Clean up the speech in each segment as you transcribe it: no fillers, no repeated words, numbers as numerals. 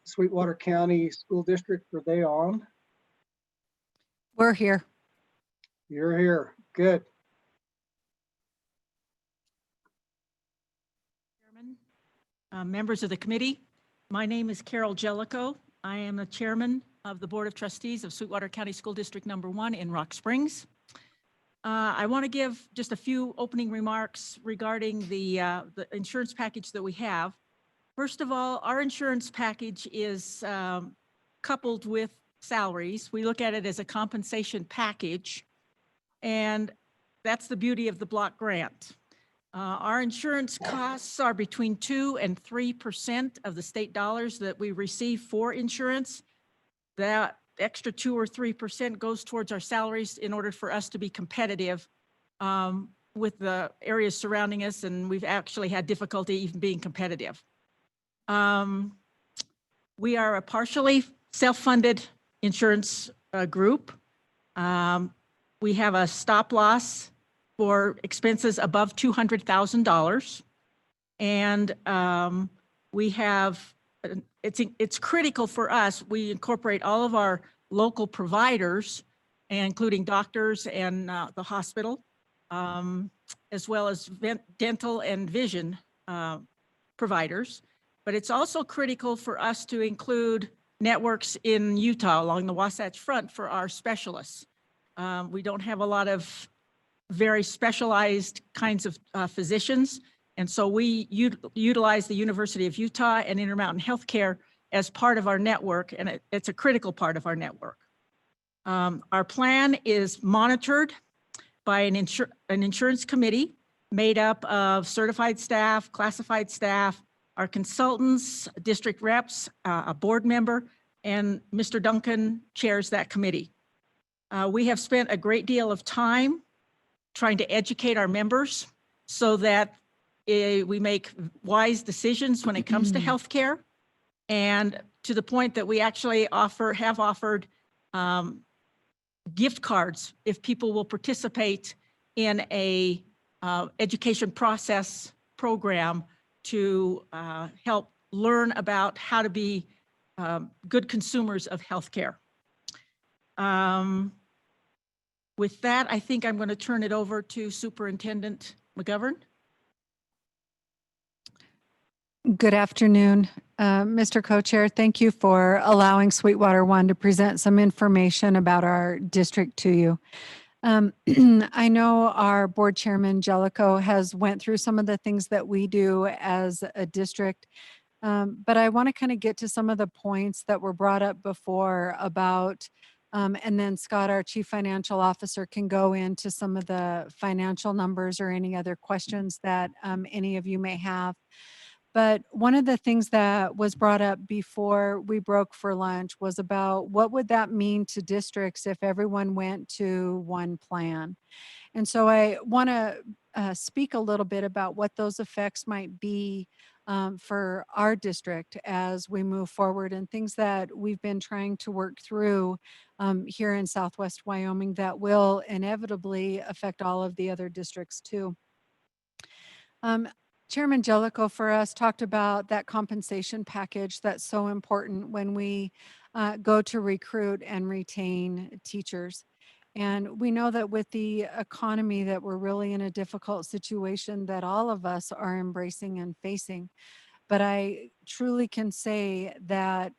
Sweetwater County School District, are they on? We're here. You're here. Good. Chairman, members of the committee, my name is Carol Jellicoe. I am the chairman of the Board of Trustees of Sweetwater County School District Number 1 in Rock Springs. I want to give just a few opening remarks regarding the insurance package that we have. First of all, our insurance package is coupled with salaries. We look at it as a compensation package, and that's the beauty of the block grant. Our insurance costs are between 2 and 3% of the state dollars that we receive for insurance. That extra 2 or 3% goes towards our salaries in order for us to be competitive with the areas surrounding us, and we've actually had difficulty even being competitive. We are a partially self-funded insurance group. We have a stop loss for expenses above $200,000. And we have, it's critical for us, we incorporate all of our local providers, including doctors and the hospital, as well as dental and vision providers. But it's also critical for us to include networks in Utah along the Wasatch Front for our specialists. We don't have a lot of very specialized kinds of physicians. And so we utilize the University of Utah and Intermountain Healthcare as part of our network, and it's a critical part of our network. Our plan is monitored by an insurance committee made up of certified staff, classified staff, our consultants, district reps, a board member, and Mr. Duncan chairs that committee. We have spent a great deal of time trying to educate our members so that we make wise decisions when it comes to healthcare, and to the point that we actually have offered gift cards if people will participate in a education process program to help learn about how to be good consumers of healthcare. With that, I think I'm going to turn it over to Superintendent McGovern. Good afternoon, Mr. Co-Chair. Thank you for allowing Sweetwater One to present some information about our district to you. I know our board chairman, Jellicoe, has went through some of the things that we do as a district, but I want to kind of get to some of the points that were brought up before about, and then Scott, our chief financial officer, can go into some of the financial numbers or any other questions that any of you may have. But one of the things that was brought up before we broke for lunch was about what would that mean to districts if everyone went to one plan. And so I want to speak a little bit about what those effects might be for our district as we move forward, and things that we've been trying to work through here in Southwest Wyoming that will inevitably affect all of the other districts too. Chairman Jellicoe for us talked about that compensation package that's so important when we go to recruit and retain teachers. And we know that with the economy that we're really in a difficult situation that all of us are embracing and facing. But I truly can say that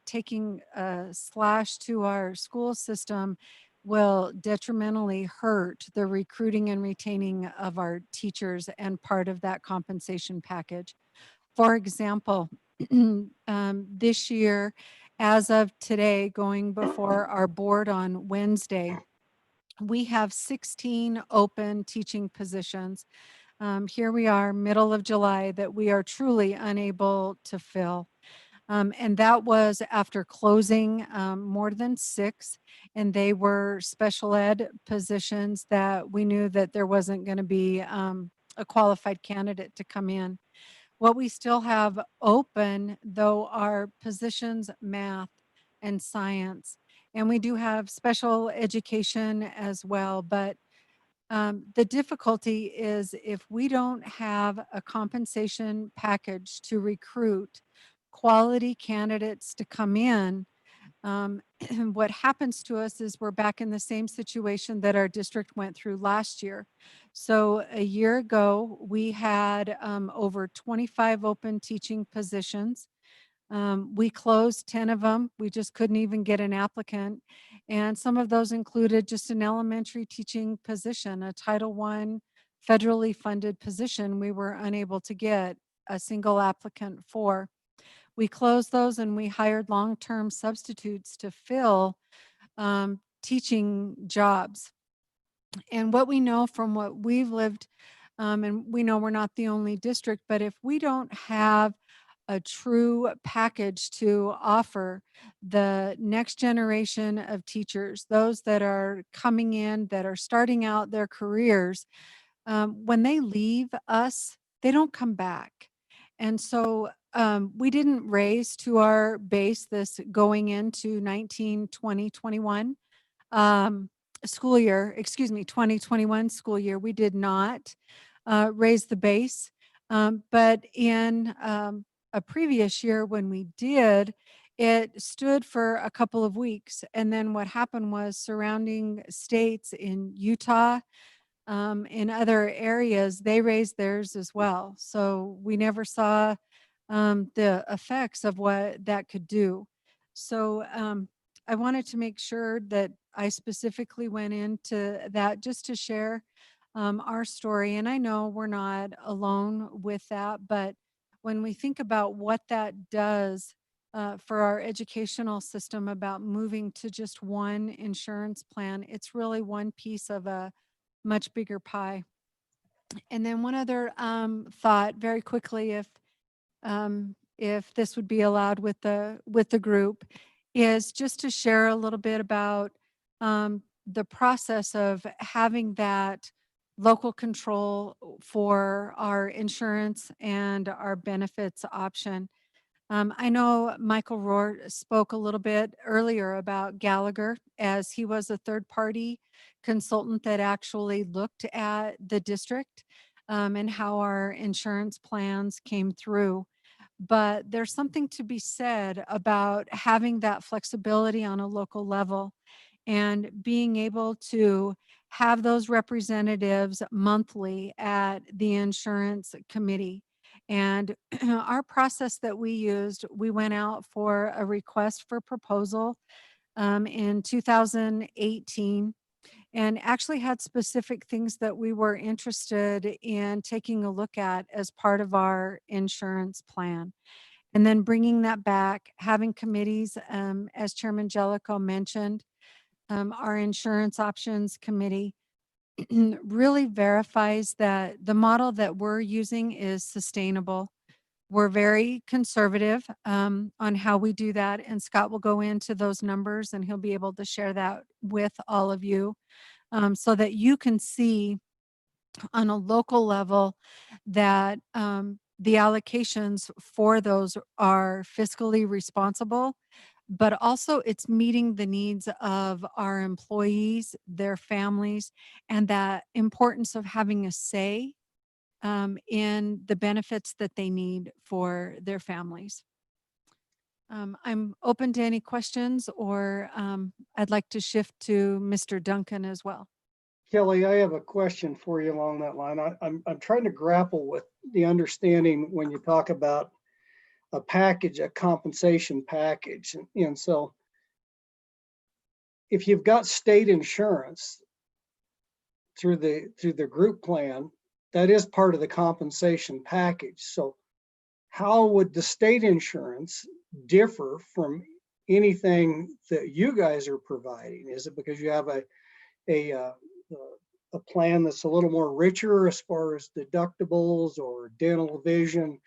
taking a slash to our school system will detrimentally hurt the recruiting and retaining of our teachers and part of that compensation package. For example, this year, as of today, going before our board on Wednesday, we have 16 open teaching positions. Here we are, middle of July, that we are truly unable to fill. And that was after closing more than 6, and they were special ed positions that we knew that there wasn't going to be a qualified candidate to come in. What we still have open, though, are positions math and science, and we do have special education as well. But the difficulty is if we don't have a compensation package to recruit quality candidates to come in, what happens to us is we're back in the same situation that our district went through last year. So a year ago, we had over 25 open teaching positions. We closed 10 of them. We just couldn't even get an applicant. And some of those included just an elementary teaching position, a Title I federally funded position we were unable to get a single applicant for. We closed those and we hired long-term substitutes to fill teaching jobs. And what we know from what we've lived, and we know we're not the only district, but if we don't have a true package to offer the next generation of teachers, those that are coming in, that are starting out their careers, when they leave us, they don't come back. And so we didn't raise to our base this going into 2021 school year, 2021 school year. We did not raise the base. But in a previous year when we did, it stood for a couple of weeks. And then what happened was surrounding states in Utah, in other areas, they raised theirs as well. So we never saw the effects of what that could do. So I wanted to make sure that I specifically went into that just to share our story. And I know we're not alone with that, but when we think about what that does for our educational system about moving to just one insurance plan, it's really one piece of a much bigger pie. And then one other thought very quickly, if this would be allowed with the group, is just to share a little bit about the process of having that local control for our insurance and our benefits option. I know Michael Rohr spoke a little bit earlier about Gallagher, as he was a third-party consultant that actually looked at the district and how our insurance plans came through. But there's something to be said about having that flexibility on a local level and being able to have those representatives monthly at the insurance committee. And our process that we used, we went out for a request for proposal in 2018 and actually had specific things that we were interested in taking a look at as part of our insurance plan. And then bringing that back, having committees, as Chairman Jellicoe mentioned, our insurance options committee really verifies that the model that we're using is sustainable. We're very conservative on how we do that, and Scott will go into those numbers and he'll be able to share that with all of you so that you can see on a local level that the allocations for those are fiscally responsible, but also it's meeting the needs of our employees, their families, and that importance of having a say in the benefits that they need for their families. I'm open to any questions, or I'd like to shift to Mr. Duncan as well. Kelly, I have a question for you along that line. I'm trying to grapple with the understanding when you talk about a package, a compensation package. And so if you've got state insurance through the group plan, that is part of the compensation package. So how would the state insurance differ from anything that you guys are providing? Is it because you have a plan that's a little more richer as far as deductibles or dental vision?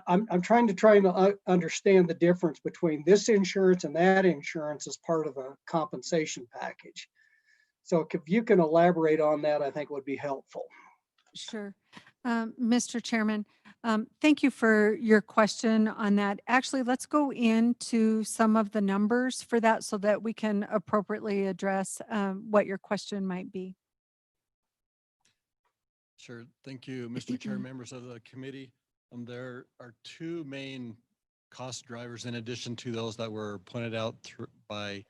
I'm trying to understand the difference between this insurance and that insurance as part of a compensation package. So if you can elaborate on that, I think would be helpful. Sure. Mr. Chairman, thank you for your question on that. Actually, let's go into some of the numbers for that so that we can appropriately address what your question might be. Sure. Thank you, Mr. Chair, members of the committee. There are two main cost drivers in addition to those that were pointed out by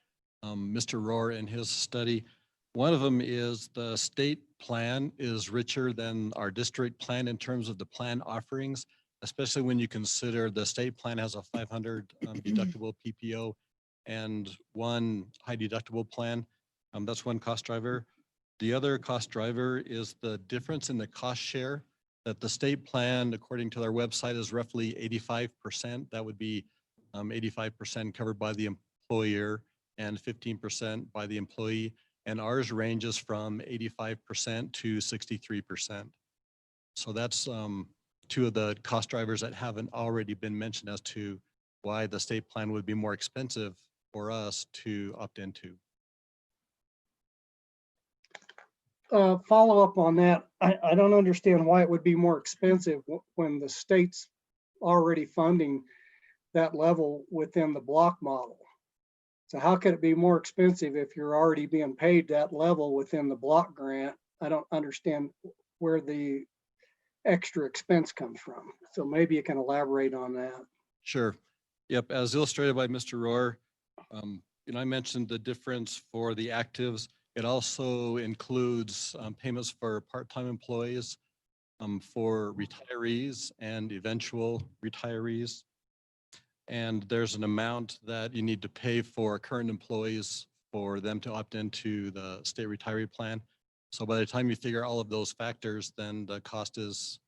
Mr. Rohr in his study. One of them is the state plan is richer than our district plan in terms of the plan offerings, especially when you consider the state plan has a 500 deductible PPO and one high deductible plan. That's one cost driver. The other cost driver is the difference in the cost share that the state plan, according to their website, is roughly 85%. That would be 85% covered by the employer and 15% by the employee. And ours ranges from 85% to 63%. So that's two of the cost drivers that haven't already been mentioned as to why the state plan would be more expensive for us to opt into. Follow up on that. I don't understand why it would be more expensive when the state's already funding that level within the block model. So how could it be more expensive if you're already being paid that level within the block grant? I don't understand where the extra expense comes from. So maybe you can elaborate on that. Sure. Yep. As illustrated by Mr. Rohr, I mentioned the difference for the actives. It also includes payments for part-time employees, for retirees and eventual retirees. And there's an amount that you need to pay for current employees for them to opt into the state retiree plan. So by the time you figure all of those factors, then the cost is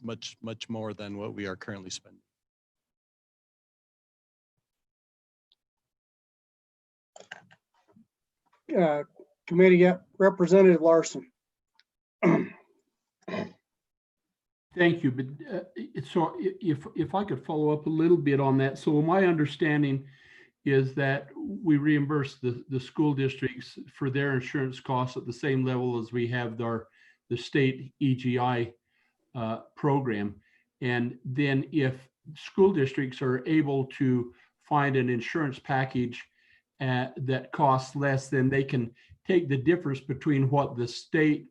much, much more than what we are currently spending. Committee, Representative Larson. Thank you. But so if I could follow up a little bit on that. So my understanding is that we reimburse the school districts for their insurance costs at the same level as we have the state EGI program. And then if school districts are able to find an insurance package that costs less, then they can take the difference between what the state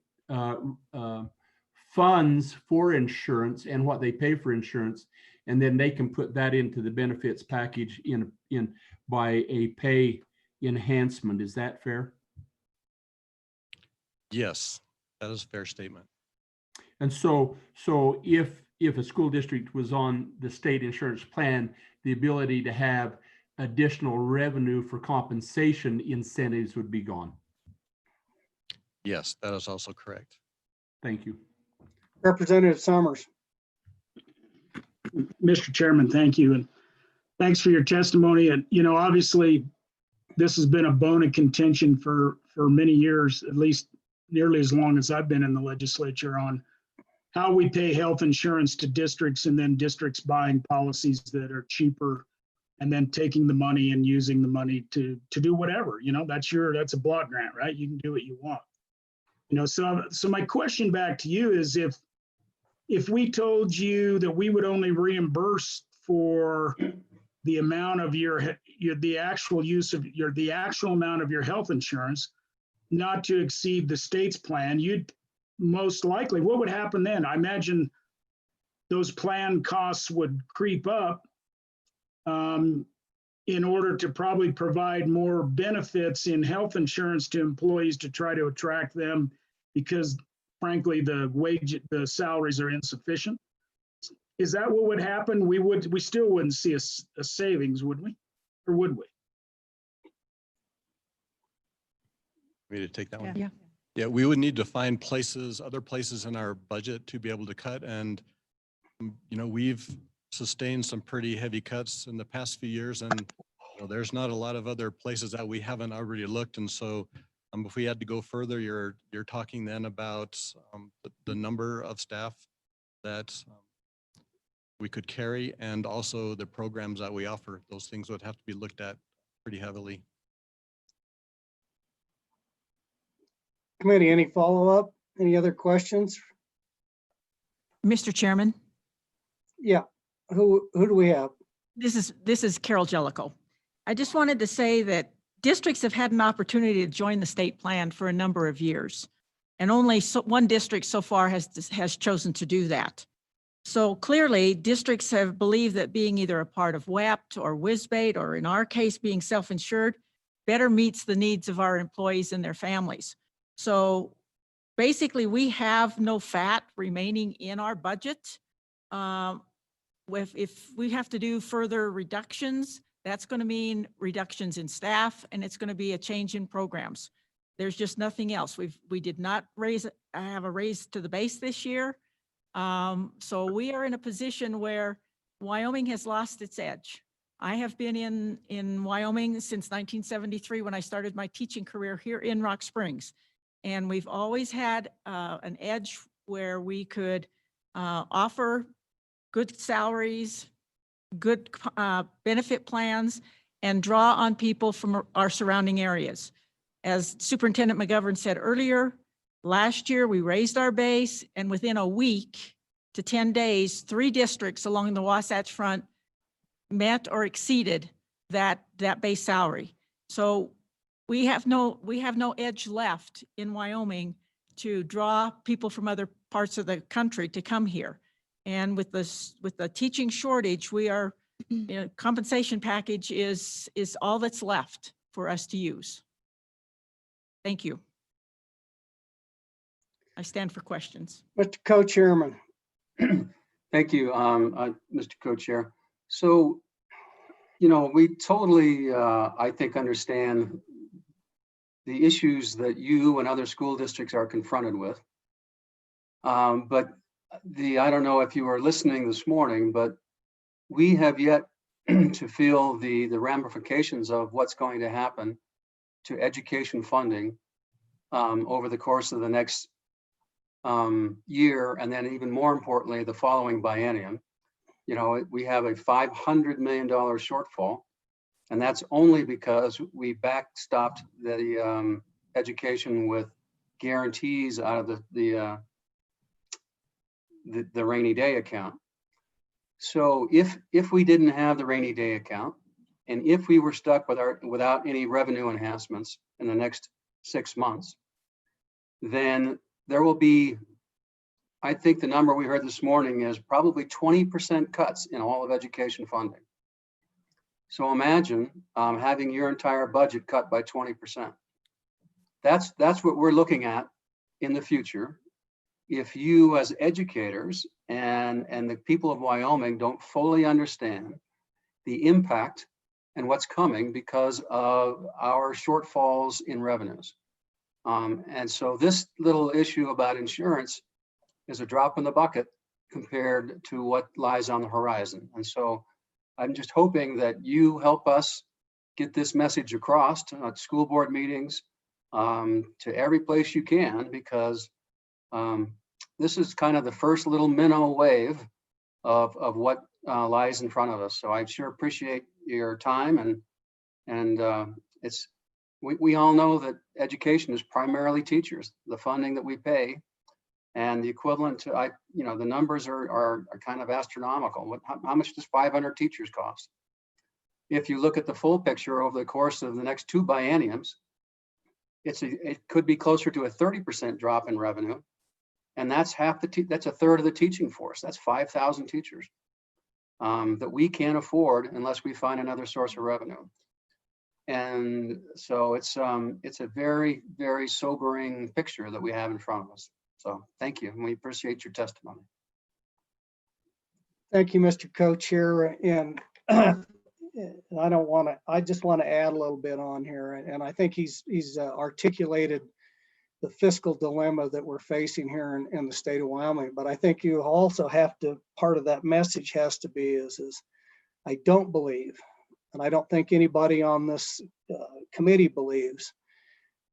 funds for insurance and what they pay for insurance, and then they can put that into the benefits package in by a pay enhancement. Is that fair? Yes, that is a fair statement. And so if a school district was on the state insurance plan, the ability to have additional revenue for compensation incentives would be gone. Yes, that is also correct. Thank you. Representative Summers. Mr. Chairman, thank you. And thanks for your testimony. And, obviously this has been a bone of contention for many years, at least nearly as long as I've been in the legislature, on how we pay health insurance to districts and then districts buying policies that are cheaper and then taking the money and using the money to do whatever. That's a block grant, right? You can do what you want. So my question back to you is, if we told you that we would only reimburse for the amount of the actual use of the actual amount of your health insurance, not to exceed the state's plan, you'd most likely, what would happen then? I imagine those plan costs would creep up in order to probably provide more benefits in health insurance to employees to try to attract them, because frankly, the salaries are insufficient. Is that what would happen? We still wouldn't see a savings, would we? Or would we? Me to take that one? Yeah. Yeah, we would need to find other places in our budget to be able to cut. And, we've sustained some pretty heavy cuts in the past few years, and there's not a lot of other places that we haven't already looked. And so if we had to go further, you're talking then about the number of staff that we could carry, and also the programs that we offer. Those things would have to be looked at pretty heavily. Committee, any follow-up? Any other questions? Mr. Chairman, Yeah. Who do we have? this is Carol Jellicoe. I just wanted to say that districts have had an opportunity to join the state plan for a number of years, and only one district so far has chosen to do that. So clearly, districts have believed that being either a part of WEPT or WISBAIT, or in our case, being self-insured, better meets the needs of our employees and their families. So basically, we have no fat remaining in our budget. If we have to do further reductions, that's going to mean reductions in staff, and it's going to be a change in programs. There's just nothing else. We did not have a raise to the base this year. So we are in a position where Wyoming has lost its edge. I have been in Wyoming since 1973 when I started my teaching career here in Rock Springs. And we've always had an edge where we could offer good salaries, good benefit plans, and draw on people from our surrounding areas. As Superintendent McGovern said earlier, last year we raised our base, and within a week to 10 days, 3 districts along the Wasatch Front met or exceeded that base salary. So we have no edge left in Wyoming to draw people from other parts of the country to come here. And with the teaching shortage, we are, compensation package is all that's left for us to use. Thank you. I stand for questions. Mr. Co-Chairman. Thank you, Mr. Co-Chair. So, we totally, I think, understand the issues that you and other school districts are confronted with. But I don't know if you were listening this morning, but we have yet to feel the ramifications of what's going to happen to education funding over the course of the next year, and then even more importantly, the following biennium. We have a $500 million shortfall, and that's only because we backstopped the education with guarantees out of the rainy day account. So if we didn't have the rainy day account, and if we were stuck without any revenue enhancements in the next 6 months, then there will be, I think the number we heard this morning is probably 20% cuts in all of education funding. So imagine having your entire budget cut by 20%. That's what we're looking at in the future. If you as educators and the people of Wyoming don't fully understand the impact and what's coming because of our shortfalls in revenues. And so this little issue about insurance is a drop in the bucket compared to what lies on the horizon. And so I'm just hoping that you help us get this message across to school board meetings, to every place you can, because this is kind of the first little minnow wave of what lies in front of us. So I sure appreciate your time, and we all know that education is primarily teachers, the funding that we pay, and the equivalent to the numbers are kind of astronomical. How much does 500 teachers cost? If you look at the full picture over the course of the next 2 bienniums, it could be closer to a 30% drop in revenue. And that's that's a third of the teaching force. That's 5,000 teachers that we can't afford unless we find another source of revenue. And so it's a very, very sobering picture that we have in front of us. So thank you, and we appreciate your testimony. Thank you, Mr. Co-Chair. And I just want to add a little bit on here. And I think he's articulated the fiscal dilemma that we're facing here in the state of Wyoming. But I think you also have to, part of that message has to be is I don't believe, and I don't think anybody on this committee believes,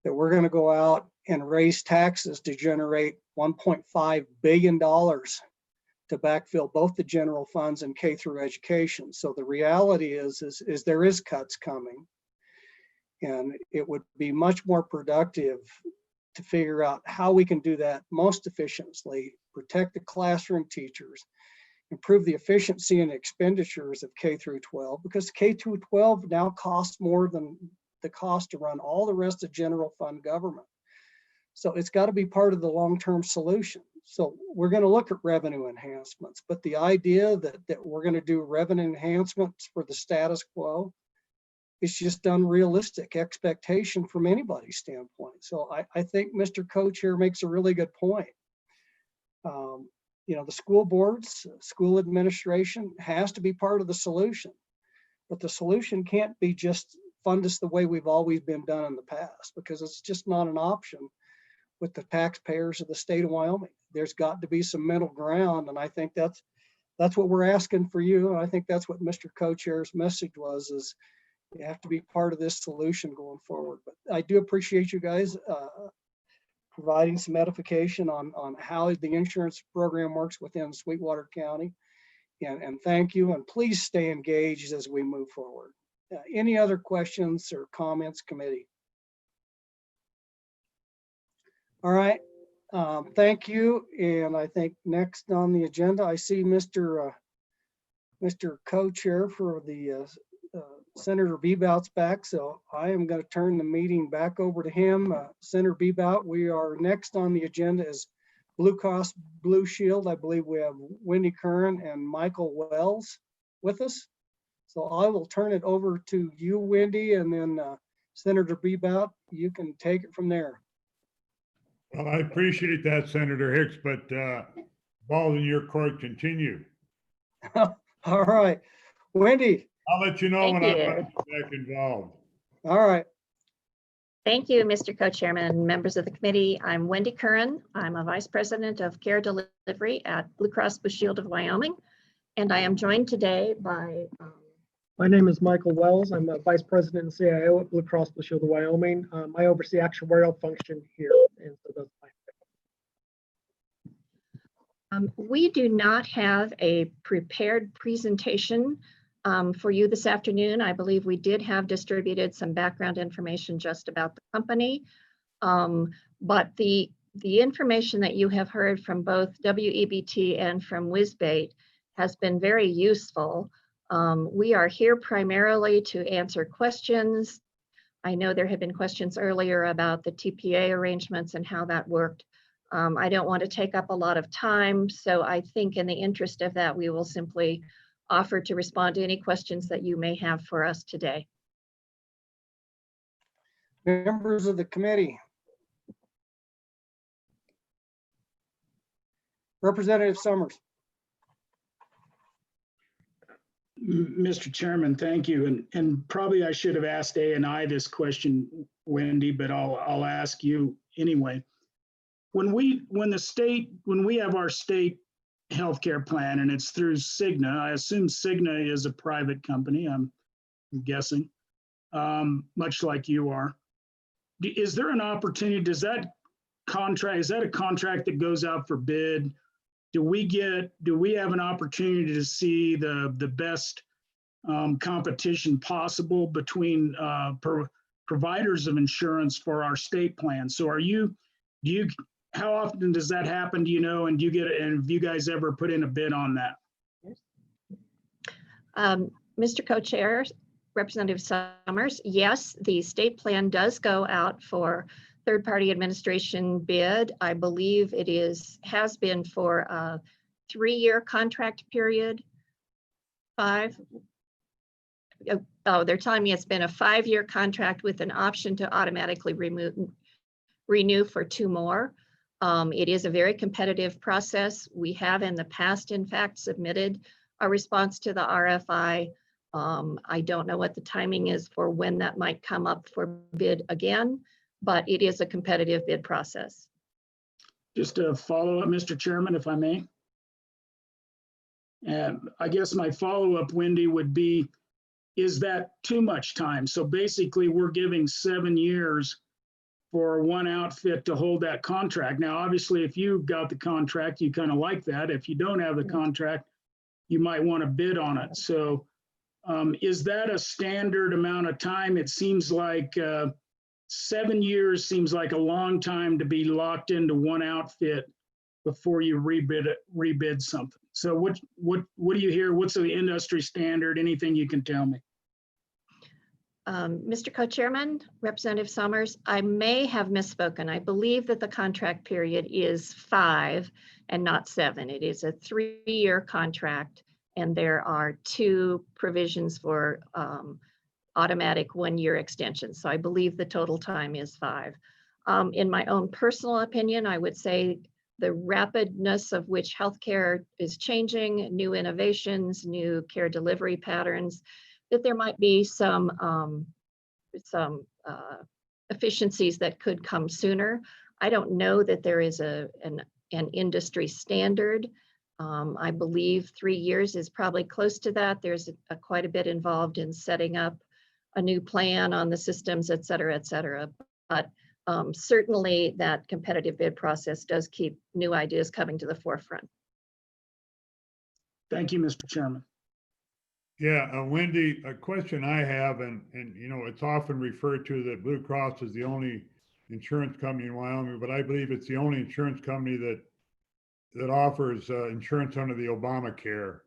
that we're going to go out and raise taxes to generate $1.5 billion to backfill both the general funds and K through education. So the reality is there is cuts coming, and it would be much more productive to figure out how we can do that most efficiently, protect the classroom teachers, improve the efficiency and expenditures of K through 12, because K through 12 now costs more than the cost to run all the rest of general fund government. So it's got to be part of the long-term solution. So we're going to look at revenue enhancements, but the idea that we're going to do revenue enhancements for the status quo, it's just unrealistic expectation from anybody's standpoint. So I think Mr. Co-Chair makes a really good point. You know, the school boards, school administration has to be part of the solution, but the solution can't be just fund us the way we've always been done in the past, because it's just not an option with the taxpayers of the state of Wyoming. There's got to be some middle ground, and I think that's what we're asking for you. And I think that's what Mr. Co-Chair's message was, is you have to be part of this solution going forward. But I do appreciate you guys providing some edification on how the insurance program works within Sweetwater County. And thank you, and please stay engaged as we move forward. Any other questions or comments, committee? All right, thank you. And I think next on the agenda, I see Mr. Co-Chair for the Senator Bebout's back. So I am going to turn the meeting back over to him. Senator Bebout, we are next on the agenda is Blue Cross Blue Shield. I believe we have Wendy Curran and Michael Wells with us. So I will turn it over to you, Wendy, and then Senator Bebout, you can take it from there. Well, I appreciate that, Senator Hicks, but ball's in your court. Continue. All right, Wendy. I'll let you know Thank when you. I'm back involved. All right. Thank you, Mr. Co-Chairman and members of the committee. I'm Wendy Curran. I'm a Vice President of Care Delivery at Blue Cross Blue Shield of Wyoming. And I am joined today by... My name is Michael Wells. I'm a Vice President and CIO at Blue Cross Blue Shield of Wyoming. I oversee actuarial function here. And so that's my we do not have a prepared presentation for you this afternoon. I believe we did have distributed some background information just about the company. But the information that you have heard from both WEBT and from WisBate has been very useful. We are here primarily to answer questions. I know there had been questions earlier about the TPA arrangements and how that worked. I don't want to take up a lot of time, so I think in the interest of that, we will simply offer to respond to any questions that you may have for us today. Members of the committee. Representative Summers. Mr. Chairman, thank you. And probably I should have asked A&I this question, Wendy, but I'll ask you anyway. When we have our state healthcare plan and it's through Cigna, I assume Cigna is a private company, I'm guessing, much like you are. Is there an opportunity, is that a contract that goes out for bid? Do we have an opportunity to see the best competition possible between providers of insurance for our state plan? So how often does that happen? Do you know, and have you guys ever put in a bid on that? Mr. Co-Chair, Representative Summers, yes, the state plan does go out for third-party administration bid. I believe it has been for a 3-year contract period. 5. Oh, they're telling me it's been a 5-year contract with an option to automatically renew for 2 more. It is a very competitive process. We have in the past, in fact, submitted a response to the RFI. I don't know what the timing is for when that might come up for bid again, but it is a competitive bid process. Just a follow-up, Mr. Chairman, if I may. I guess my follow-up, Wendy, would be, is that too much time? So basically, we're giving 7 years for one outfit to hold that contract. Now, obviously, if you got the contract, you kind of like that. If you don't have the contract, you might want to bid on it. So is that a standard amount of time? It seems like 7 years seems like a long time to be locked into one outfit before you rebid something. So what do you hear? What's the industry standard? Anything you can tell me? Mr. Co-Chairman, Representative Summers, I may have misspoken. I believe that the contract period is 5 and not 7. It is a 3-year contract, and there are 2 provisions for automatic 1-year extensions. So I believe the total time is 5. In my own personal opinion, I would say the rapidness of which healthcare is changing, new innovations, new care delivery patterns, that there might be some efficiencies that could come sooner. I don't know that there is an industry standard. I believe 3 years is probably close to that. There's quite a bit involved in setting up a new plan on the systems, et cetera, et cetera. But certainly that competitive bid process does keep new ideas coming to the forefront. Thank you, Mr. Chairman. Yeah, Wendy, a question I have, and it's often referred to that Blue Cross is the only insurance company in Wyoming, but I believe it's the only insurance company that offers insurance under the Obamacare.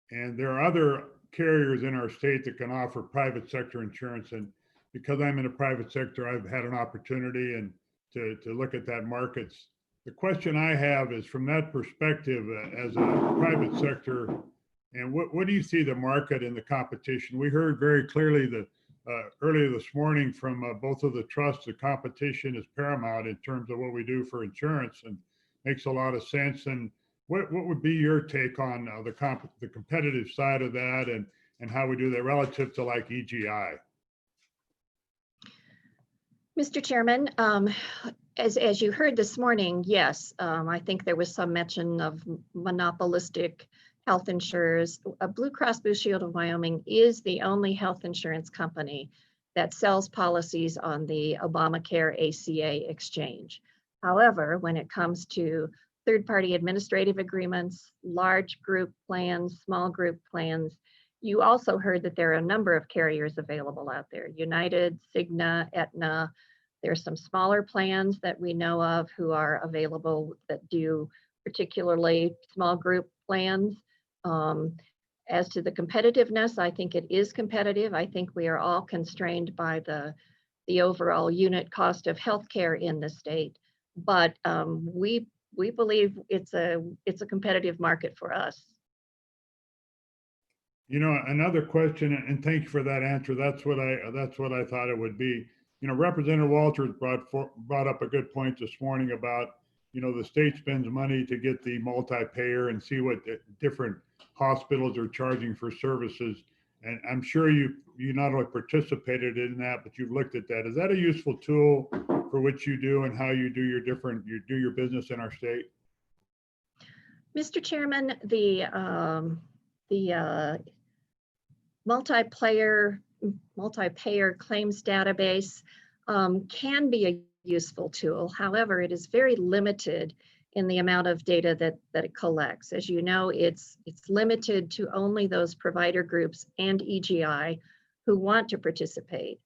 And there are other carriers in our state that can offer private sector insurance. And because I'm in the private sector, I've had an opportunity and to look at that market. The question I have is from that perspective, as a private sector, and what do you see the market and the competition? We heard very clearly that earlier this morning from both of the trusts, the competition is paramount in terms of what we do for insurance, and makes a lot of sense. And what would be your take on the competitive side of that, and how we do that relative to like EGI? Mr. Chairman, as you heard this morning, yes, I think there was some mention of monopolistic health insurers. Blue Cross Blue Shield of Wyoming is the only health insurance company that sells policies on the Obamacare ACA exchange. However, when it comes to third-party administrative agreements, large group plans, small group plans, you also heard that there are a number of carriers available out there: United, Cigna, Aetna. There's some smaller plans that we know of who are available that do particularly small group plans. As to the competitiveness, I think it is competitive. I think we are all constrained by the overall unit cost of healthcare in the state, but we believe it's a competitive market for us. Another question, and thank you for that answer. That's what I thought it would be. Representative Walters brought up a good point this morning about the state spends money to get the multi-payer and see what different hospitals are charging for services. And I'm sure you not only participated in that, but you've looked at that. Is that a useful tool for what you do and how you do your business in our state? Mr. Chairman, the multi-payer claims database can be a useful tool. However, it is very limited in the amount of data that it collects. As you know, it's limited to only those provider groups and EGI who want to participate.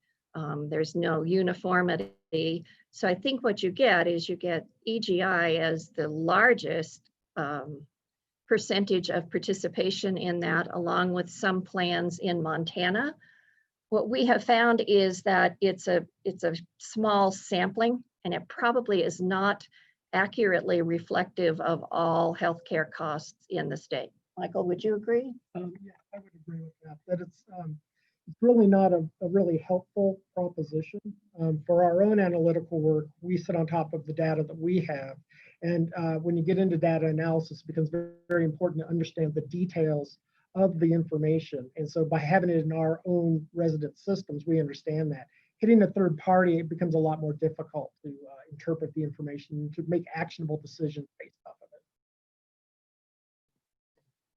There's no uniformity. So I think what you get is you get EGI as the largest percentage of participation in that, along with some plans in Montana. What we have found is that it's a small sampling, and it probably is not accurately reflective of all healthcare costs in the state. Michael, would you agree? Yeah, I would agree with that. That it's really not a really helpful proposition. For our own analytical work, we sit on top of the data that we have. And when you get into data analysis, it becomes very, very important to understand the details of the information. And so by having it in our own resident systems, we understand that. Hitting a third party, it becomes a lot more difficult to interpret the information, to make actionable decisions based off of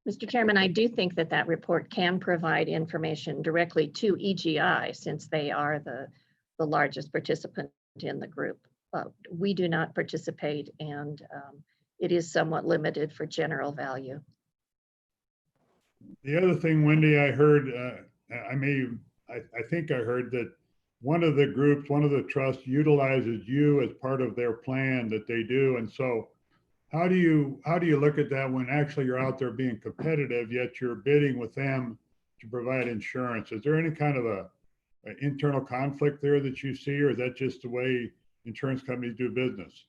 it. Mr. Chairman, I do think that report can provide information directly to EGI, since they are the largest participant in the group. We do not participate, and it is somewhat limited for general value. The other thing, Wendy, I heard, I think I heard that one of the groups, one of the trusts utilizes you as part of their plan that they do. And so how do you look at that when actually you're out there being competitive, yet you're bidding with them to provide insurance? Is there any kind of a internal conflict there that you see, or is that just the way insurance companies do business?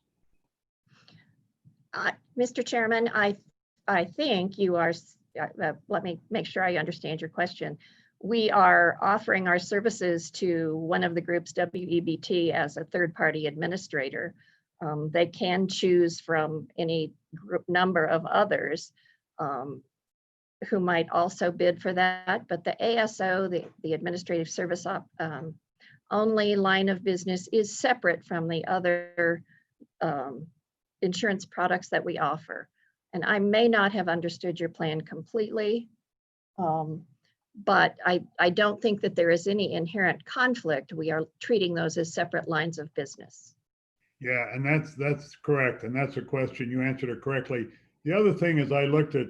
Mr. Chairman, I think you are, let me make sure I understand your question. We are offering our services to one of the groups, WEBT, as a third-party administrator. They can choose from any group number of others who might also bid for that, but the ASO, the Administrative Service only line of business, is separate from the other insurance products that we offer. And I may not have understood your plan completely, but I don't think that there is any inherent conflict. We are treating those as separate lines of business. Yeah, and that's correct, and that's a question. You answered it correctly. The other thing is I looked at,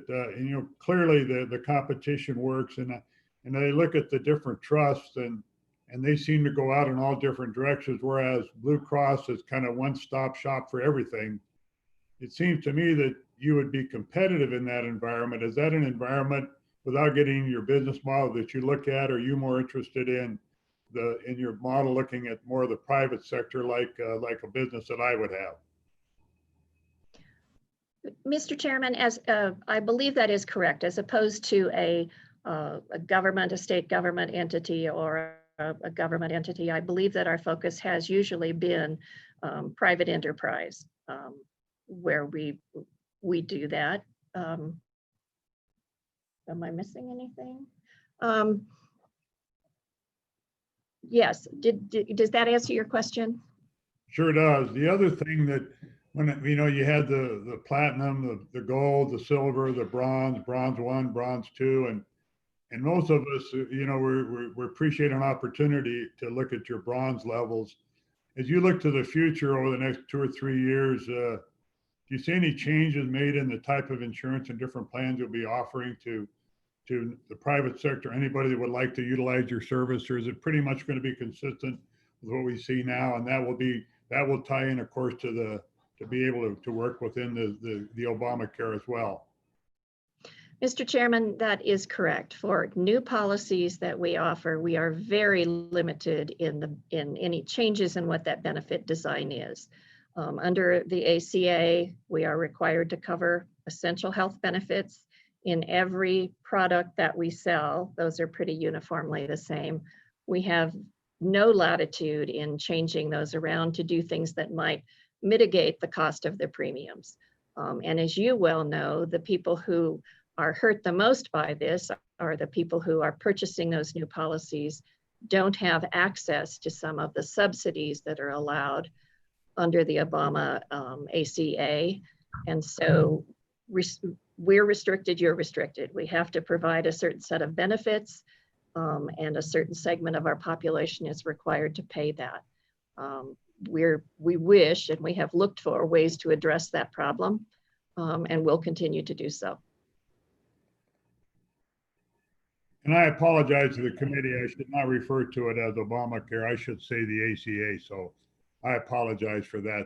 clearly the competition works, and I look at the different trusts, and they seem to go out in all different directions, whereas Blue Cross is kind of one-stop shop for everything. It seems to me that you would be competitive in that environment. Is that an environment, without getting your business model, that you look at? Are you more interested in your model looking at more of the private sector, like a business that I would have? Mr. Chairman, as I believe that is correct, as opposed to a government, a state government entity, or a government entity, I believe that our focus has usually been private enterprise, where we do that. Am I missing anything? Yes, does that answer your question? Sure does. The other thing that, when you had the platinum, the gold, the silver, the bronze 1, bronze 2, and most of us, we appreciate an opportunity to look at your bronze levels. As you look to the future over the next 2 or 3 years, do you see any changes made in the type of insurance and different plans you'll be offering to the private sector, anybody that would like to utilize your service, or is it pretty much going to be consistent with what we see now? And that will tie in, of course, to be able to work within the Obamacare as well. Mr. Chairman, that is correct. For new policies that we offer, we are very limited in any changes in what that benefit design is. Under the ACA, we are required to cover essential health benefits in every product that we sell. Those are pretty uniformly the same. We have no latitude in changing those around to do things that might mitigate the cost of the premiums. And as you well know, the people who are hurt the most by this are the people who are purchasing those new policies, don't have access to some of the subsidies that are allowed under the Obama ACA. And so we're restricted, you're restricted. We have to provide a certain set of benefits, and a certain segment of our population is required to pay that. We wish, and we have looked for ways to address that problem, and we'll continue to do so. And I apologize to the committee. I should not refer to it as Obamacare. I should say the ACA. So I apologize for that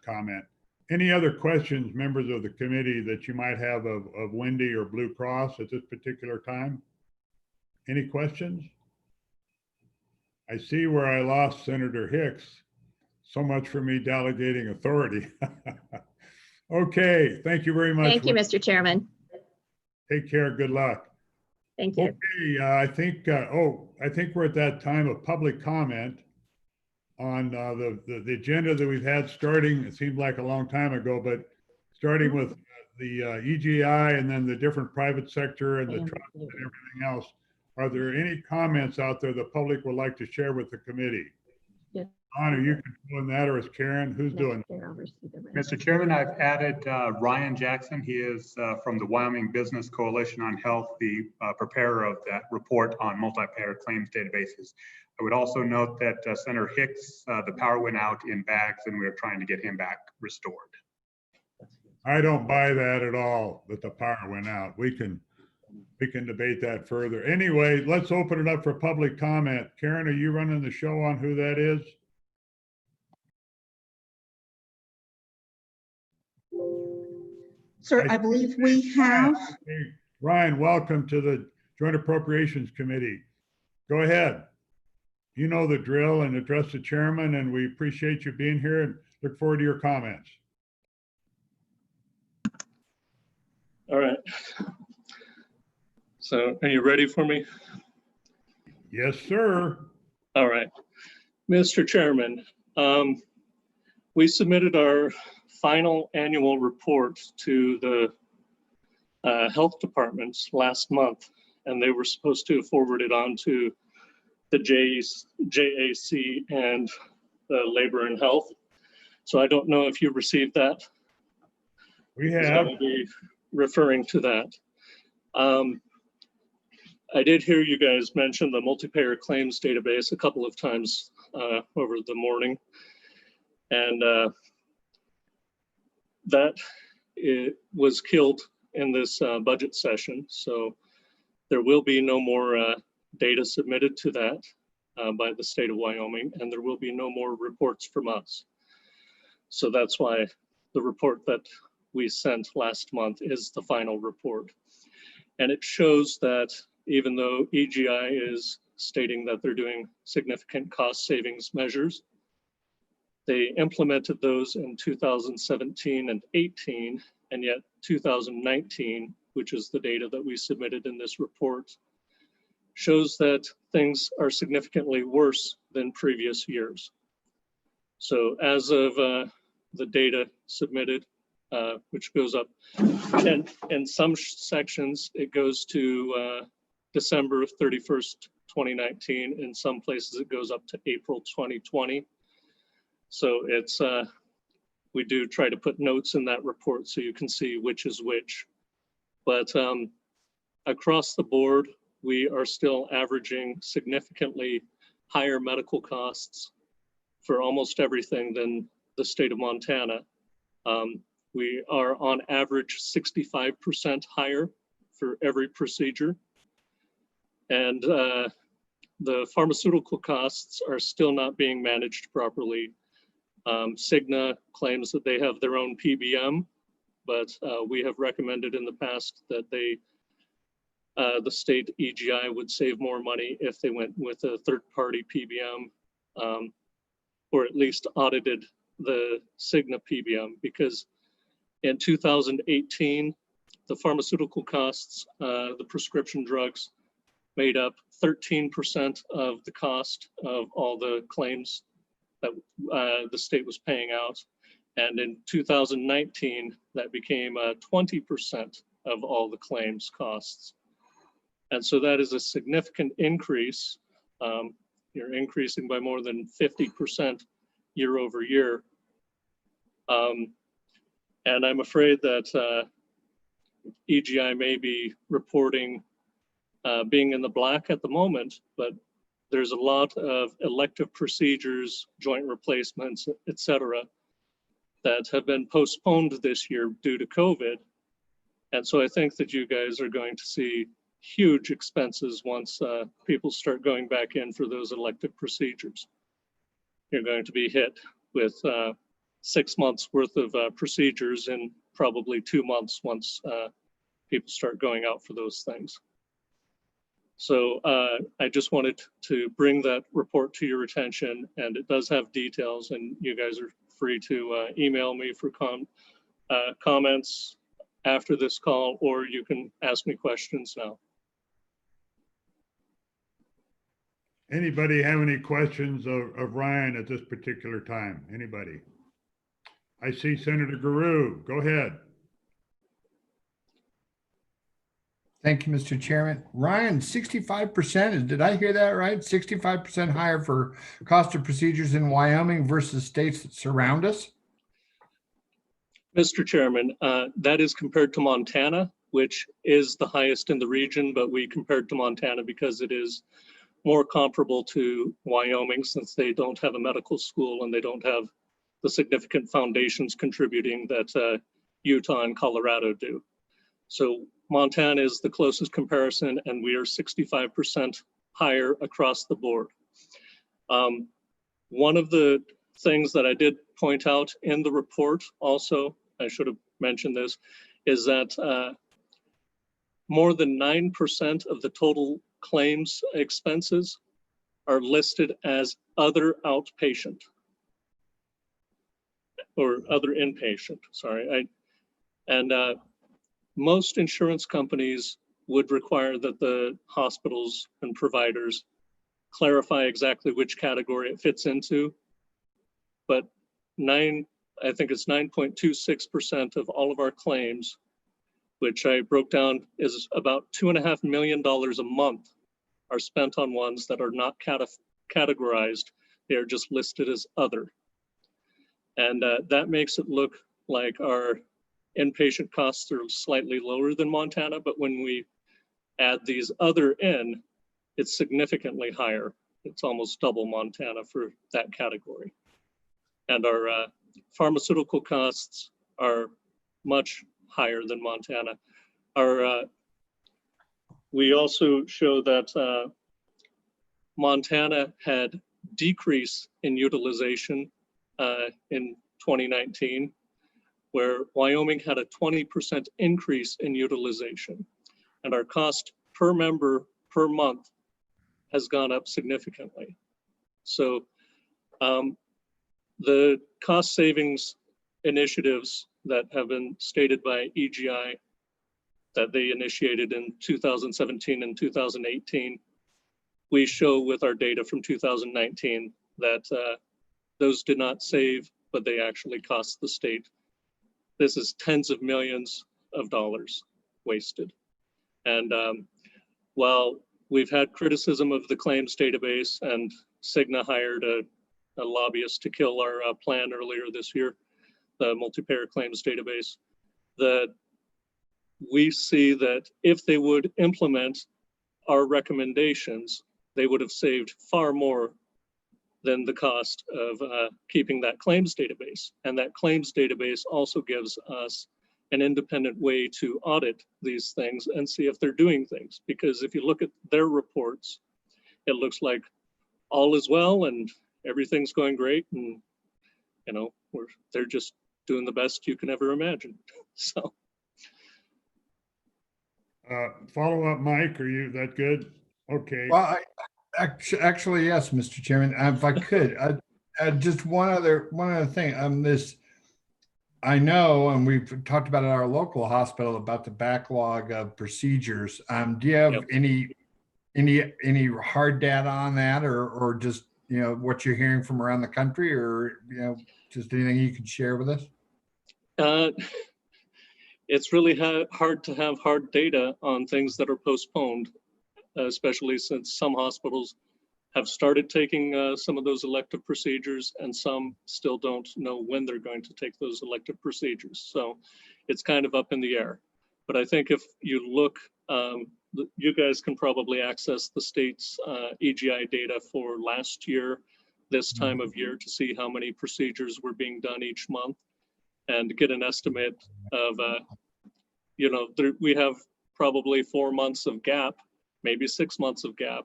comment. Any other questions, members of the committee, that you might have of Wendy or Blue Cross at this particular time? Any questions? I see where I lost Senator Hicks. So much for me delegating authority. Okay, thank you very much. Thank you, Mr. Chairman. Take care, good luck. Thank you. Okay, I think we're at that time of public comment on the agenda that we've had starting, it seemed like a long time ago, but starting with the EGI and then the different private sector and the trust and everything else. Are there any comments out there the public would like to share with the committee? Yes. Don, are you controlling that, or is Karen? Who's doing it? Mr. Chairman, I've added Ryan Jackson. He is from the Wyoming Business Coalition on Health, the preparer of that report on multi-payer claims databases. I would also note that Senator Hicks, the power went out in Bags, and we are trying to get him back restored. I don't buy that at all, that the power went out. We can debate that further. Anyway, let's open it up for public comment. Karen, are you running the show on who that is? Sir, I believe we have. Ryan, welcome to the Joint Appropriations Committee. Go ahead. you know the drill and address the chairman, and we appreciate you being here and look forward to your comments. All right. So are you ready for me? Yes, sir. All right. Mr. Chairman, we submitted our final annual report to the health departments last month, and they were supposed to forward it on to the JAC and Labor and Health. So I don't know if you received that. We So I have. will be referring to that. I did hear you guys mention the multi-payer claims database a couple of times over the morning. And that it was killed in this budget session. So there will be no more data submitted to that by the state of Wyoming, and there will be no more reports from us. So that's why the report that we sent last month is the final report. And it shows that even though EGI is stating that they're doing significant cost savings measures, they implemented those in 2017 and 18, and yet 2019, which is the data that we submitted in this report, shows that things are significantly worse than previous years. So as of the data submitted, which goes up, and in some sections, it goes to December 31st, 2019. In some places, it goes up to April 2020. So it's, we do try to put notes in that report so you can see which is which. But across the board, we are still averaging significantly higher medical costs for almost everything than the state of Montana. We are on average 65% higher for every procedure. And the pharmaceutical costs are still not being managed properly. Cigna claims that they have their own PBM, but we have recommended in the past that they, the state EGI would save more money if they went with a third-party PBM, or at least audited the Cigna PBM, because in 2018, the pharmaceutical costs, the prescription drugs, made up 13% of the cost of all the claims that the state was paying out. And in 2019, that became 20% of all the claims costs. And so that is a significant increase. You're increasing by more than 50% year over year. And I'm afraid that EGI may be reporting being in the black at the moment, but there's a lot of elective procedures, joint replacements, et cetera, that have been postponed this year due to COVID. And so I think that you guys are going to see huge expenses once people start going back in for those elective procedures. You're going to be hit with 6 months worth of procedures in probably 2 months once people start going out for those things. So I just wanted to bring that report to your attention, and it does have details, and you guys are free to email me for comments after this call, or you can ask me questions now. Anybody have any questions of Ryan at this particular time? Anybody? I see Senator Guru. Go ahead. Thank you, Mr. Chairman. Ryan, 65%, did I hear that right? 65% higher for cost of procedures in Wyoming versus states that surround us? Mr. Chairman, that is compared to Montana, which is the highest in the region, but we compared to Montana because it is more comparable to Wyoming, since they don't have a medical school and they don't have the significant foundations contributing that Utah and Colorado do. So Montana is the closest comparison, and we are 65% higher across the board. One of the things that I did point out in the report also, I should have mentioned this, is that more than 9% of the total claims expenses are listed as other outpatient or other inpatient, sorry. Most insurance companies would require that the hospitals and providers clarify exactly which category it fits into. But I think it's 9.26% of all of our claims, which I broke down is about $2.5 million a month, are spent on ones that are not categorized. They are just listed as other. And that makes it look like our inpatient costs are slightly lower than Montana, but when we add these other in, it's significantly higher. It's almost double Montana for that category. And our pharmaceutical costs are much higher than Montana. We also show that Montana had decrease in utilization in 2019, where Wyoming had a 20% increase in utilization. And our cost per member per month has gone up significantly. So the cost savings initiatives that have been stated by EGI that they initiated in 2017 and 2018, we show with our data from 2019 that those did not save, but they actually cost the state. This is tens of millions of dollars wasted. And while we've had criticism of the claims database, and Cigna hired a lobbyist to kill our plan earlier this year, the multi-payer claims database, that we see that if they would implement our recommendations, they would have saved far more than the cost of keeping that claims database. And that claims database also gives us an independent way to audit these things and see if they're doing things. Because if you look at their reports, it looks like all is well and everything's going great, and you know, they're just doing the best you can ever imagine. So. Follow up, Mike, are you that good? Okay. Well, actually, yes, Mr. Chairman, if I could, just one other thing. I know, and we've talked about at our local hospital about the backlog of procedures. Do you have any hard data on that, or just, you know, what you're hearing from around the country, or, you know, just anything you can share with us? It's really hard to have hard data on things that are postponed, especially since some hospitals have started taking some of those elective procedures, and some still don't know when they're going to take those elective procedures. So it's kind of up in the air. But I think if you look, you guys can probably access the state's EGI data for last year, this time of year, to see how many procedures were being done each month, and get an estimate of, you know, we have probably 4 months of gap, maybe 6 months of gap,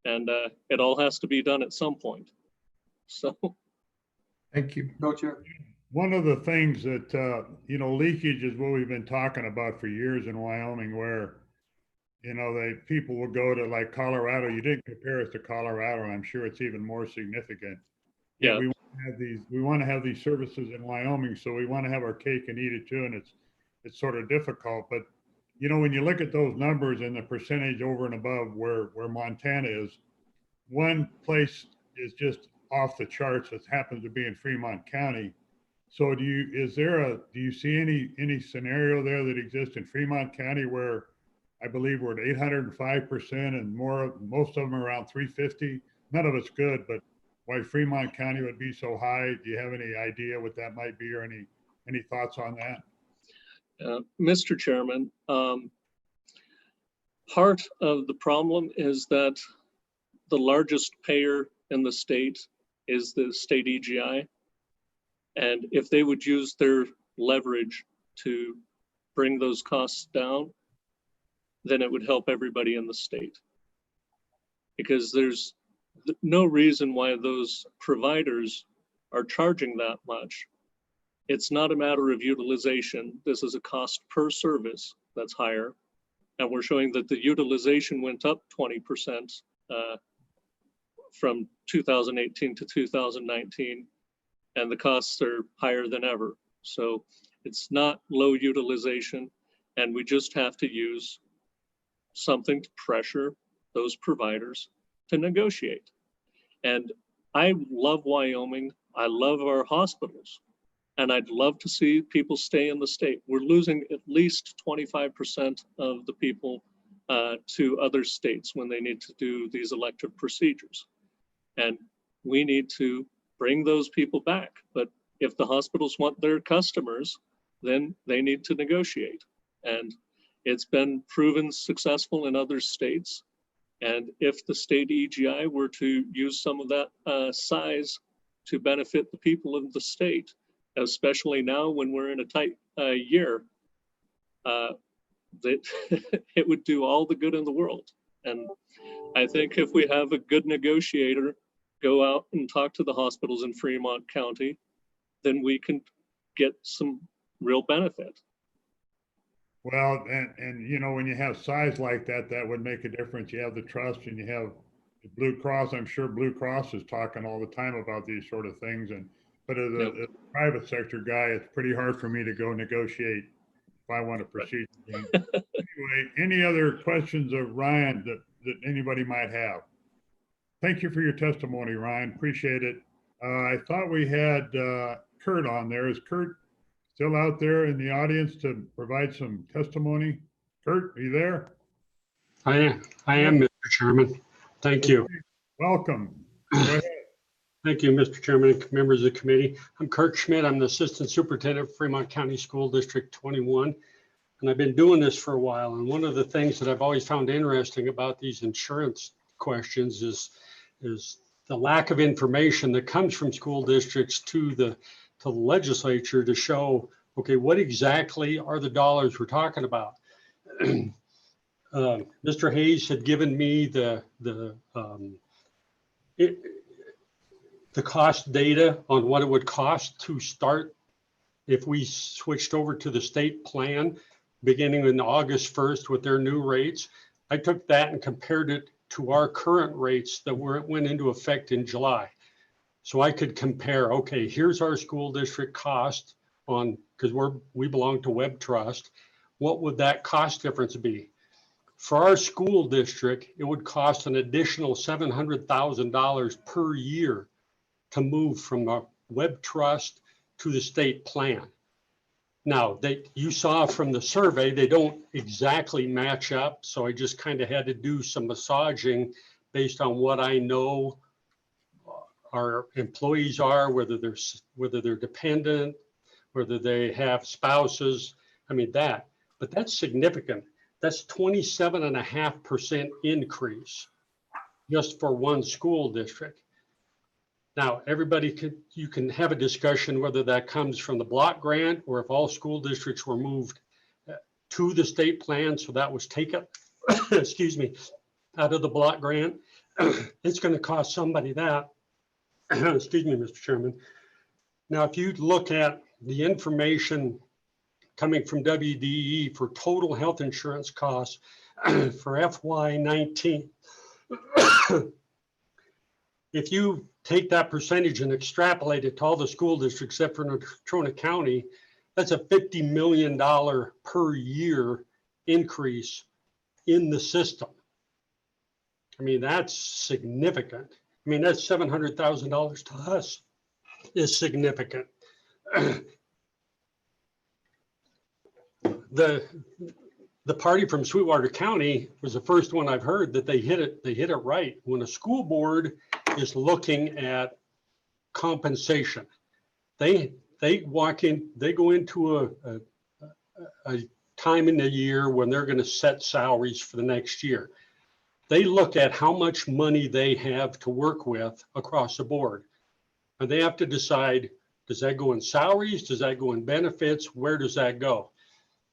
and it all has to be done at some point. So. Thank you. Co-chair. One of the things that, you know, leakage is what we've been talking about for years in Wyoming, where, you know, people will go to like Colorado. You didn't compare us to Colorado. I'm sure it's even more significant. Yeah. We want to have these services in Wyoming, so we want to have our cake and eat it too. And it's sort of difficult, but you know, when you look at those numbers and the percentage over and above where Montana is, one place is just off the charts that happens to be in Fremont County. So do you see any scenario there that exists in Fremont County where I believe we're at 805% and most of them are around 350? None of it's good, but why Fremont County would be so high? Do you have any idea what that might be, or any thoughts on that? Mr. Chairman, part of the problem is that the largest payer in the state is the state EGI. And if they would use their leverage to bring those costs down, then it would help everybody in the state. Because there's no reason why those providers are charging that much. It's not a matter of utilization. This is a cost per service that's higher. And we're showing that the utilization went up 20% from 2018 to 2019, and the costs are higher than ever. So it's not low utilization, and we just have to use something to pressure those providers to negotiate. And I love Wyoming. I love our hospitals, and I'd love to see people stay in the state. We're losing at least 25% of the people to other states when they need to do these elective procedures. And we need to bring those people back. But if the hospitals want their customers, then they need to negotiate. And it's been proven successful in other states. And if the state EGI were to use some of that size to benefit the people of the state, especially now when we're in a tight year, that it would do all the good in the world. And I think if we have a good negotiator go out and talk to the hospitals in Fremont County, then we can get some real benefit. Well, and you know, when you have size like that, that would make a difference. You have the trust and you have the Blue Cross. I'm sure Blue Cross is talking all the time about these sort of things. But as a private sector guy, it's pretty hard for me to go negotiate if I want to proceed. Anyway, any other questions of Ryan that anybody might have? Thank you for your testimony, Ryan. Appreciate it. I thought we had Kurt on there. Is Kurt still out there in the audience to provide some testimony? Kurt, are you there? I am, Mr. Chairman. Thank you. Welcome. Go ahead. Thank you, Mr. Chairman and members of the committee. I'm Kurt Schmidt. I'm the Assistant Superintendent of Fremont County School District 21. And I've been doing this for a while. And one of the things that I've always found interesting about these insurance questions is the lack of information that comes from school districts to the legislature to show, okay, what exactly are the dollars we're talking about? Mr. Hayes had given me the cost data on what it would cost to start if we switched over to the state plan beginning in August 1st with their new rates. I took that and compared it to our current rates that went into effect in July. So I could compare, okay, here's our school district cost on, because we belong to Web Trust. What would that cost difference be? For our school district, it would cost an additional $700,000 per year to move from the Web Trust to the state plan. Now, you saw from the survey, they don't exactly match up. So I just kind of had to do some massaging based on what I know our employees are, whether they're dependent, whether they have spouses. I mean but that's significant. That's 27.5% increase just for one school district. Now, you can have a discussion whether that comes from the block grant or if all school districts were moved to the state plan. So that was taken, excuse me, out of the block grant. It's going to cost somebody that. Excuse me, Mr. Chairman. Now, if you look at the information coming from WDE for total health insurance costs for FY19, if you take that percentage and extrapolate it to all the school districts except for Natrona County, that's a $50 million per year increase in the system. I mean, that's significant. I mean, that's $700,000 to us is significant. The party from Sweetwater County was the first one I've heard that they hit it right. When a school board is looking at compensation, they go into a time in the year when they're going to set salaries for the next year. They look at how much money they have to work with across the board. And they have to decide, does that go in salaries? Does that go in benefits? Where does that go?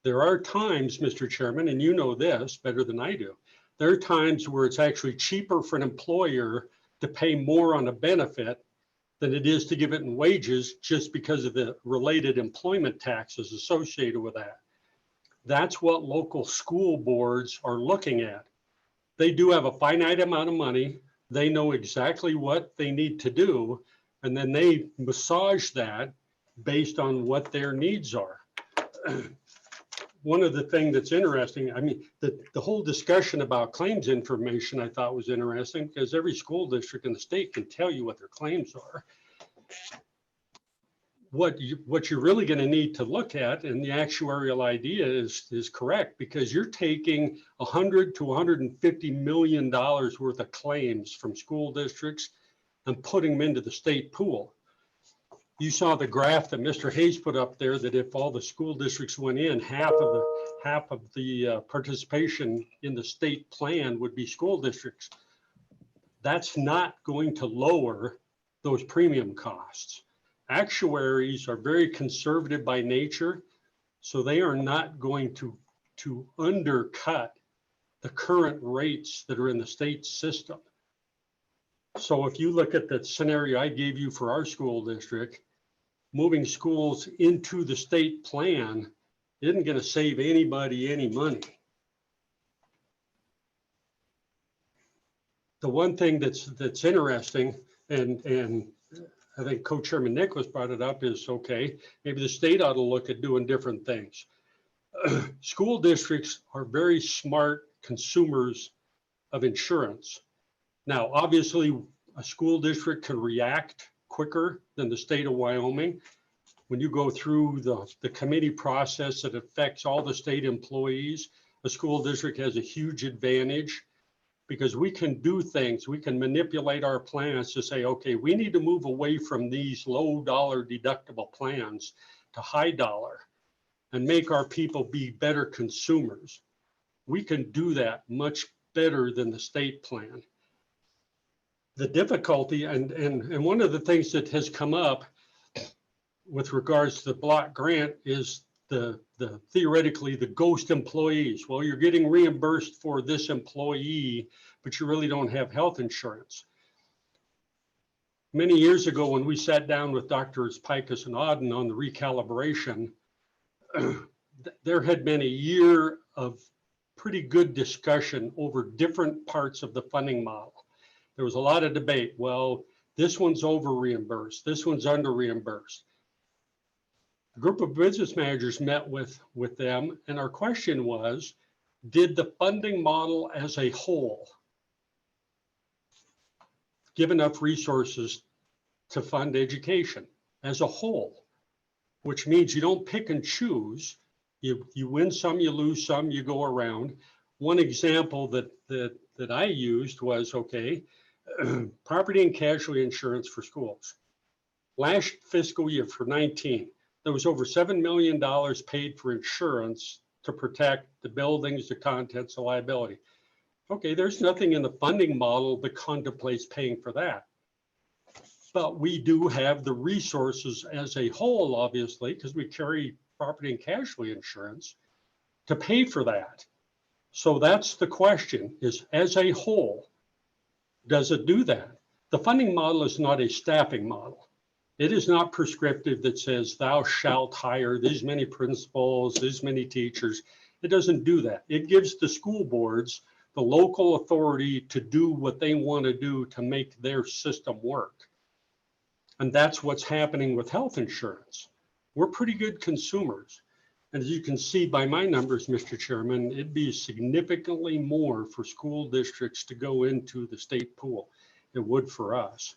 There are times, Mr. Chairman, and you know this better than I do, there are times where it's actually cheaper for an employer to pay more on a benefit than it is to give it in wages just because of the related employment taxes associated with that. That's what local school boards are looking at. They do have a finite amount of money. They know exactly what they need to do, and then they massage that based on what their needs are. One of the things that's interesting, I mean, the whole discussion about claims information I thought was interesting, because every school district in the state can tell you what their claims are. What you're really going to need to look at, and the actuarial idea is correct, because you're taking $100 to $150 million worth of claims from school districts and putting them into the state pool. You saw the graph that Mr. Hayes put up there, that if all the school districts went in, half of the participation in the state plan would be school districts. That's not going to lower those premium costs. Actuaries are very conservative by nature, so they are not going to undercut the current rates that are in the state system. So if you look at the scenario I gave you for our school district, moving schools into the state plan isn't going to save anybody any money. The one thing that's interesting, and I think Co-Chairman Nicholas brought it up, is okay, maybe the state ought to look at doing different things. School districts are very smart consumers of insurance. Now, obviously, a school district can react quicker than the state of Wyoming. When you go through the committee process that affects all the state employees, a school district has a huge advantage, because we can do things, we can manipulate our plans to say, okay, we need to move away from these low dollar deductible plans to high dollar and make our people be better consumers. We can do that much better than the state plan. The difficulty, and one of the things that has come up with regards to the block grant is the theoretically the ghost employees. Well, you're getting reimbursed for this employee, but you really don't have health insurance. Many years ago, when we sat down with Drs. Pikus and Auden on the recalibration, there had been a year of pretty good discussion over different parts of the funding model. There was a lot of debate. Well, this one's over reimbursed, this one's under reimbursed. A group of business managers met with them, and our question was, did the funding model as a whole give enough resources to fund education as a whole? Which means you don't pick and choose. You win some, you lose some, you go around. One example that I used was, okay, property and casualty insurance for schools. Last fiscal year for 19, there was over $7 million paid for insurance to protect the buildings, the contents, the liability. Okay, there's nothing in the funding model that contemplates paying for that. But we do have the resources as a whole, obviously, because we carry property and casualty insurance to pay for that. So that's the question, is as a whole, does it do that? The funding model is not a staffing model. It is not prescriptive that says thou shalt hire these many principals, these many teachers. It doesn't do that. It gives the school boards the local authority to do what they want to do to make their system work. And that's what's happening with health insurance. We're pretty good consumers. And as you can see by my numbers, Mr. Chairman, it'd be significantly more for school districts to go into the state pool. It would for us.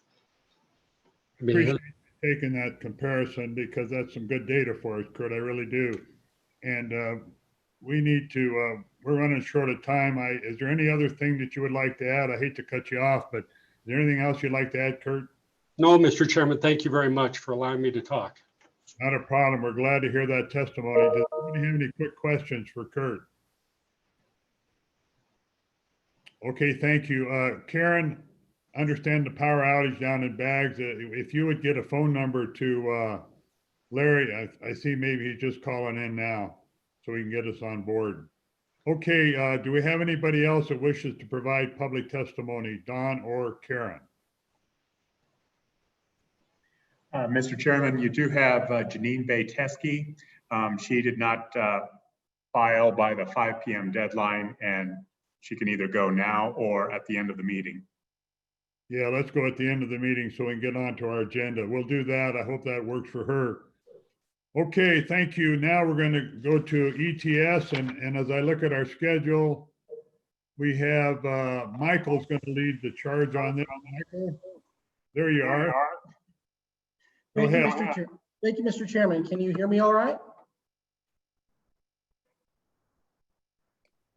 I mean, Appreciate you taking that comparison, because that's some good data for us, Kurt. I really do. And we need to, we're running short of time. Is there any other thing that you would like to add? I hate to cut you off, but is there anything else you'd like to add, Kurt? No, Mr. Chairman, thank you very much for allowing me to talk. Not a problem. We're glad to hear that testimony. Does anybody have any quick questions for Kurt? Okay, thank you. Karen, understand the power outage down in Bags. If you would get a phone number to Larry, I see maybe he's just calling in now, so he can get us on board. Okay, do we have anybody else that wishes to provide public testimony, Don or Karen? Mr. Chairman, you do have Janine Bay-Teske. She did not file by the 5 p.m. deadline, and she can either go now or at the end of the meeting. Yeah, let's go at the end of the meeting so we can get on to our agenda. We'll do that. I hope that works for her. Okay, thank you. Now we're going to go to ETS, and as I look at our schedule, we have Michael's going to lead the charge on this. Michael, there you are. Go Thank you, ahead. Mr. Chair. Thank you, Mr. Chairman. Can you hear me all right?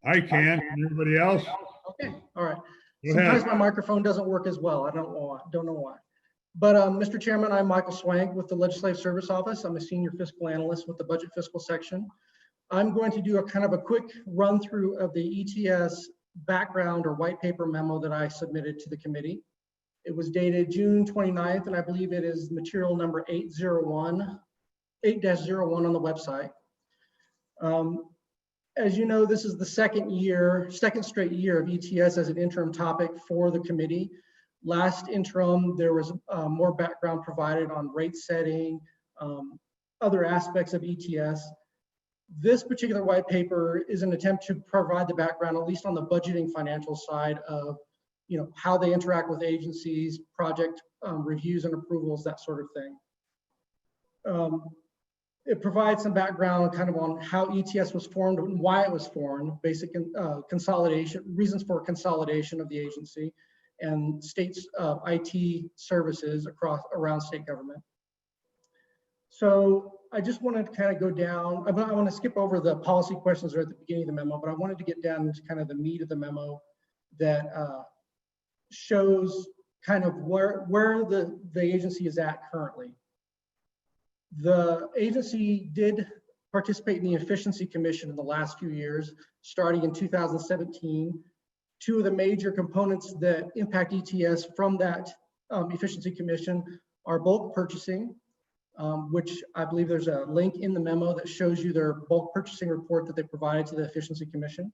I can. Everybody else? Okay, all right. Go Sometimes ahead. my microphone doesn't work as well. I don't know why. But Mr. Chairman, I'm Michael Swank with the Legislative Service Office. I'm a senior fiscal analyst with the Budget Fiscal section. I'm going to do a kind of a quick run through of the ETS background or white paper memo that I submitted to the committee. It was dated June 29th, and I believe it is material number 8-01 on the website. As you know, this is the second straight year of ETS as an interim topic for the committee. Last interim, there was more background provided on rate setting, other aspects of ETS. This particular white paper is an attempt to provide the background, at least on the budgeting financial side of, how they interact with agencies, project reviews and approvals, that sort of thing. It provides some background kind of on how ETS was formed and why it was formed, basic consolidation, reasons for consolidation of the agency, and states IT services around state government. So I just wanted to kind of go down, I want to skip over the policy questions that are at the beginning of the memo, but I wanted to get down into kind of the meat of the memo that shows kind of where the agency is at currently. The agency did participate in the Efficiency Commission in the last few years, starting in 2017. Two of the major components that impact ETS from that Efficiency Commission are bulk purchasing, which I believe there's a link in the memo that shows you their bulk purchasing report that they provided to the Efficiency Commission,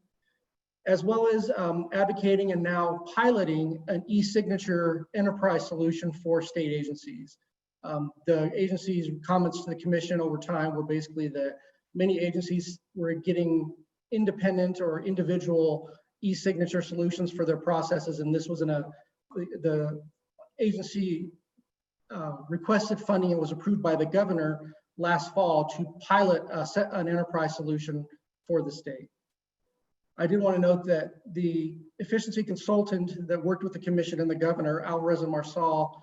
as well as advocating and now piloting an e-signature enterprise solution for state agencies. The agency's comments to the commission over time were basically that many agencies were getting independent or individual e-signature solutions for their processes, and this was the agency requested funding and was approved by the governor last fall to pilot an enterprise solution for the state. I did want to note that the efficiency consultant that worked with the commission and the governor, Alvarez Marsal,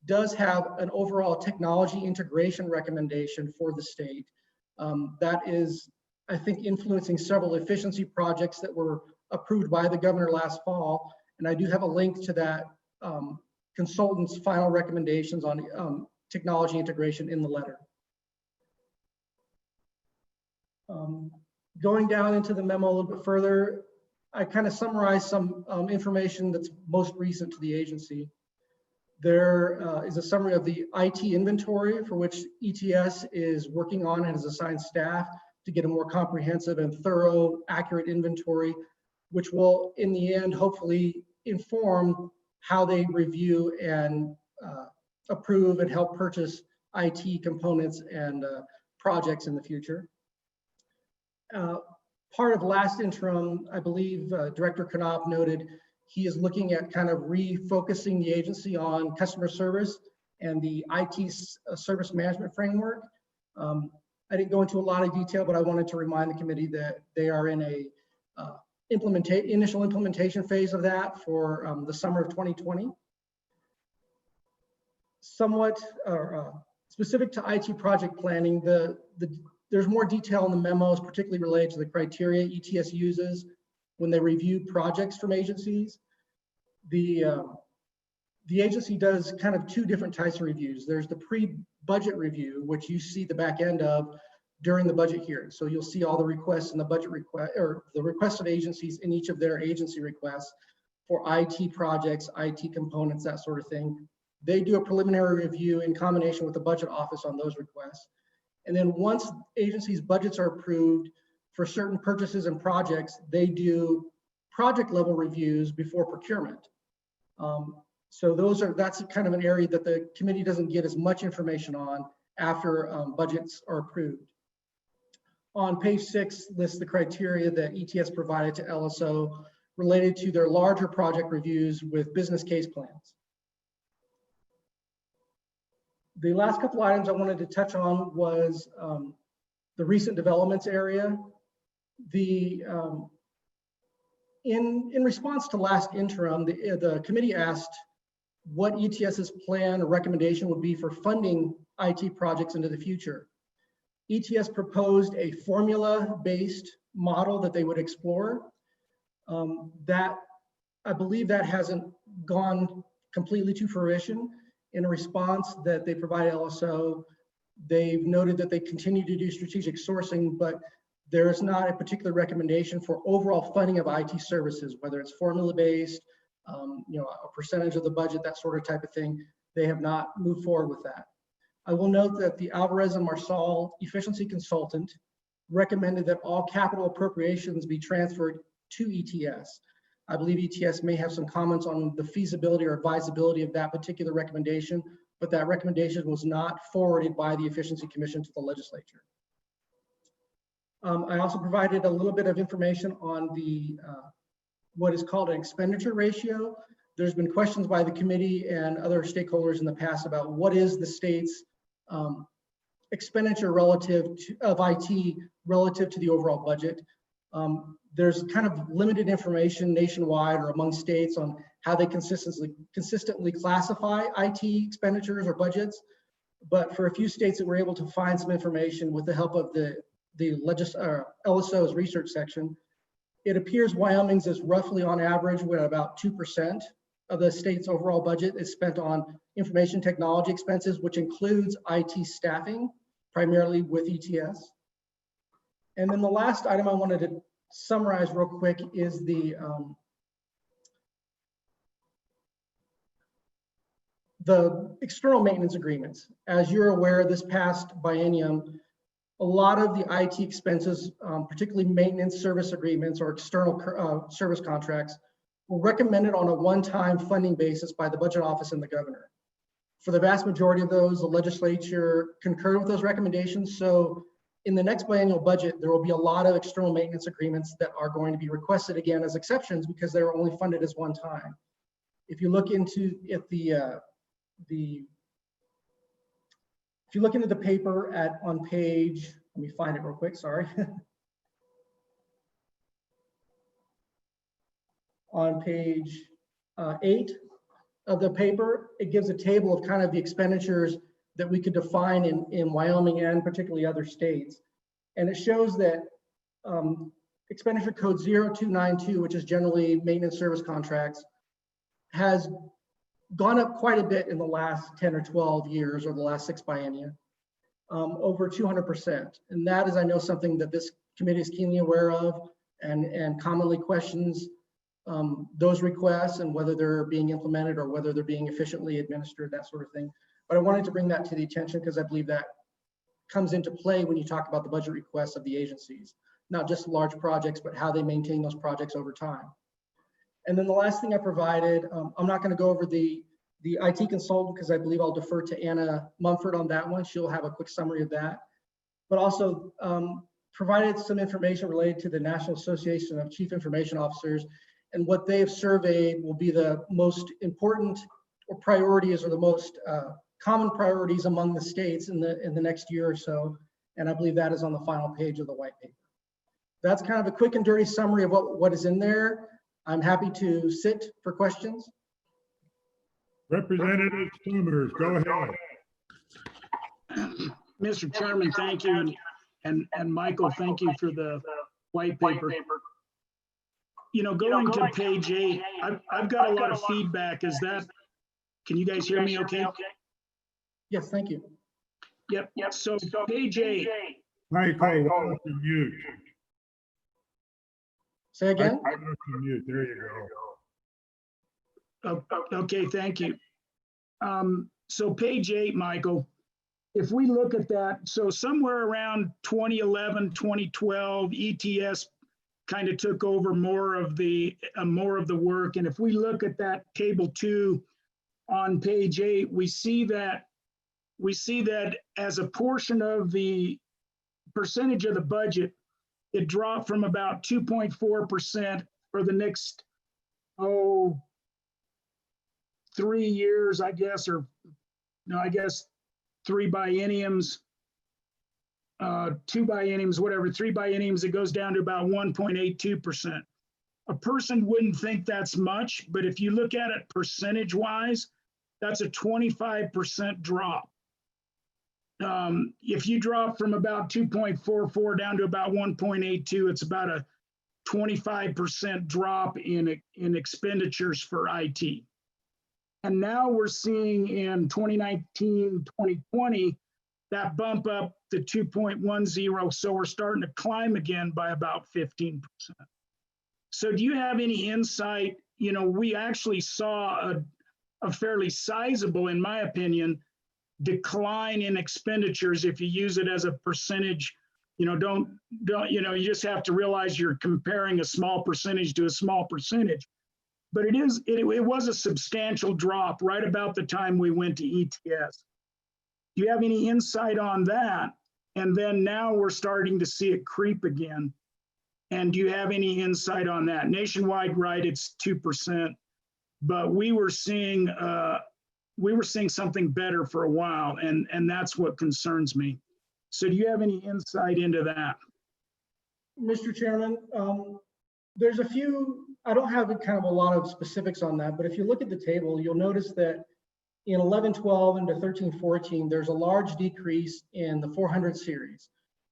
does have an overall technology integration recommendation for the state. That is, I think, influencing several efficiency projects that were approved by the governor last fall. And I do have a link to that consultant's final recommendations on technology integration in the letter. Going down into the memo a little bit further, I kind of summarized some information that's most recent to the agency. There is a summary of the IT inventory for which ETS is working on and has assigned staff to get a more comprehensive and thorough, accurate inventory, which will, in the end, hopefully inform how they review and approve and help purchase IT components and projects in the future. Part of last interim, I believe Director Knopf noted, he is looking at kind of refocusing the agency on customer service and the IT service management framework. I didn't go into a lot of detail, but I wanted to remind the committee that they are in a initial implementation phase of that for the summer of 2020. Somewhat specific to IT project planning, there's more detail in the memos, particularly related to the criteria ETS uses when they review projects from agencies. The agency does kind of two different types of reviews. There's the pre-budget review, which you see the back end of during the budget hearing. So you'll see all the requests in the budget request, or the requests of agencies in each of their agency requests for IT projects, IT components, that sort of thing. They do a preliminary review in combination with the budget office on those requests. And then once agencies' budgets are approved for certain purchases and projects, they do project level reviews before procurement. So that's kind of an area that the committee doesn't get as much information on after budgets are approved. On page 6 lists the criteria that ETS provided to LSO related to their larger project reviews with business case plans. The last couple items I wanted to touch on was the recent developments area. In response to last interim, the committee asked what ETS's plan or recommendation would be for funding IT projects into the future. ETS proposed a formula-based model that they would explore. That I believe that hasn't gone completely to fruition. In a response that they provide LSO, they've noted that they continue to do strategic sourcing, but there is not a particular recommendation for overall funding of IT services, whether it's formula-based, a percentage of the budget, that sort of type of thing. They have not moved forward with that. I will note that the Alvarez and Marsal efficiency consultant recommended that all capital appropriations be transferred to ETS. I believe ETS may have some comments on the feasibility or advisability of that particular recommendation, but that recommendation was not forwarded by the Efficiency Commission to the legislature. I also provided a little bit of information on the what is called an expenditure ratio. There's been questions by the committee and other stakeholders in the past about what is the state's expenditure relative to, of IT relative to the overall budget. There's kind of limited information nationwide or among states on how they consistently classify IT expenditures or budgets. But for a few states that were able to find some information with the help of the LSO's research section, it appears Wyoming's is roughly on average with about 2% of the state's overall budget is spent on information technology expenses, which includes IT staffing, primarily with ETS. And then the last item I wanted to summarize real quick is the external maintenance agreements. As you're aware, this past biennium, a lot of the IT expenses, particularly maintenance service agreements or external service contracts, were recommended on a one-time funding basis by the budget office and the governor. For the vast majority of those, the legislature concurred with those recommendations. So in the next biennial budget, there will be a lot of external maintenance agreements that are going to be requested again as exceptions because they were only funded as one time. If you look into if you look into the paper on page, let me find it real quick, sorry. On page 8 of the paper, it gives a table of kind of the expenditures that we could define in Wyoming and particularly other states. And it shows that expenditure code 0292, which is generally maintenance service contracts, has gone up quite a bit in the last 10 or 12 years or the last 6 biennia, over 200%. And that is, I know, something that this committee is keenly aware of and commonly questions those requests and whether they're being implemented or whether they're being efficiently administered, that sort of thing. But I wanted to bring that to the attention because I believe that comes into play when you talk about the budget requests of the agencies, not just large projects, but how they maintain those projects over time. And then the last thing I provided, I'm not going to go over the IT consultant because I believe I'll defer to Anna Mumford on that one. She'll have a quick summary of that. But also provided some information related to the National Association of Chief Information Officers, and what they have surveyed will be the most important or priorities or the most common priorities among the states in the next year or so. And I believe that is on the final page of the white paper. That's kind of a quick and dirty summary of what is in there. I'm happy to sit for questions. Representative Summers, go ahead. Mr. Chairman, thank you. And Michael, thank you for the white paper. You know, going to page 8, I've got a lot of feedback. Can you guys hear me okay? Yes, thank you. Yep. So page 8. Michael, welcome to mute. Say again? Welcome to mute. There you go. Okay, thank you. So page 8, Michael, if we look at that, so somewhere around 2011, 2012, ETS kind of took over more of the work. And if we look at that table 2 on page 8, we see that as a portion of the percentage of the budget, it dropped from about 2.4% for the next 3 years, I guess, or no, I guess 3 bienniums, 2 bienniums, whatever, 3 bienniums, it goes down to about 1.82%. A person wouldn't think that's much, but if you look at it percentage wise, that's a 25% drop. If you drop from about 2.44 down to about 1.82, it's about a 25% drop in expenditures for IT. And now we're seeing in 2019, 2020, that bump up to 2.10. So we're starting to climb again by about 15%. So do you have any insight? You know, we actually saw a fairly sizable, in my opinion, decline in expenditures if you use it as a percentage. You know, don't, you know, you just have to realize you're comparing a small percentage to a small percentage. But it was a substantial drop right about the time we went to ETS. Do you have any insight on that? And then now we're starting to see it creep again. And do you have any insight on that? Nationwide, right, it's 2%, but we were seeing something better for a while, and that's what concerns me. So do you have any insight into that? Mr. Chairman, there's a few, I don't have kind of a lot of specifics on that, but if you look at the table, you'll notice that in 11-12 into 13-14, there's a large decrease in the 400 series.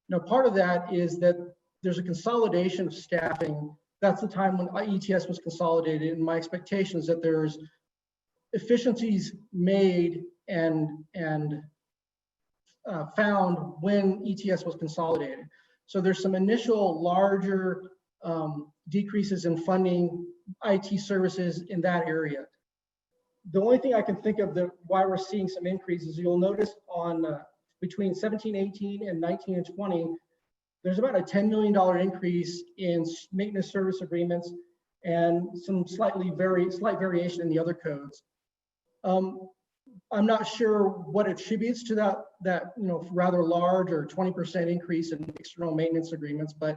Now, part of that is that there's a consolidation of staffing. That's the time when ETS was consolidated, and my expectation is that there's efficiencies made and found when ETS was consolidated. So there's some initial larger decreases in funding IT services in that area. The only thing I can think of why we're seeing some increases, you'll notice on between 17-18 and 19-20, there's about a $10 million increase in maintenance service agreements and some slight variation in the other codes. I'm not sure what attributes to that rather large or 20% increase in external maintenance agreements, but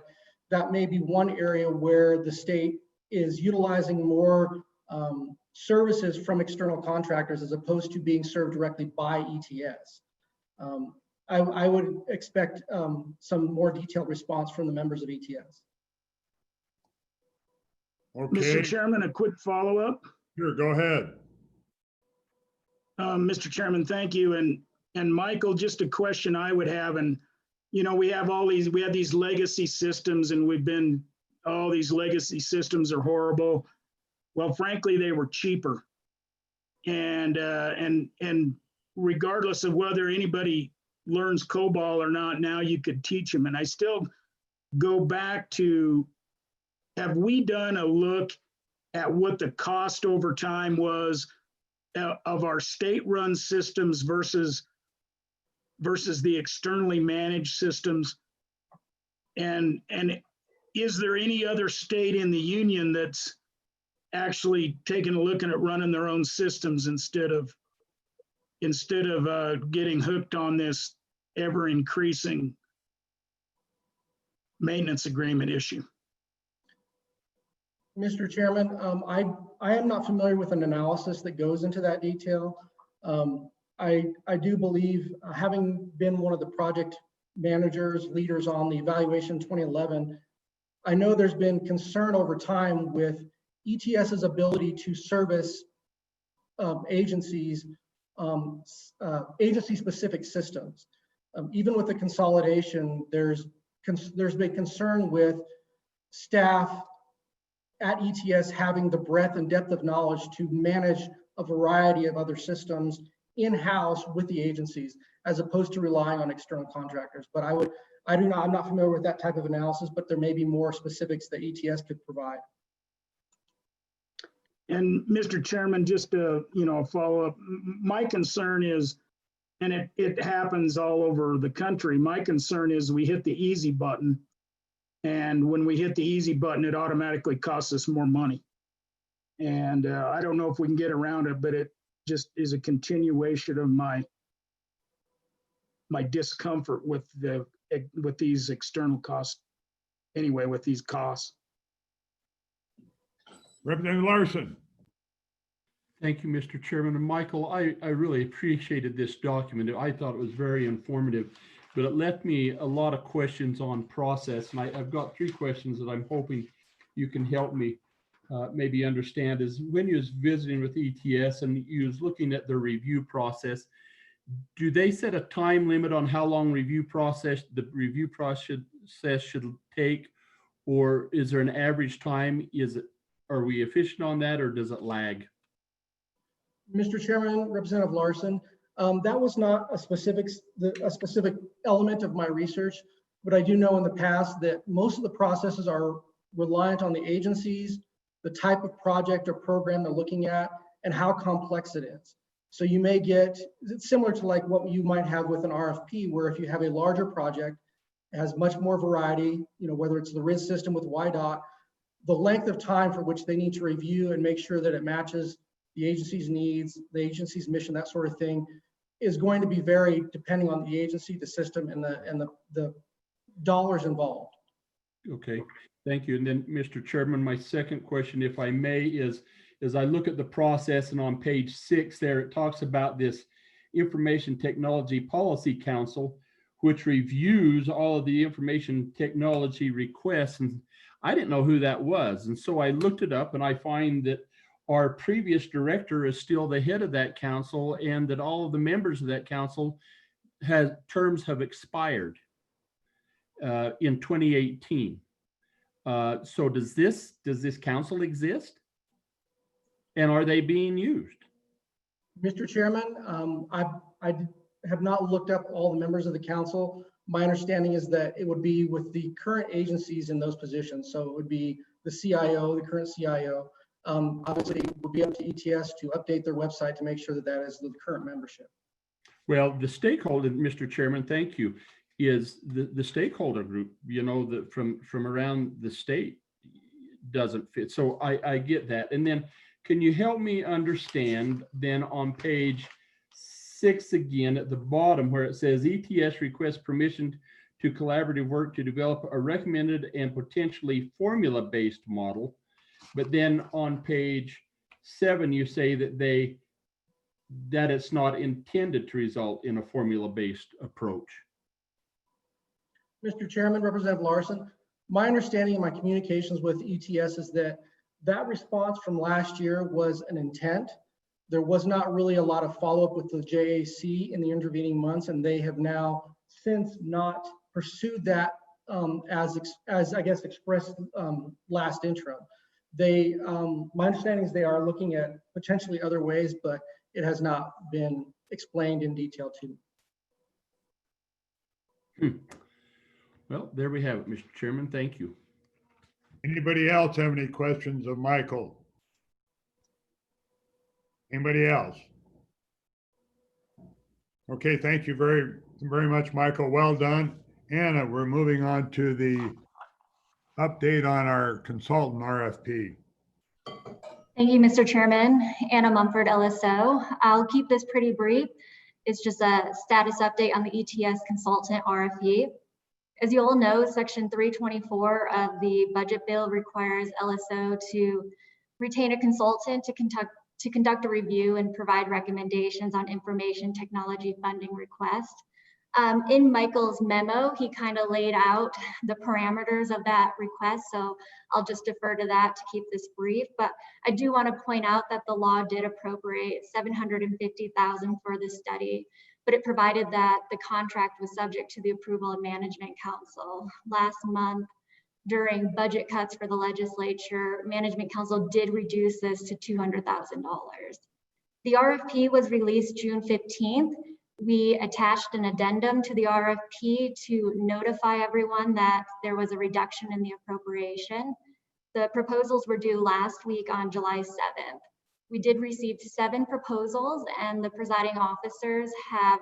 that may be one area where the state is utilizing more services from external contractors as opposed to being served directly by ETS. I would expect some more detailed response from the members of ETS. Okay. Mr. Chairman, a quick follow-up. Sure, go ahead. Mr. Chairman, thank you. And Michael, just a question I would have, and we have these legacy systems, and all these legacy systems are horrible. Well, frankly, they were cheaper. And regardless of whether anybody learns COBOL or not, now you could teach them. And I still go back to, have we done a look at what the cost over time was of our state-run systems versus the externally managed systems? And is there any other state in the union that's actually taking a look at running their own systems instead of getting hooked on this ever-increasing maintenance agreement issue? Mr. Chairman, I am not familiar with an analysis that goes into that detail. I do believe, having been one of the project managers, leaders on the evaluation 2011, I know there's been concern over time with ETS's ability to service agency-specific systems. Even with the consolidation, there's been concern with staff at ETS having the breadth and depth of knowledge to manage a variety of other systems in-house with the agencies, as opposed to relying on external contractors. But I'm not familiar with that type of analysis, but there may be more specifics that ETS could provide. And Mr. Chairman, just to follow up, my concern is, and it happens all over the country, my concern is we hit the easy button. And when we hit the easy button, it automatically costs us more money. And I don't know if we can get around it, but it just is a continuation of my discomfort with these external costs. Anyway, with these costs. Representative Larson. Thank you, Mr. Chairman. And Michael, I really appreciated this document. I thought it was very informative, but it left me a lot of questions on process. And I've got 3 questions that I'm hoping you can help me maybe understand. Is when you was visiting with ETS and you was looking at the review process, do they set a time limit on how long the review process should take? Or is there an average time? Are we efficient on that, or does it lag? Mr. Chairman, Representative Larson, that was not a specific element of my research, but I do know in the past that most of the processes are reliant on the agencies, the type of project or program they're looking at, and how complex it is. So you may get, it's similar to like what you might have with an RFP, where if you have a larger project, it has much more variety, whether it's the RIS system with YDOT, the length of time for which they need to review and make sure that it matches the agency's needs, the agency's mission, that sort of thing, is going to be varied depending on the agency, the system, and the dollars involved. Okay, thank you. And then, Mr. Chairman, my second question, if I may, is as I look at the process, and on page 6 there, it talks about this Information Technology Policy Council, which reviews all of the information technology requests. And I didn't know who that was. And so I looked it up, and I find that our previous director is still the head of that council, and that all of the members of that council terms have expired in 2018. So does this council exist? And are they being used? Mr. Chairman, I have not looked up all the members of the council. My understanding is that it would be with the current agencies in those positions. So it would be the CIO, the current CIO. Obviously, it would be up to ETS to update their website to make sure that that is the current membership. Well, the stakeholder, Mr. Chairman, thank you, is the stakeholder group, that from around the state doesn't fit. So I get that. And then can you help me understand then on page 6 again at the bottom where it says ETS requests permission to collaborative work to develop a recommended and potentially formula-based model. But then on page 7, you say that it's not intended to result in a formula-based approach. Mr. Chairman, Representative Larson, my understanding in my communications with ETS is that response from last year was an intent. There was not really a lot of follow-up with the JAC in the intervening months, and they have now since not pursued that as I guess expressed last interim. My understanding is they are looking at potentially other ways, but it has not been explained in detail to me. Well, there we have it, Mr. Chairman. Thank you. Anybody else have any questions of Michael? Anybody else? Okay, thank you very, very much, Michael. Well done. Anna, we're moving on to the update on our consultant RFP. Thank you, Mr. Chairman. Anna Mumford, LSO. I'll keep this pretty brief. It's just a status update on the ETS consultant RFP. As you all know, Section 324 of the budget bill requires LSO to retain a consultant to conduct a review and provide recommendations on information technology funding requests. In Michael's memo, he kind of laid out the parameters of that request, so I'll just defer to that to keep this brief. But I do want to point out that the law did appropriate $750,000 for this study, but it provided that the contract was subject to the approval of Management Council. Last month, during budget cuts for the legislature, Management Council did reduce this to $200,000. The RFP was released June 15th. We attached an addendum to the RFP to notify everyone that there was a reduction in the appropriation. The proposals were due last week on July 7th. We did receive 7 proposals, and the presiding officers have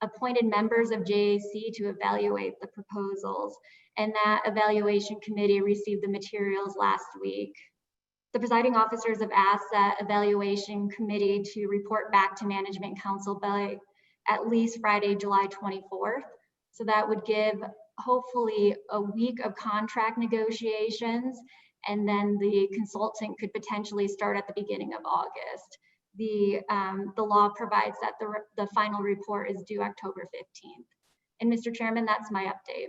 appointed members of JAC to evaluate the proposals, and that evaluation committee received the materials last week. The presiding officers have asked that evaluation committee to report back to Management Council by at least Friday, July 24th. So that would give hopefully a week of contract negotiations, and then the consultant could potentially start at the beginning of August. the law provides that the final report is due October 15th. And Mr. Chairman, that's my update.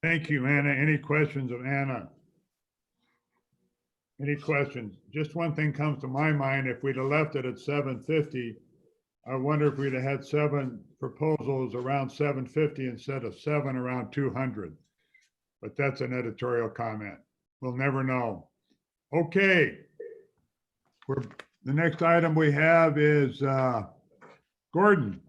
Thank you, Anna. Any questions of Anna? Any questions? Just one thing comes to my mind. If we'd have left it at 750, I wonder if we'd have had 7 proposals around 750 instead of 7 around 200. But that's an editorial comment. We'll never know. Okay. The next item we have is Gordon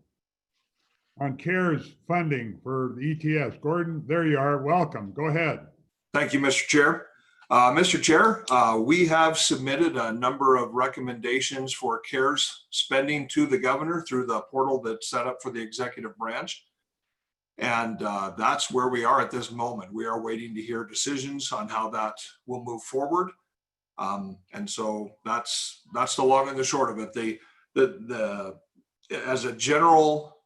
on CARES funding for the ETS. Gordon, there you are. Welcome. Go ahead. Thank you, Mr. Chair. Mr. Chair, we have submitted a number of recommendations for CARES spending to the governor through the portal that's set up for the executive branch. And that's where we are at this moment. We are waiting to hear decisions on how that will move forward. And so that's the long and the short of it. As a general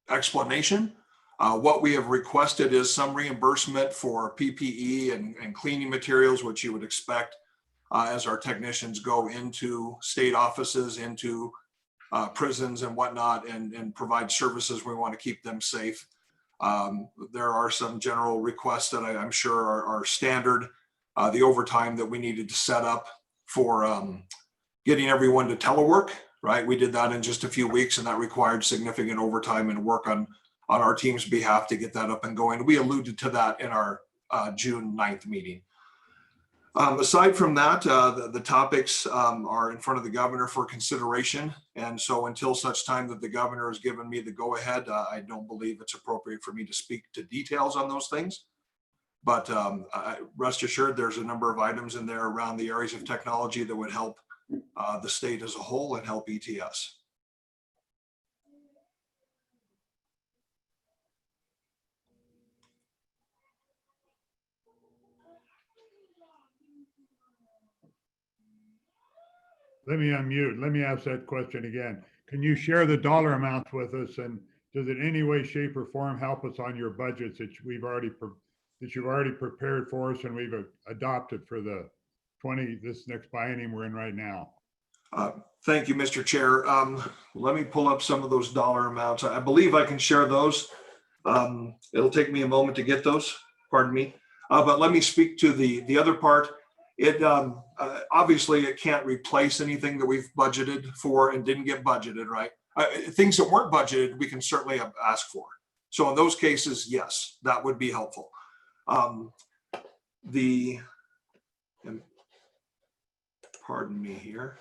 explanation, what we have requested is some reimbursement for PPE and cleaning materials, which you would expect as our technicians go into state offices, into prisons and whatnot, and provide services. We want to keep them safe. There are some general requests that I'm sure are standard. The overtime that we needed to set up for getting everyone to telework, right? We did that in just a few weeks, and that required significant overtime and work on our team's behalf to get that up and going. We alluded to that in our June 9th meeting. Aside from that, the topics are in front of the governor for consideration. And so until such time that the governor has given me the go-ahead, I don't believe it's appropriate for me to speak to details on those things. But rest assured, there's a number of items in there around the areas of technology that would help the state as a whole and help ETS. Let me unmute. Let me ask that question again. Can you share the dollar amounts with us, and does it in any way, shape, or form help us on your budgets that you've already prepared for us and we've adopted for this next biennium we're in right now? Thank you, Mr. Chair. Let me pull up some of those dollar amounts. I believe I can share those. It'll take me a moment to get those, pardon me. But let me speak to the other part. It obviously it can't replace anything that we've budgeted for and didn't get budgeted, right? Things that weren't budgeted, we can certainly ask for. So in those cases, yes, that would be helpful. Pardon me here.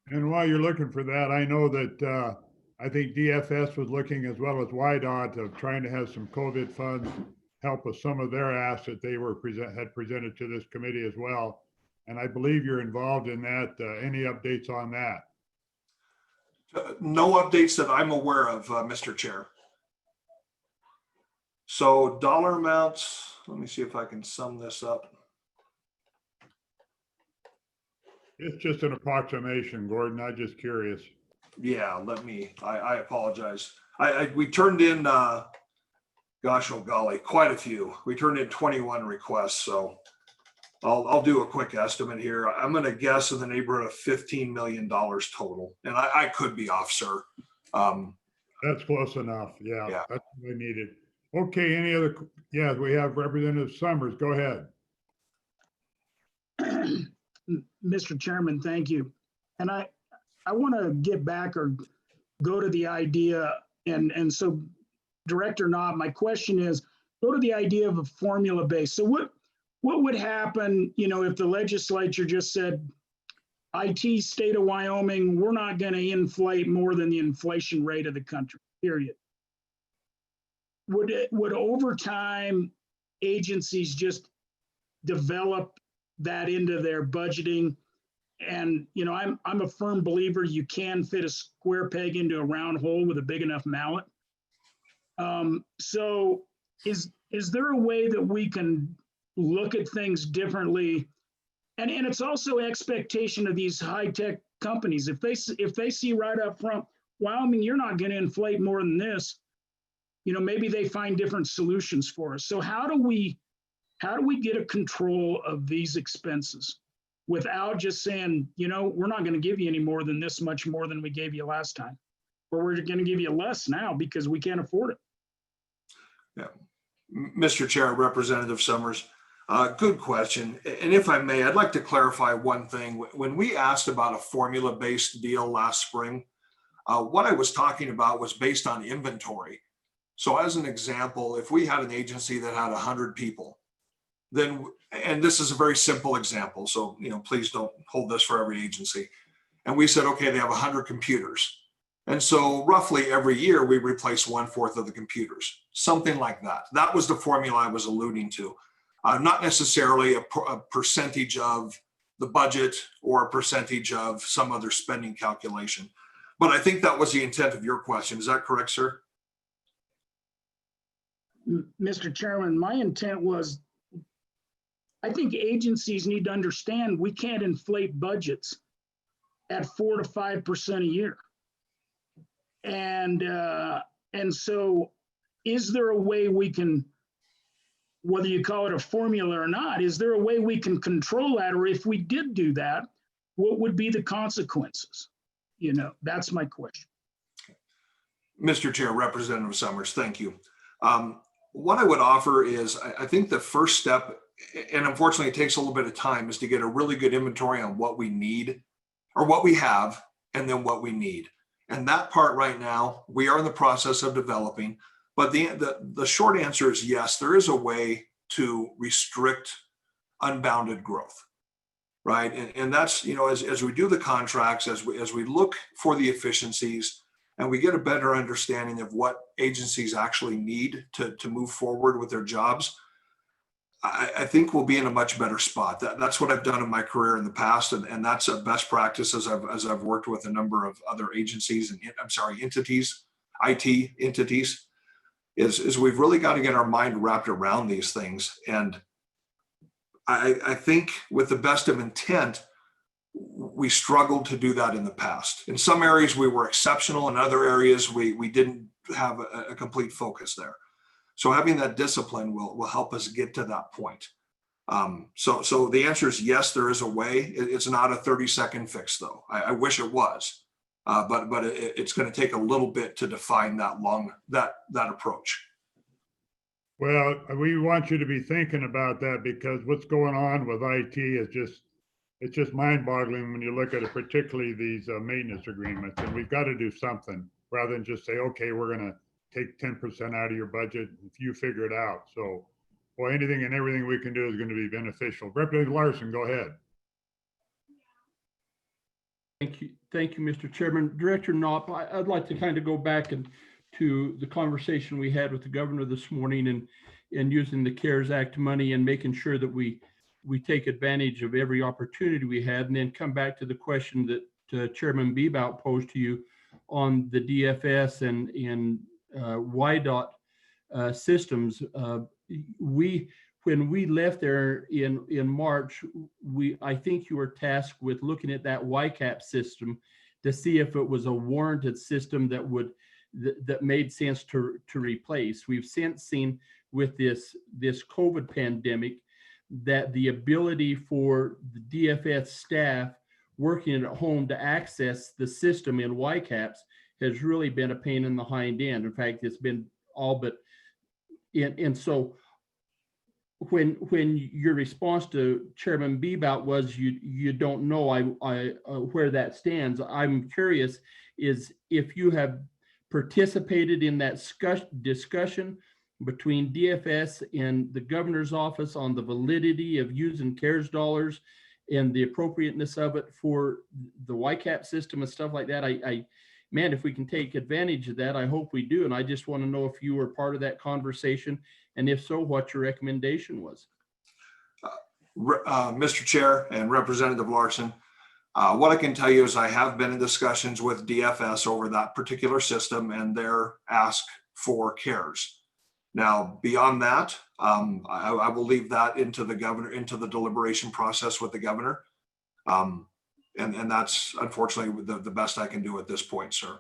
And while you're looking for that, I know that I think DFS was looking, as well as YDOT, of trying to have some COVID funds help with some of their asks that they had presented to this committee as well. And I believe you're involved in that. Any updates on that? No updates that I'm aware of, Mr. Chair. So dollar amounts, let me see if I can sum this up. It's just an approximation, Gordon. I'm just curious. Yeah, I apologize. We turned in, gosh, oh golly, quite a few. We turned in 21 requests. So I'll do a quick estimate here. I'm going to guess in the neighborhood of $15 million total. And I could be off, sir. That's close enough. Yeah, that's what I needed. Okay, any other? Yeah, we have Representative Summers. Go ahead. Mr. Chairman, thank you. And I want to get back or go to the idea, and so Director Knott, my question is, go to the idea of a formula base. So what would happen, if the legislature just said, IT state of Wyoming, we're not going to inflate more than the inflation rate of the country, period. Would over time agencies just develop that into their budgeting? And I'm a firm believer you can fit a square peg into a round hole with a big enough mallet. So is there a way that we can look at things differently? And it's also expectation of these high-tech companies. If they see right up front, Wyoming, you're not going to inflate more than this. maybe they find different solutions for us. So how do we get a control of these expenses without just saying, we're not going to give you any more than this much more than we gave you last time, or we're going to give you less now because we can't afford it? Yeah. Mr. Chair, Representative Summers, good question. And if I may, I'd like to clarify one thing. When we asked about a formula-based deal last spring, what I was talking about was based on inventory. So as an example, if we had an agency that had 100 people, then, and this is a very simple example, so please don't hold this for every agency. And we said, okay, they have 100 computers. And so roughly every year we replace 1/4 of the computers, something like that. That was the formula I was alluding to. Not necessarily a percentage of the budget or a percentage of some other spending calculation. But I think that was the intent of your question. Is that correct, sir? Mr. Chairman, my intent was, I think agencies need to understand we can't inflate budgets at 4 to 5% a year. And so is there a way we can, whether you call it a formula or not, is there a way we can control that? Or if we did do that, what would be the consequences? That's my question. Mr. Chair, Representative Summers, thank you. What I would offer is, I think the first step, and unfortunately it takes a little bit of time, is to get a really good inventory on what we need or what we have, and then what we need. And that part right now, we are in the process of developing. But the short answer is yes, there is a way to restrict unbounded growth, right? And that's, as we do the contracts, as we look for the efficiencies, and we get a better understanding of what agencies actually need to move forward with their jobs, I think we'll be in a much better spot. That's what I've done in my career in the past, and that's a best practice as I've worked with a number of other agencies and entities, IT entities, is we've really got to get our mind wrapped around these things. And I think with the best of intent, we struggled to do that in the past. In some areas we were exceptional, in other areas we didn't have a complete focus there. So having that discipline will help us get to that point. So the answer is yes, there is a way. It's not a 30-second fix though. I wish it was, but it's going to take a little bit to define that approach. Well, we want you to be thinking about that, because what's going on with IT is it's just mind-boggling when you look at it, particularly these maintenance agreements. And we've got to do something rather than just say, okay, we're going to take 10% out of your budget if you figure it out. So, well, anything and everything we can do is going to be beneficial. Representative Larson, go ahead. Thank you, Mr. Chairman. Director Knopp, I'd like to kind of go back to the conversation we had with the governor this morning and using the CARES Act money and making sure that we take advantage of every opportunity we had, and then come back to the question that Chairman Bebout posed to you on the DFS and YDOT systems. When we left there in March, I think you were tasked with looking at that YCAP system to see if it was a warranted system that made sense to replace. We've since seen with this COVID pandemic that the ability for the DFS staff working at home to access the system in YCAPs has really been a pain in the hind end. In fact, it's been all but and so when your response to Chairman Bebout was you don't know where that stands, I'm curious is if you have participated in that discussion between DFS and the governor's office on the validity of using CARES dollars and the appropriateness of it for the YCAP system and stuff like that. Man, if we can take advantage of that, I hope we do. And I just want to know if you were part of that conversation, and if so, what your recommendation was. Mr. Chair and Representative Larson, what I can tell you is I have been in discussions with DFS over that particular system and their ask for CARES. Now, beyond that, I will leave that into the deliberation process with the governor. And that's unfortunately the best I can do at this point, sir.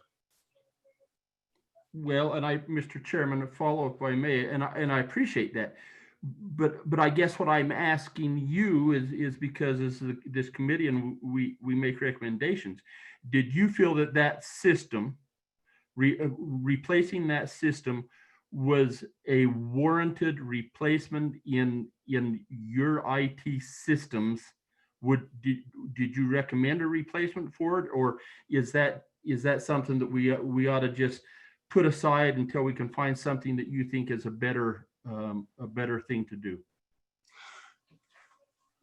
Well, and Mr. Chairman, a follow-up if I may, and I appreciate that. But I guess what I'm asking you is because as this committee and we make recommendations, did you feel that system, replacing that system was a warranted replacement in your IT systems? Did you recommend a replacement for it, or is that something that we ought to just put aside until we can find something that you think is a better thing to do?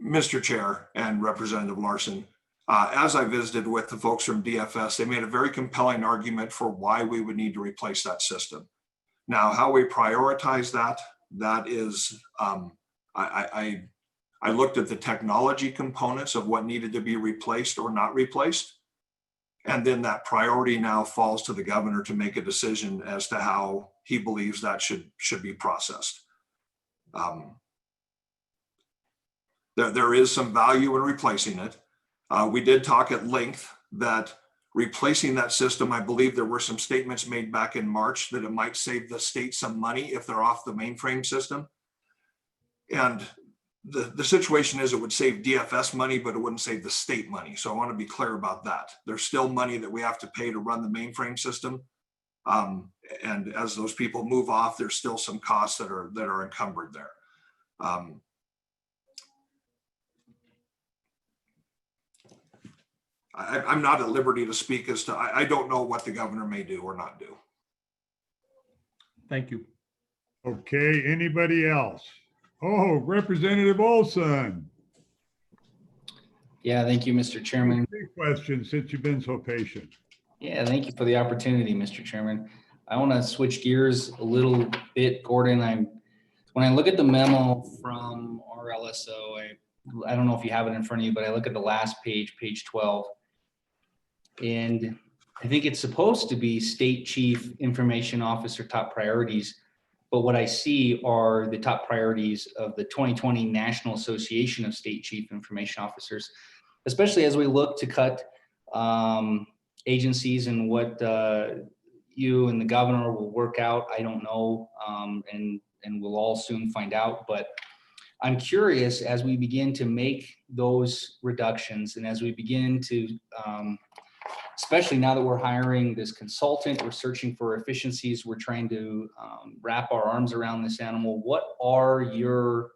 Mr. Chair and Representative Larson, as I visited with the folks from DFS, they made a very compelling argument for why we would need to replace that system. Now, how we prioritize that is, I looked at the technology components of what needed to be replaced or not replaced. And then that priority now falls to the governor to make a decision as to how he believes that should be processed. There is some value in replacing it. We did talk at length that replacing that system, I believe there were some statements made back in March that it might save the state some money if they're off the mainframe system. And the situation is it would save DFS money, but it wouldn't save the state money. So I want to be clear about that. There's still money that we have to pay to run the mainframe system. And as those people move off, there's still some costs that are encumbered there. I'm not at liberty to speak as to, I don't know what the governor may do or not do. Thank you. Okay, anybody else? Oh, Representative Olson. Yeah, thank you, Mr. Chairman. Big question since you've been so patient. Yeah, thank you for the opportunity, Mr. Chairman. I want to switch gears a little bit, Gordon. When I look at the memo from our LSO, I don't know if you have it in front of you, but I look at the last page, page 12, and I think it's supposed to be State Chief Information Officer top priorities. But what I see are the top priorities of the 2020 National Association of State Chief Information Officers, especially as we look to cut agencies and what you and the governor will work out. I don't know, and we'll all soon find out. But I'm curious, as we begin to make those reductions and as we begin to, especially now that we're hiring this consultant, we're searching for efficiencies, we're trying to wrap our arms around this animal. What are your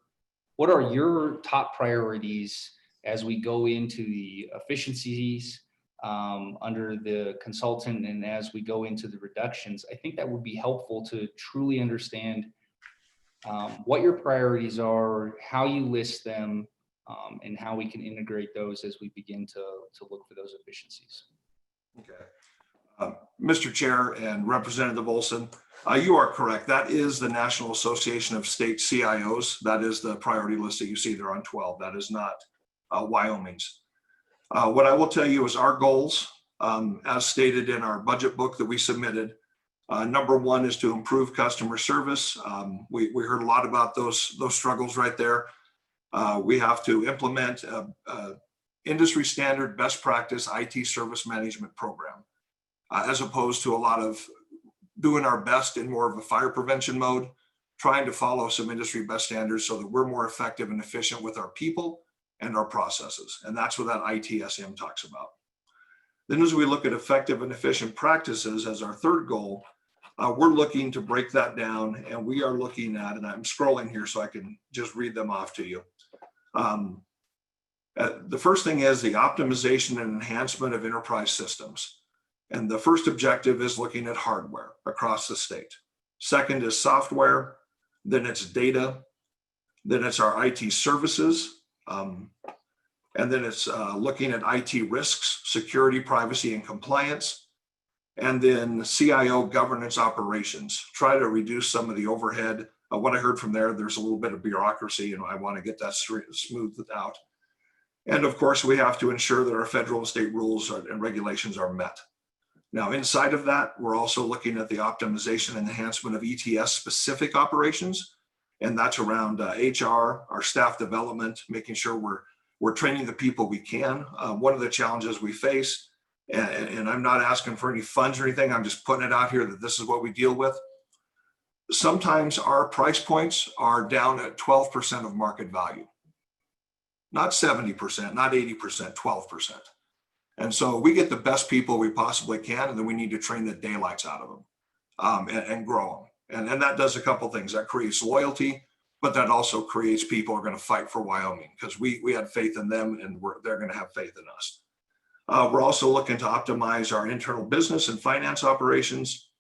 top priorities as we go into the efficiencies under the consultant and as we go into the reductions? I think that would be helpful to truly understand what your priorities are, how you list them, and how we can integrate those as we begin to look for those efficiencies. Okay. Mr. Chair and Representative Olson, you are correct. That is the National Association of State CIOs. That is the priority list that you see there on 12. That is not Wyoming's. What I will tell you is our goals, as stated in our budget book that we submitted. Number one is to improve customer service. We heard a lot about those struggles right there. We have to implement industry standard best practice IT service management program, as opposed to a lot of doing our best in more of a fire prevention mode, trying to follow some industry best standards so that we're more effective and efficient with our people and our processes. And that's what that ITSM talks about. Then as we look at effective and efficient practices as our third goal, we're looking to break that down, and we are looking at, and I'm scrolling here so I can just read them off to you. The first thing is the optimization and enhancement of enterprise systems. And the first objective is looking at hardware across the state. Second is software, then it's data, then it's our IT services, and then it's looking at IT risks, security, privacy, and compliance, and then CIO governance operations. Try to reduce some of the overhead. What I heard from there's a little bit of bureaucracy, and I want to get that smoothed out. And of course, we have to ensure that our federal and state rules and regulations are met. Now, inside of that, we're also looking at the optimization and enhancement of ETS specific operations. And that's around HR, our staff development, making sure we're training the people we can. One of the challenges we face and I'm not asking for any funds or anything. I'm just putting it out here that this is what we deal with. Sometimes our price points are down at 12% of market value. Not 70%, not 80%, 12%. And so we get the best people we possibly can, and then we need to train the daylights out of them and grow them. And that does a couple things. That creates loyalty, but that also creates people who are going to fight for Wyoming because we had faith in them, and they're going to have faith in us. We're also looking to optimize our internal business and finance operations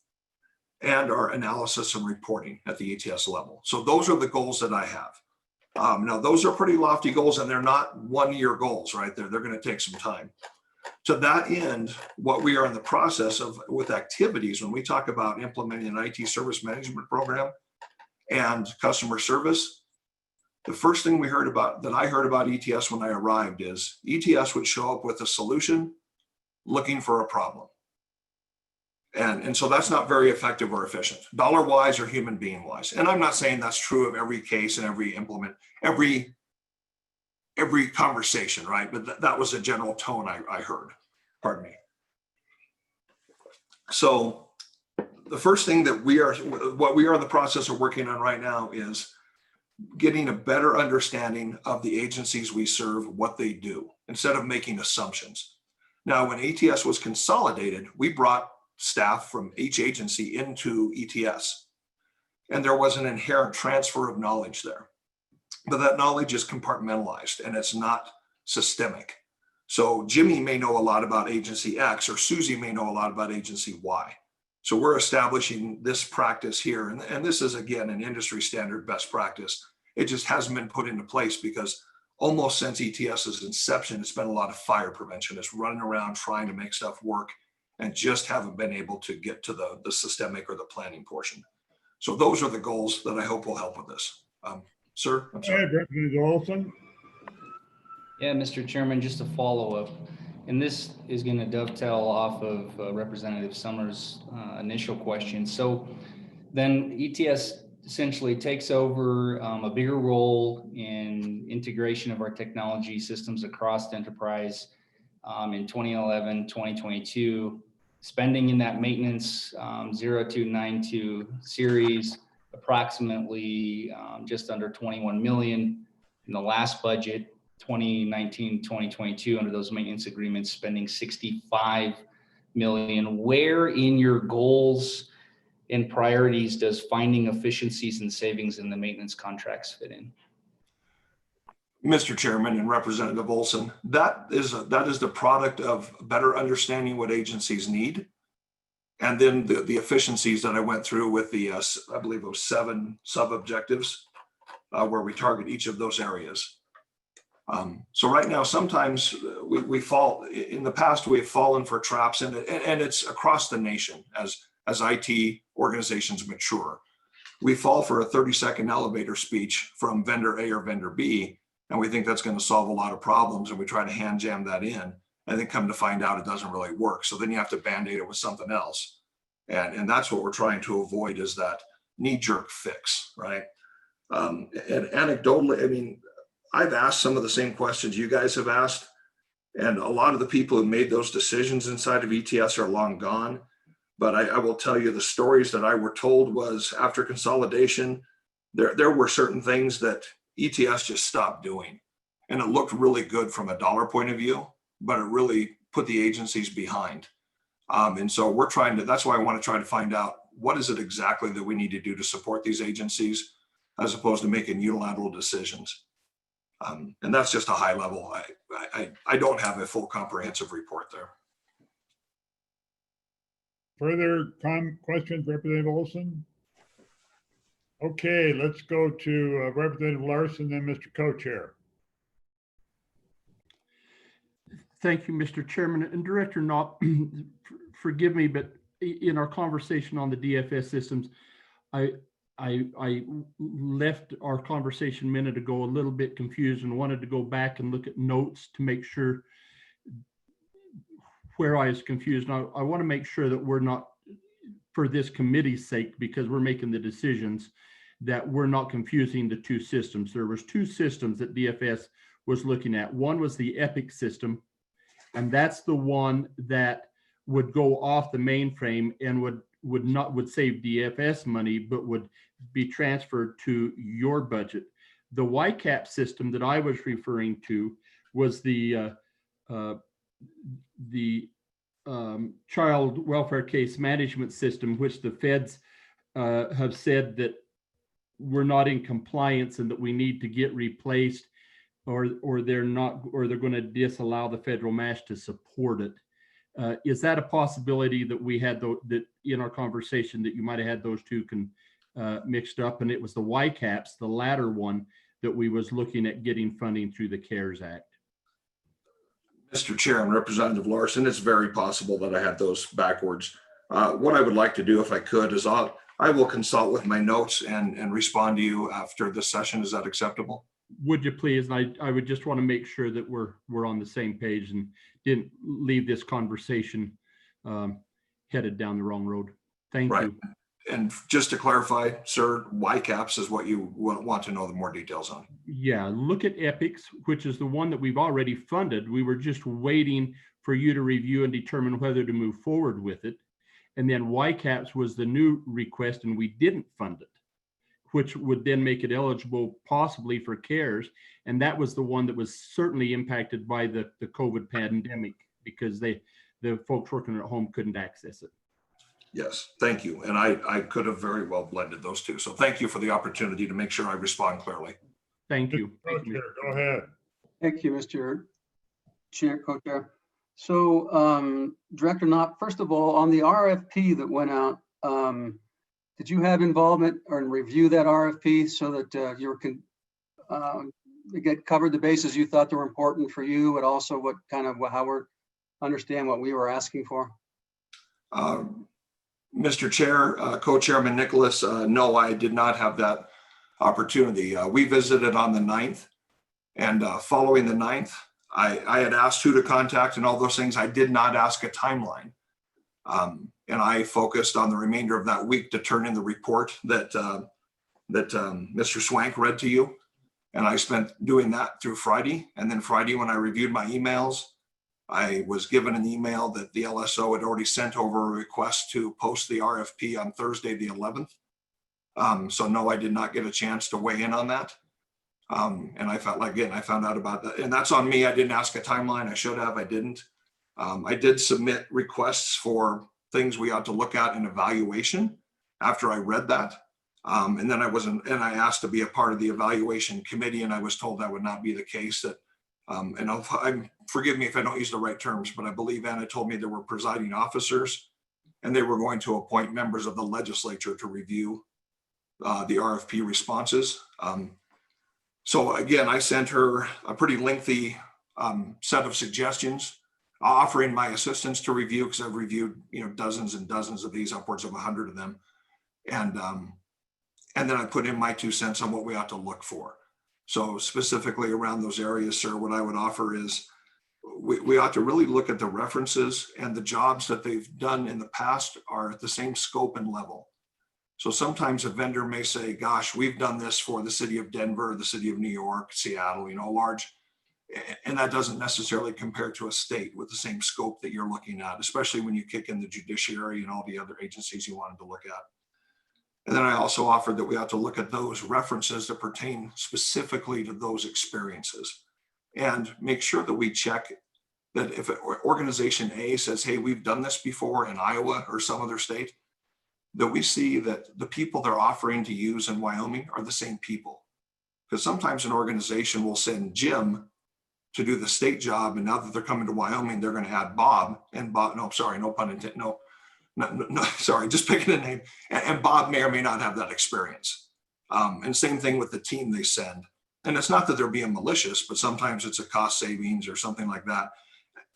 and our analysis and reporting at the ETS level. So those are the goals that I have. Now, those are pretty lofty goals, and they're not one-year goals, right? They're going to take some time. To that end, what we are in the process of with activities, when we talk about implementing an IT service management program and customer service, the first thing I heard about ETS when I arrived is ETS would show up with a solution looking for a problem. And so that's not very effective or efficient, dollar-wise or human being-wise. And I'm not saying that's true of every case and every conversation, right? But that was a general tone I heard, pardon me. So the first thing that what we are in the process of working on right now is getting a better understanding of the agencies we serve, what they do, instead of making assumptions. Now, when ETS was consolidated, we brought staff from each agency into ETS, and there was an inherent transfer of knowledge there. But that knowledge is compartmentalized and it's not systemic. So Jimmy may know a lot about agency X, or Susie may know a lot about agency Y. So we're establishing this practice here. And this is, again, an industry standard best practice. It just hasn't been put into place because almost since ETS's inception, it's been a lot of fire prevention. It's running around trying to make stuff work and just haven't been able to get to the systemic or the planning portion. So those are the goals that I hope will help with this. Sir, I'm sorry. Representative Olson. Yeah, Mr. Chairman, just a follow-up. And this is going to dovetail off of Representative Summers' initial question. So then ETS essentially takes over a bigger role in integration of our technology systems across the enterprise in 2011, 2022. Spending in that maintenance 0292 series, approximately just under 21 million. In the last budget, 2019, 2022, under those maintenance agreements, spending 65 million. Where in your goals and priorities does finding efficiencies and savings in the maintenance contracts fit in? Mr. Chairman and Representative Olson, that is the product of better understanding what agencies need. And then the efficiencies that I went through with the, I believe it was 7 sub-objectives where we target each of those areas. So right now, sometimes we fall, in the past, we've fallen for traps, and it's across the nation as IT organizations mature. We fall for a 30-second elevator speech from vendor A or vendor B, and we think that's going to solve a lot of problems, and we try to hand jam that in, and then come to find out it doesn't really work. So then you have to band-aid it with something else. And that's what we're trying to avoid, is that knee-jerk fix, right? And anecdotally, I mean, I've asked some of the same questions you guys have asked, and a lot of the people who made those decisions inside of ETS are long gone. But I will tell you, the stories that I were told was after consolidation, there were certain things that ETS just stopped doing. And it looked really good from a dollar point of view, but it really put the agencies behind. And so we're trying to, that's why I want to try to find out what is it exactly that we need to do to support these agencies, as opposed to making unilateral decisions. And that's just a high level. I don't have a full comprehensive report there. Further questions, Representative Olson? Okay, let's go to Representative Larson, then Mr. Co-Chair. Thank you, Mr. Chairman. And Director Knopp, forgive me, but in our conversation on the DFS systems, I left our conversation a minute ago a little bit confused and wanted to go back and look at notes to make sure where I was confused. Now, I want to make sure that we're not, for this committee's sake, because we're making the decisions, that we're not confusing the two systems. There was two systems that DFS was looking at. One was the EPIC system, And that's the one that would go off the mainframe and would save DFS money, but would be transferred to your budget. The YCAP system that I was referring to was the child welfare case management system, which the feds have said that we're not in compliance and that we need to get replaced, or they're going to disallow the federal match to support it. Is that a possibility that we had that in our conversation that you might have had those two mixed up, and it was the YCAPs, the latter one, that we was looking at getting funding through the CARES Act? Mr. Chair and Representative Larson, it's very possible that I had those backwards. What I would like to do, if I could, is I will consult with my notes and respond to you after this session. Is that acceptable? Would you please? And I would just want to make sure that we're on the same page and didn't leave this conversation headed down the wrong road. Thank you. And just to clarify, sir, YCAPS is what you want to know the more details on. Yeah, look at EPICS, which is the one that we've already funded. We were just waiting for you to review and determine whether to move forward with it. And then YCAPS was the new request, and we didn't fund it, which would then make it eligible possibly for CARES. And that was the one that was certainly impacted by the COVID pandemic, because the folks working at home couldn't access it. Yes, thank you. And I could have very well blended those two. So thank you for the opportunity to make sure I respond clearly. Thank you. Go ahead. Thank you, Mr. Chair, Co-Chair. So Director Knopf, first of all, on the RFP that went out, did you have involvement or review that RFP so that you covered the bases you thought that were important for you, but also what kind of how we understand what we were asking for? Mr. Chair, Co-Chairman Nicholas, no, I did not have that opportunity. We visited on the 9th, and following the 9th, I had asked who to contact and all those things. I did not ask a timeline. And I focused on the remainder of that week to turn in the report that Mr. Swank read to you. And I spent doing that through Friday. And then Friday, when I reviewed my emails, I was given an email that the LSO had already sent over a request to post the RFP on Thursday, the 11th. So no, I did not get a chance to weigh in on that. And I felt like, again, I found out about that. And that's on me. I didn't ask a timeline. I should have, I didn't. I did submit requests for things we ought to look at in evaluation after I read that. And then I asked to be a part of the evaluation committee, and I was told that would not be the case. That, and forgive me if I don't use the right terms, but I believe Anna told me there were presiding officers, and they were going to appoint members of the legislature to review the RFP responses. So again, I sent her a pretty lengthy set of suggestions, offering my assistance to review, because I've reviewed dozens and dozens of these, upwards of 100 of them, and then I put in my 2 cents on what we ought to look for. So specifically around those areas, sir, what I would offer is we ought to really look at the references, and the jobs that they've done in the past are at the same scope and level. So sometimes a vendor may say, gosh, we've done this for the city of Denver, the city of New York, Seattle, large, and that doesn't necessarily compare to a state with the same scope that you're looking at, especially when you kick in the judiciary and all the other agencies you wanted to look at. And then I also offered that we ought to look at those references that pertain specifically to those experiences, and make sure that we check that if organization A says, hey, we've done this before in Iowa or some other state, that we see that the people they're offering to use in Wyoming are the same people. Because sometimes an organization will send Jim to do the state job, and now that they're coming to Wyoming, they're going to add Bob, and Bob, no, sorry, no pun intended, no, sorry, just picking a name, and Bob may or may not have that experience. And same thing with the team they send. And it's not that they're being malicious, but sometimes it's a cost savings or something like that.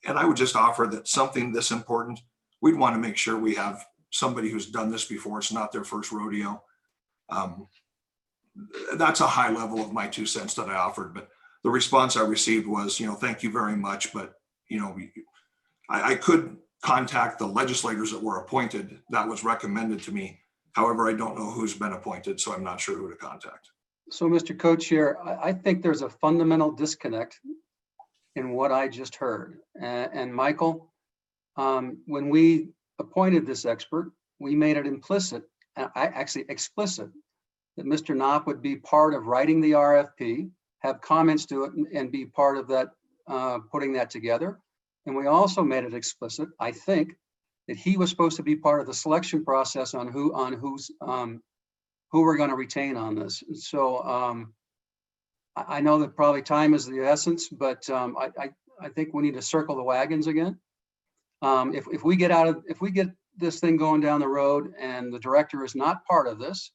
And I would just offer that something this important, we'd want to make sure we have somebody who's done this before. It's not their first rodeo. That's a high level of my 2 cents that I offered, but the response I received was, thank you very much, but I could contact the legislators that were appointed. That was recommended to me. However, I don't know who's been appointed, so I'm not sure who to contact. So Mr. Co-Chair, I think there's a fundamental disconnect in what I just heard. And Michael, when we appointed this expert, we made it implicit, actually explicit, that Mr. Knopp would be part of writing the RFP, have comments to it, and be part of that, putting that together. And we also made it explicit, I think, that he was supposed to be part of the selection process on who we're going to retain on this. So I know that probably time is the essence, but I think we need to circle the wagons again. If we get this thing going down the road and the director is not part of this,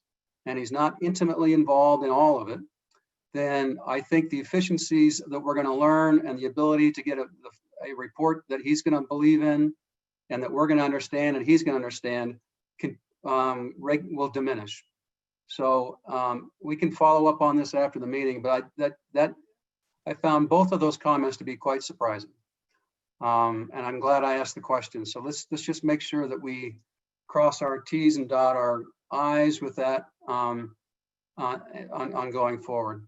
and he's not intimately involved in all of it, then I think the efficiencies that we're going to learn and the ability to get a report that he's going to believe in and that we're going to understand and he's going to understand will diminish. So we can follow up on this after the meeting, but I found both of those comments to be quite surprising. And I'm glad I asked the question. So let's just make sure that we cross our T's and dot our I's with that on going forward.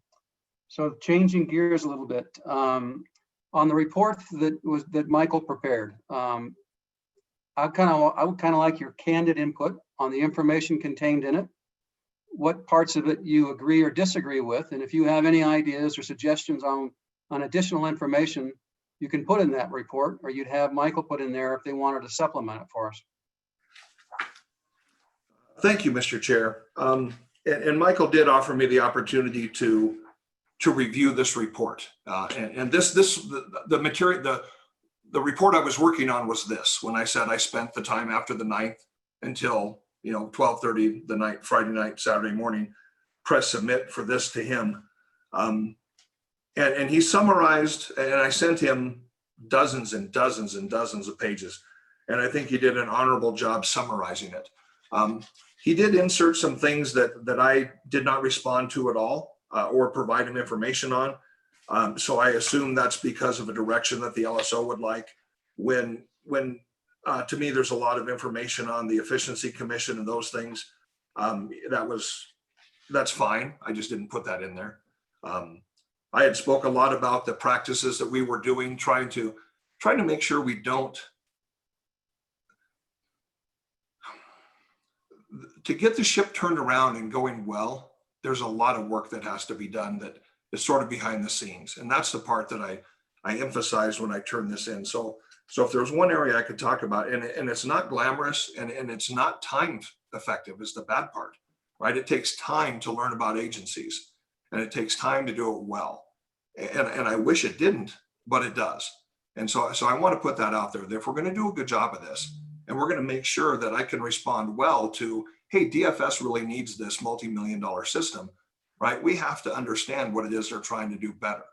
So changing gears a little bit, on the report that Michael prepared, I would kind of like your candid input on the information contained in it, what parts of it you agree or disagree with, and if you have any ideas or suggestions on additional information you can put in that report, or you'd have Michael put in there if they wanted to supplement it for us. Thank you, Mr. Chair. And Michael did offer me the opportunity to review this report. And the material, the report I was working on was this. When I said I spent the time after the 9th until 12:30 the night, Friday night, Saturday morning, press submit for this to him. And he summarized, and I sent him dozens and dozens and dozens of pages. And I think he did an honorable job summarizing it. He did insert some things that I did not respond to at all or provide him information on. So I assume that's because of a direction that the LSO would like. When to me, there's a lot of information on the Efficiency Commission and those things. That's fine. I just didn't put that in there. I had spoke a lot about the practices that we were doing, trying to make sure we don't. To get the ship turned around and going well, there's a lot of work that has to be done that is sort of behind the scenes. And that's the part that I emphasized when I turned this in. So if there's one area I could talk about, and it's not glamorous and it's not time effective is the bad part, right? It takes time to learn about agencies and it takes time to do it well. And I wish it didn't, but it does. And so I want to put that out there, that if we're going to do a good job of this, and we're going to make sure that I can respond well to, hey, DFS really needs this multi-million-dollar system, right? We have to understand what it is they're trying to do better.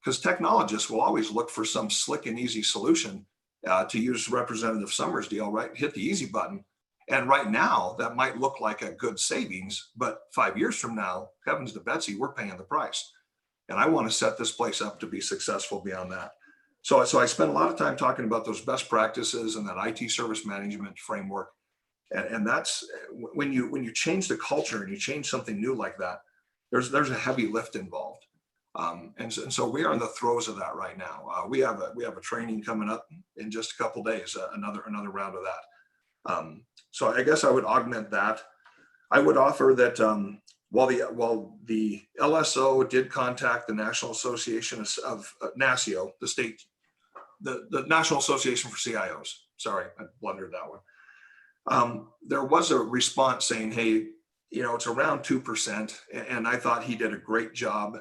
Because technologists will always look for some slick and easy solution, to use Representative Summers' deal, right? Hit the easy button. And right now, that might look like a good savings, but 5 years from now, heavens to Betsy, we're paying the price. And I want to set this place up to be successful beyond that. So I spent a lot of time talking about those best practices and that IT service management framework. And that's when you change the culture and you change something new like that, there's a heavy lift involved. And so we are in the throes of that right now. We have a training coming up in just a couple of days, another round of that. So I guess I would augment that. I would offer that while the LSO did contact the National Association of NASCIO, the state, the National Association for CIOs. Sorry, I blundered that one. There was a response saying, hey, it's around 2%. And I thought he did a great job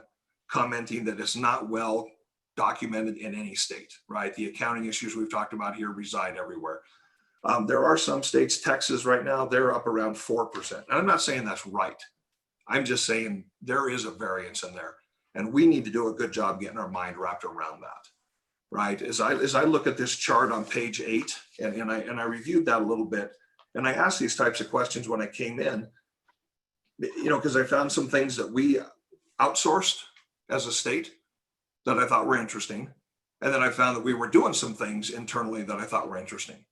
commenting that it's not well documented in any state, right? The accounting issues we've talked about here reside everywhere. There are some states, Texas right now, they're up around 4%. And I'm not saying that's right. I'm just saying there is a variance in there. And we need to do a good job getting our mind wrapped around that, right? As I look at this chart on page 8, and I reviewed that a little bit, and I asked these types of questions when I came in, because I found some things that we outsourced as a state that I thought were interesting. And then I found that we were doing some things internally that I thought were interesting.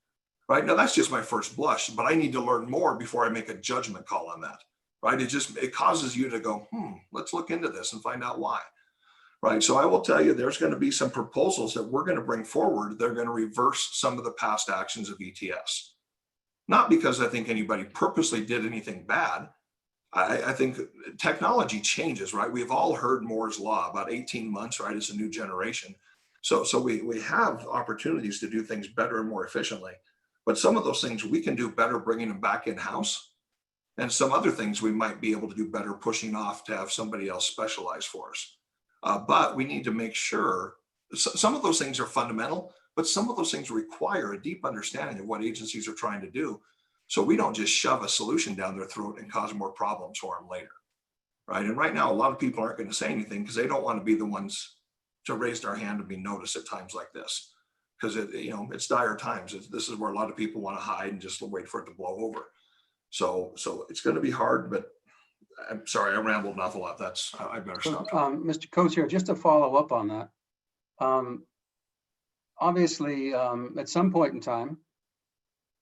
Right now, that's just my first blush, but I need to learn more before I make a judgment call on that. Right? It causes you to go, let's look into this and find out why. right? So I will tell you, there's going to be some proposals that we're going to bring forward. They're going to reverse some of the past actions of ETS. Not because I think anybody purposely did anything bad. I think technology changes, right? We've all heard Moore's Law, about 18 months, right? It's a new generation. So we have opportunities to do things better and more efficiently. But some of those things we can do better bringing them back in-house. And some other things we might be able to do better pushing off to have somebody else specialize for us. But we need to make sure some of those things are fundamental, but some of those things require a deep understanding of what agencies are trying to do. So we don't just shove a solution down their throat and cause more problems for them later, right? And right now, a lot of people aren't going to say anything because they don't want to be the ones to raise their hand and be noticed at times like this, because it's dire times. This is where a lot of people want to hide and just wait for it to blow over. So it's going to be hard, but I'm sorry, I rambled an awful lot. I better stop. Mr. Co-Chair, just to follow up on that, obviously, at some point in time,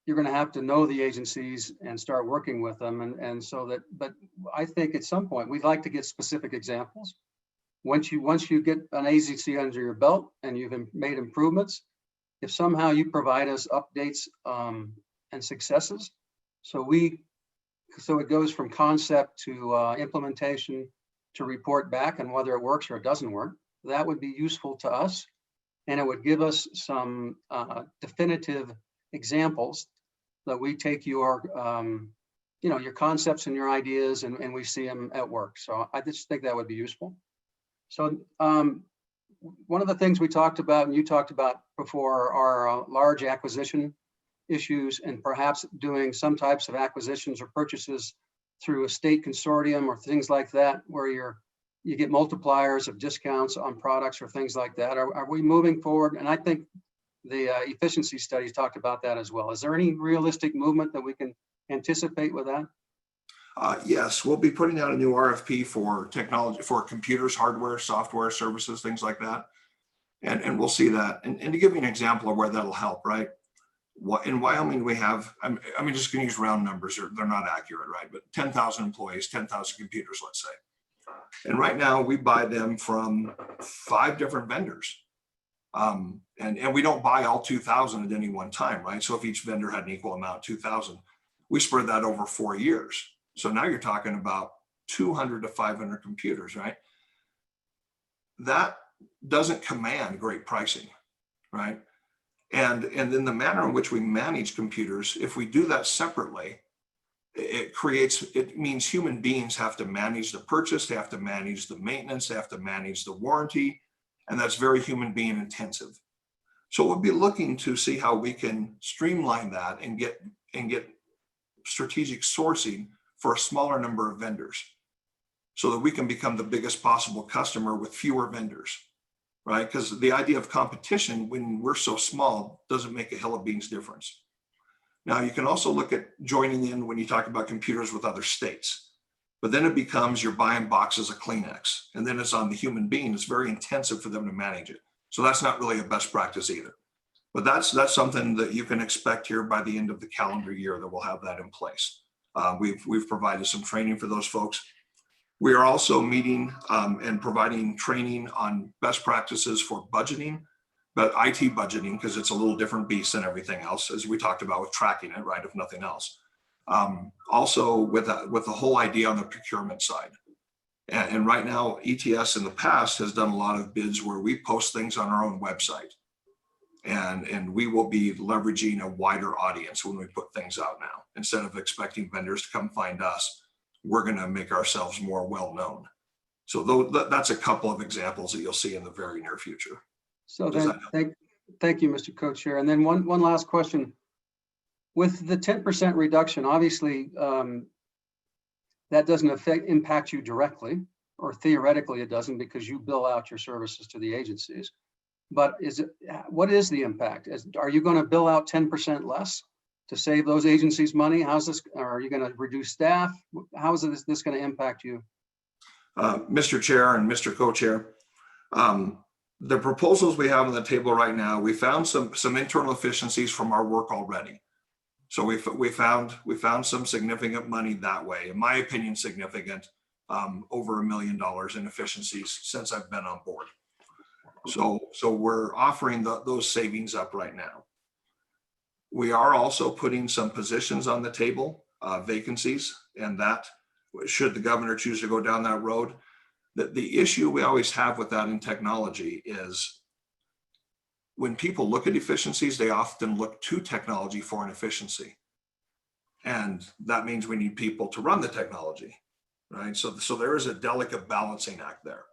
you're going to have to know the agencies and start working with them. And so that, but I think at some point, we'd like to get specific examples. Once you get an agency under your belt and you've made improvements, if somehow you provide us updates and successes, so it goes from concept to implementation to report back and whether it works or it doesn't work, that would be useful to us. And it would give us some definitive examples that we take your concepts and your ideas and we see them at work. So I just think that would be useful. So one of the things we talked about and you talked about before are large acquisition issues and perhaps doing some types of acquisitions or purchases through a state consortium or things like that, where you get multipliers of discounts on products or things like that. Are we moving forward? And I think the efficiency studies talked about that as well. Is there any realistic movement that we can anticipate with that? Yes, we'll be putting out a new RFP for technology, for computers, hardware, software, services, things like that. And we'll see that. And to give you an example of where that'll help, right? In Wyoming, we have, I'm just going to use round numbers, they're not accurate, right? But 10,000 employees, 10,000 computers, let's say. And right now we buy them from 5 different vendors. And we don't buy all 2,000 at any one time, right? So if each vendor had an equal amount, 2,000, we spread that over 4 years. So now you're talking about 200 to 500 computers, right? That doesn't command great pricing, right? And in the manner in which we manage computers, if we do that separately, it means human beings have to manage the purchase, they have to manage the maintenance, they have to manage the warranty, and that's very human being intensive. So we'll be looking to see how we can streamline that and get strategic sourcing for a smaller number of vendors so that we can become the biggest possible customer with fewer vendors, right? Because the idea of competition when we're so small doesn't make a hill of beans difference. Now you can also look at joining in when you talk about computers with other states, but then it becomes you're buying boxes of Kleenex and then it's on the human being. It's very intensive for them to manage it. So that's not really a best practice either. But that's something that you can expect here by the end of the calendar year that we'll have that in place. We've provided some training for those folks. We are also meeting and providing training on best practices for budgeting, but IT budgeting, because it's a little different beast than everything else, as we talked about with tracking it, right, if nothing else. Also with the whole idea on the procurement side. And right now, ETS in the past has done a lot of bids where we post things on our own website. And we will be leveraging a wider audience when we put things out now. Instead of expecting vendors to come find us, we're going to make ourselves more well-known. So that's a couple of examples that you'll see in the very near future. So then, thank you, Mr. Co-Chair. And then one last question. With the 10% reduction, obviously, that doesn't impact you directly, or theoretically it doesn't, because you bill out your services to the agencies. But what is the impact? Are you going to bill out 10% less to save those agencies money? How's this? Are you going to reduce staff? How is this going to impact you? Mr. Chair and Mr. Co-Chair, the proposals we have on the table right now, we found some internal efficiencies from our work already. So we found some significant money that way. In my opinion, significant. over $1 million in efficiencies since I've been on board. So we're offering those savings up right now. We are also putting some positions on the table, vacancies, and that should the governor choose to go down that road. The issue we always have with that in technology is when people look at efficiencies, they often look to technology for an efficiency. And that means we need people to run the technology, right? So there is a delicate balancing act there.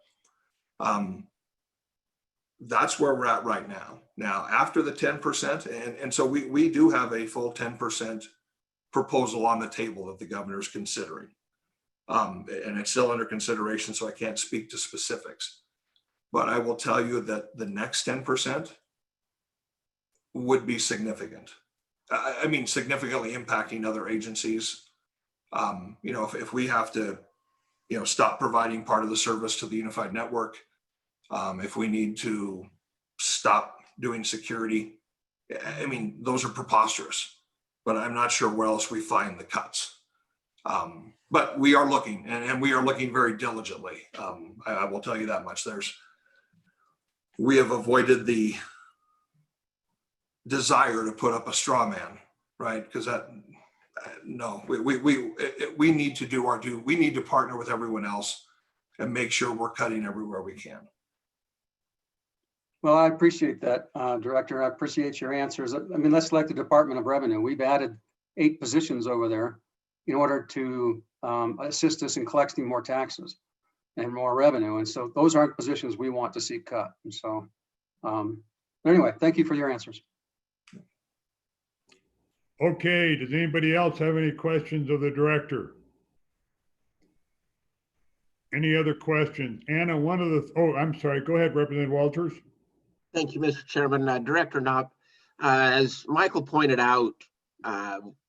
That's where we're at right now. Now, after the 10%, and so we do have a full 10% proposal on the table that the governor is considering. And it's still under consideration, so I can't speak to specifics. But I will tell you that the next 10% would be significant. I mean, significantly impacting other agencies. You know, if we have to, you know, stop providing part of the service to the unified network, if we need to stop doing security, I mean, those are preposterous, but I'm not sure where else we find the cuts. But we are looking, and we are looking very diligently. I will tell you that much. We have avoided the desire to put up a straw man, right? Because no, we need to do our due. We need to partner with everyone else and make sure we're cutting everywhere we can. Well, I appreciate that, Director. I appreciate your answers. I mean, let's select the Department of Revenue. We've added 8 positions over there in order to assist us in collecting more taxes and more revenue. And so those aren't positions we want to see cut. And so anyway, thank you for your answers. Okay, does anybody else have any questions of the director? Any other questions? Anna, I'm sorry, go ahead, Representative Walters. Thank you, Mr. Chairman. Director Knopp, as Michael pointed out,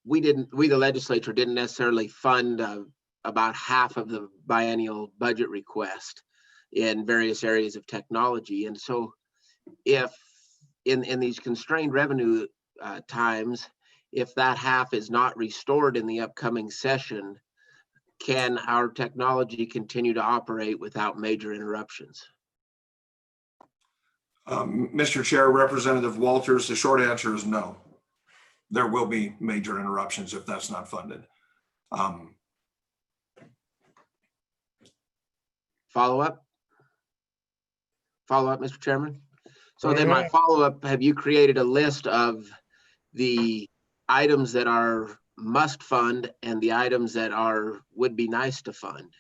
we, the legislature, didn't necessarily fund about half of the biennial budget request in various areas of technology. And so if in these constrained revenue times, if that half is not restored in the upcoming session, can our technology continue to operate without major interruptions? Mr. Chair, Representative Walters, the short answer is no. There will be major interruptions if that's not funded. Follow-up, Mr. Chairman. So then my follow-up, have you created a list of the items that are must fund and the items that would be nice to fund?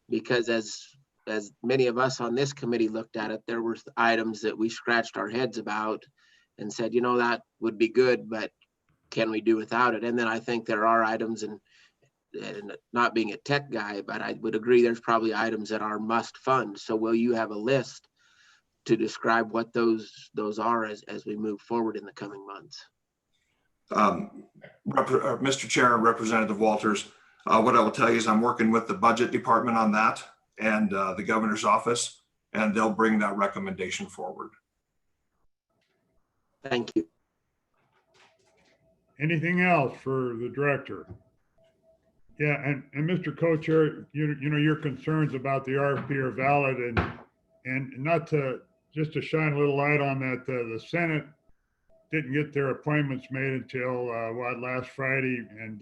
Because as many of us on this committee looked at it, there were items that we scratched our heads about and said, you know, that would be good, but can we do without it? And then I think there are items, and not being a tech guy, but I would agree there's probably items that are must fund. So will you have a list to describe what those are as we move forward in the coming months? Mr. Chair and Representative Walters, what I will tell you is I'm working with the budget department on that and the governor's office, and they'll bring that recommendation forward. Thank you. Anything else for the director? Yeah, and Mr. Co-Chair, you know, your concerns about the RFP are valid, and not to, just to shine a little light on that, the Senate didn't get their appointments made until last Friday, and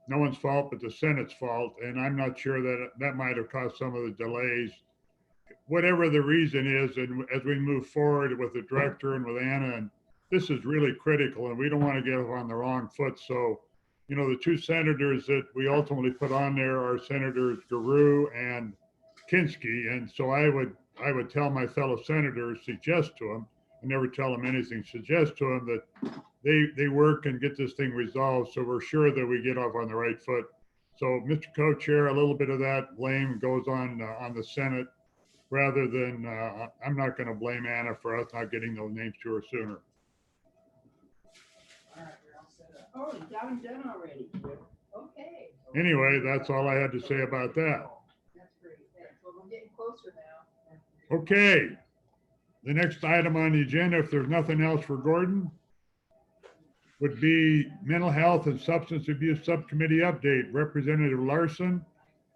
no one's fault but the Senate's fault, and I'm not sure that might have caused some of the delays. Whatever the reason is, and as we move forward with the director and with Anna, and this is really critical, and we don't want to get on the wrong foot. So, you know, the 2 senators that we ultimately put on there are Senators Garou and Kinski, and so I would tell my fellow senators, suggest to them, I never tell them anything, suggest to them that they work and get this thing resolved, so we're sure that we get off on the right foot. So, Mr. Co-Chair, a little bit of that blame goes on the Senate, rather than I'm not going to blame Anna for us not getting those names to her sooner. Oh, you got them done already. Okay. Anyway, that's all I had to say about that. That's great. Well, we're getting closer now. Okay. The next item on the agenda, if there's nothing else for Gordon, would be Mental Health and Substance Abuse Subcommittee update. Representative Larson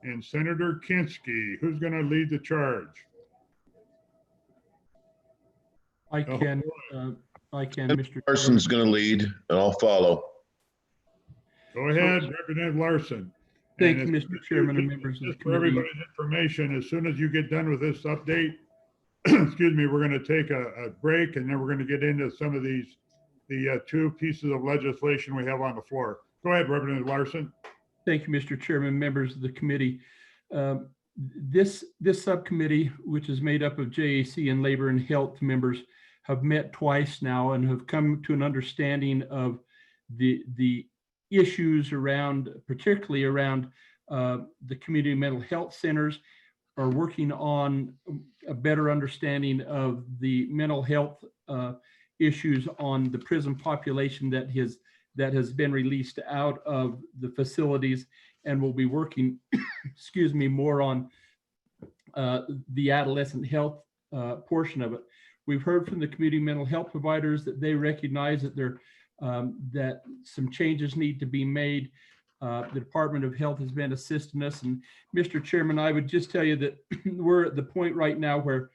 and Senator Kinski. Who's going to lead the charge? I can, Mr. Larson's going to lead, and I'll follow. Go ahead, Representative Larson. Thank you, And Mr. Chairman and members of the just for committee. everybody's information, as soon as you get done with this update, excuse me, we're going to take a break, and then we're going to get into some of the two pieces of legislation we have on the floor. Go ahead, Representative Larson. Thank you, Mr. Chairman, members of the committee. This subcommittee, which is made up of JAC and Labor and Health members, have met twice now and have come to an understanding of the issues around, particularly around the community mental health centers, are working on a better understanding of the mental health issues on the prison population that has been released out of the facilities, and will be working, excuse me, more on the adolescent health portion of it. We've heard from the community mental health providers that they recognize that that some changes need to be made. The Department of Health has been assisting us. And Mr. Chairman, I would just tell you that we're at the point right now where,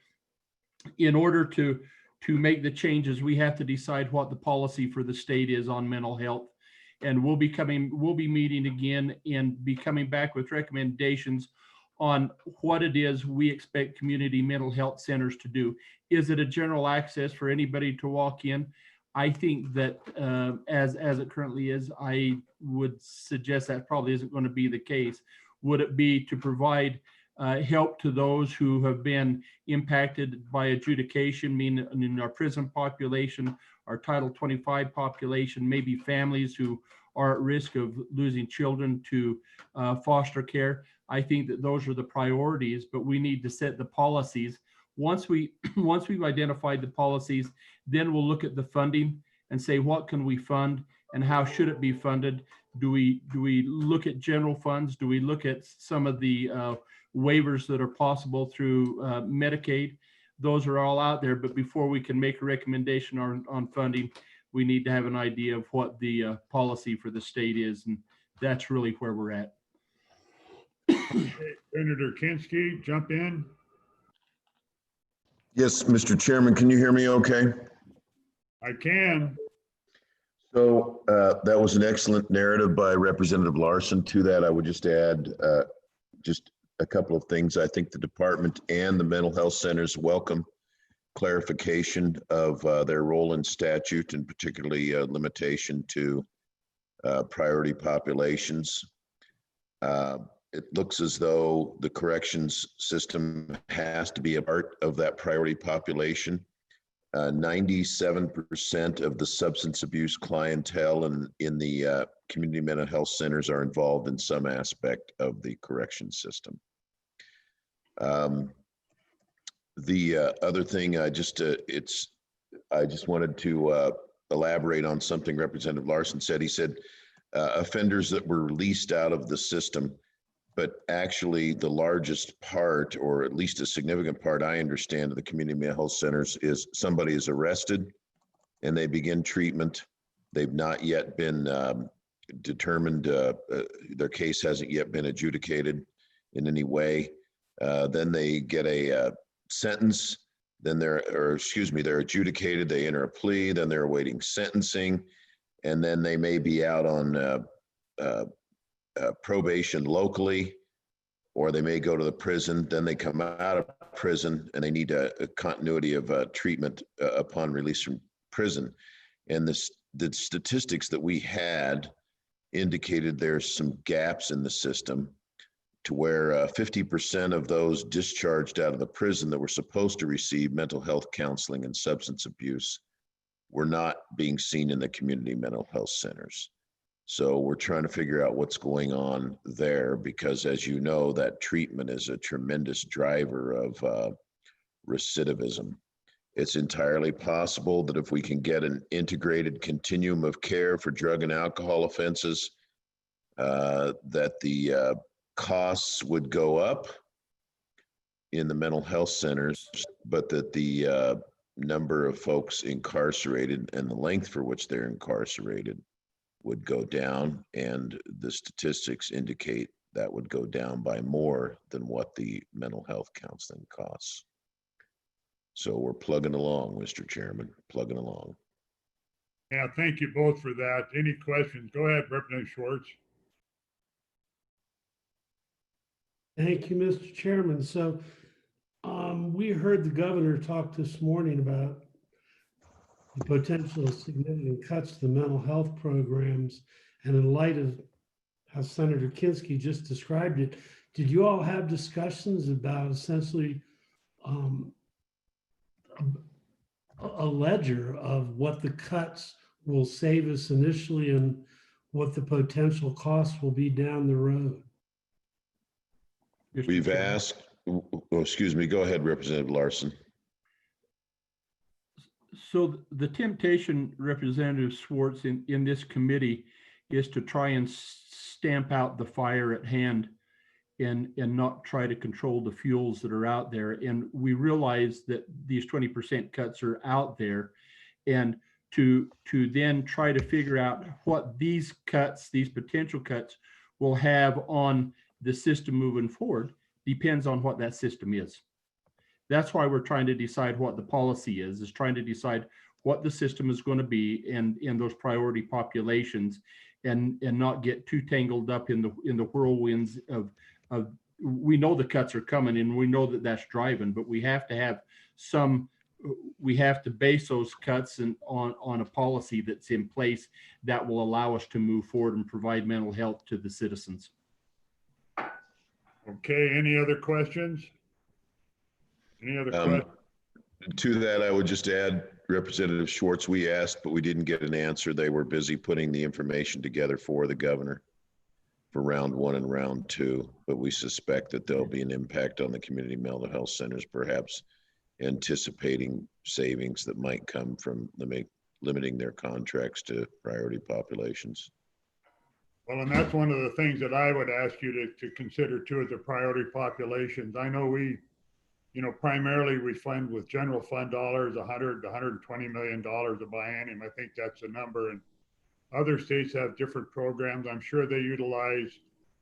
in order to make the changes, we have to decide what the policy for the state is on mental health. And we'll be meeting again and be coming back with recommendations on what it is we expect community mental health centers to do. Is it a general access for anybody to walk in? I think that as it currently is, I would suggest that probably isn't going to be the case. Would it be to provide help to those who have been impacted by adjudication, meaning in our prison population, our Title 25 population, maybe families who are at risk of losing children to foster care? I think that those are the priorities, but we need to set the policies. Once we've identified the policies, then we'll look at the funding and say, what can we fund and how should it be funded? Do we look at general funds? Do we look at some of the waivers that are possible through Medicaid? Those are all out there, but before we can make a recommendation on funding, we need to have an idea of what the policy for the state is, and that's really where we're at. Senator Kinski, jump in. Yes, Mr. Chairman, can you hear me okay? I can. So that was an excellent narrative by Representative Larson. To that, I would just add just a couple of things. I think the department and the mental health centers welcome clarification of their role in statute, and particularly limitation to priority populations. It looks as though the corrections system has to be a part of that priority population. 97% of the substance abuse clientele in the community mental health centers are involved in some aspect of the correction system. The other thing, I just wanted to elaborate on something Representative Larson said. He said offenders that were released out of the system, but actually the largest part, or at least a significant part, I understand, of the community mental health centers is somebody is arrested and they begin treatment. They've not yet been determined, their case hasn't yet been adjudicated in any way. Then they get a sentence, then they're adjudicated, they enter a plea, then they're awaiting sentencing, and then they may be out on probation locally, or they may go to the prison. Then they come out of prison and they need a continuity of treatment upon release from prison. And the statistics that we had indicated there's some gaps in the system, to where 50% of those discharged out of the prison that were supposed to receive mental health counseling and substance abuse were not being seen in the community mental health centers. So we're trying to figure out what's going on there, because as you know, that treatment is a tremendous driver of recidivism. It's entirely possible that if we can get an integrated continuum of care for drug and alcohol offenses, that the costs would go up in the mental health centers, but that the number of folks incarcerated and the length for which they're incarcerated would go down. And the statistics indicate that would go down by more than what the mental health counseling costs. So we're plugging along, Mr. Chairman, plugging along. Yeah, thank you both for that. Any questions? Go ahead, Representative Schwartz. Thank you, Mr. Chairman. So we heard the governor talk this morning about the potential significant cuts to the mental health programs. And in light of how Senator Kinski just described it, did you all have discussions about essentially a ledger of what the cuts will save us initially and what the potential costs will be down the road? We've asked, oh, excuse me, go ahead, Representative Larson. So the temptation, Representative Schwartz, in this committee is to try and stamp out the fire at hand and not try to control the fuels that are out there. And we realize that these 20% cuts are out there, and to then try to figure out what these cuts, these potential cuts, will have on the system moving forward depends on what that system is. That's why we're trying to decide what the policy is trying to decide what the system is going to be in those priority populations, and not get too tangled up in the whirlwinds of we know the cuts are coming and we know that that's driving, but we have to have we have to base those cuts on a policy that's in place that will allow us to move forward and provide mental health to the citizens. Okay, any other questions? Any other questions? To that, I would just add, Representative Schwartz, we asked, but we didn't get an answer. They were busy putting the information together for the governor for round 1 and round 2, but we suspect that there'll be an impact on the community mental health centers, perhaps anticipating savings that might come from limiting their contracts to priority populations. Well, and that's one of the things that I would ask you to consider too, as the priority populations. I know we, primarily we fund with general fund dollars, $100 to $120 million a biennium. I think that's the number. And other states have different programs. I'm sure they utilize,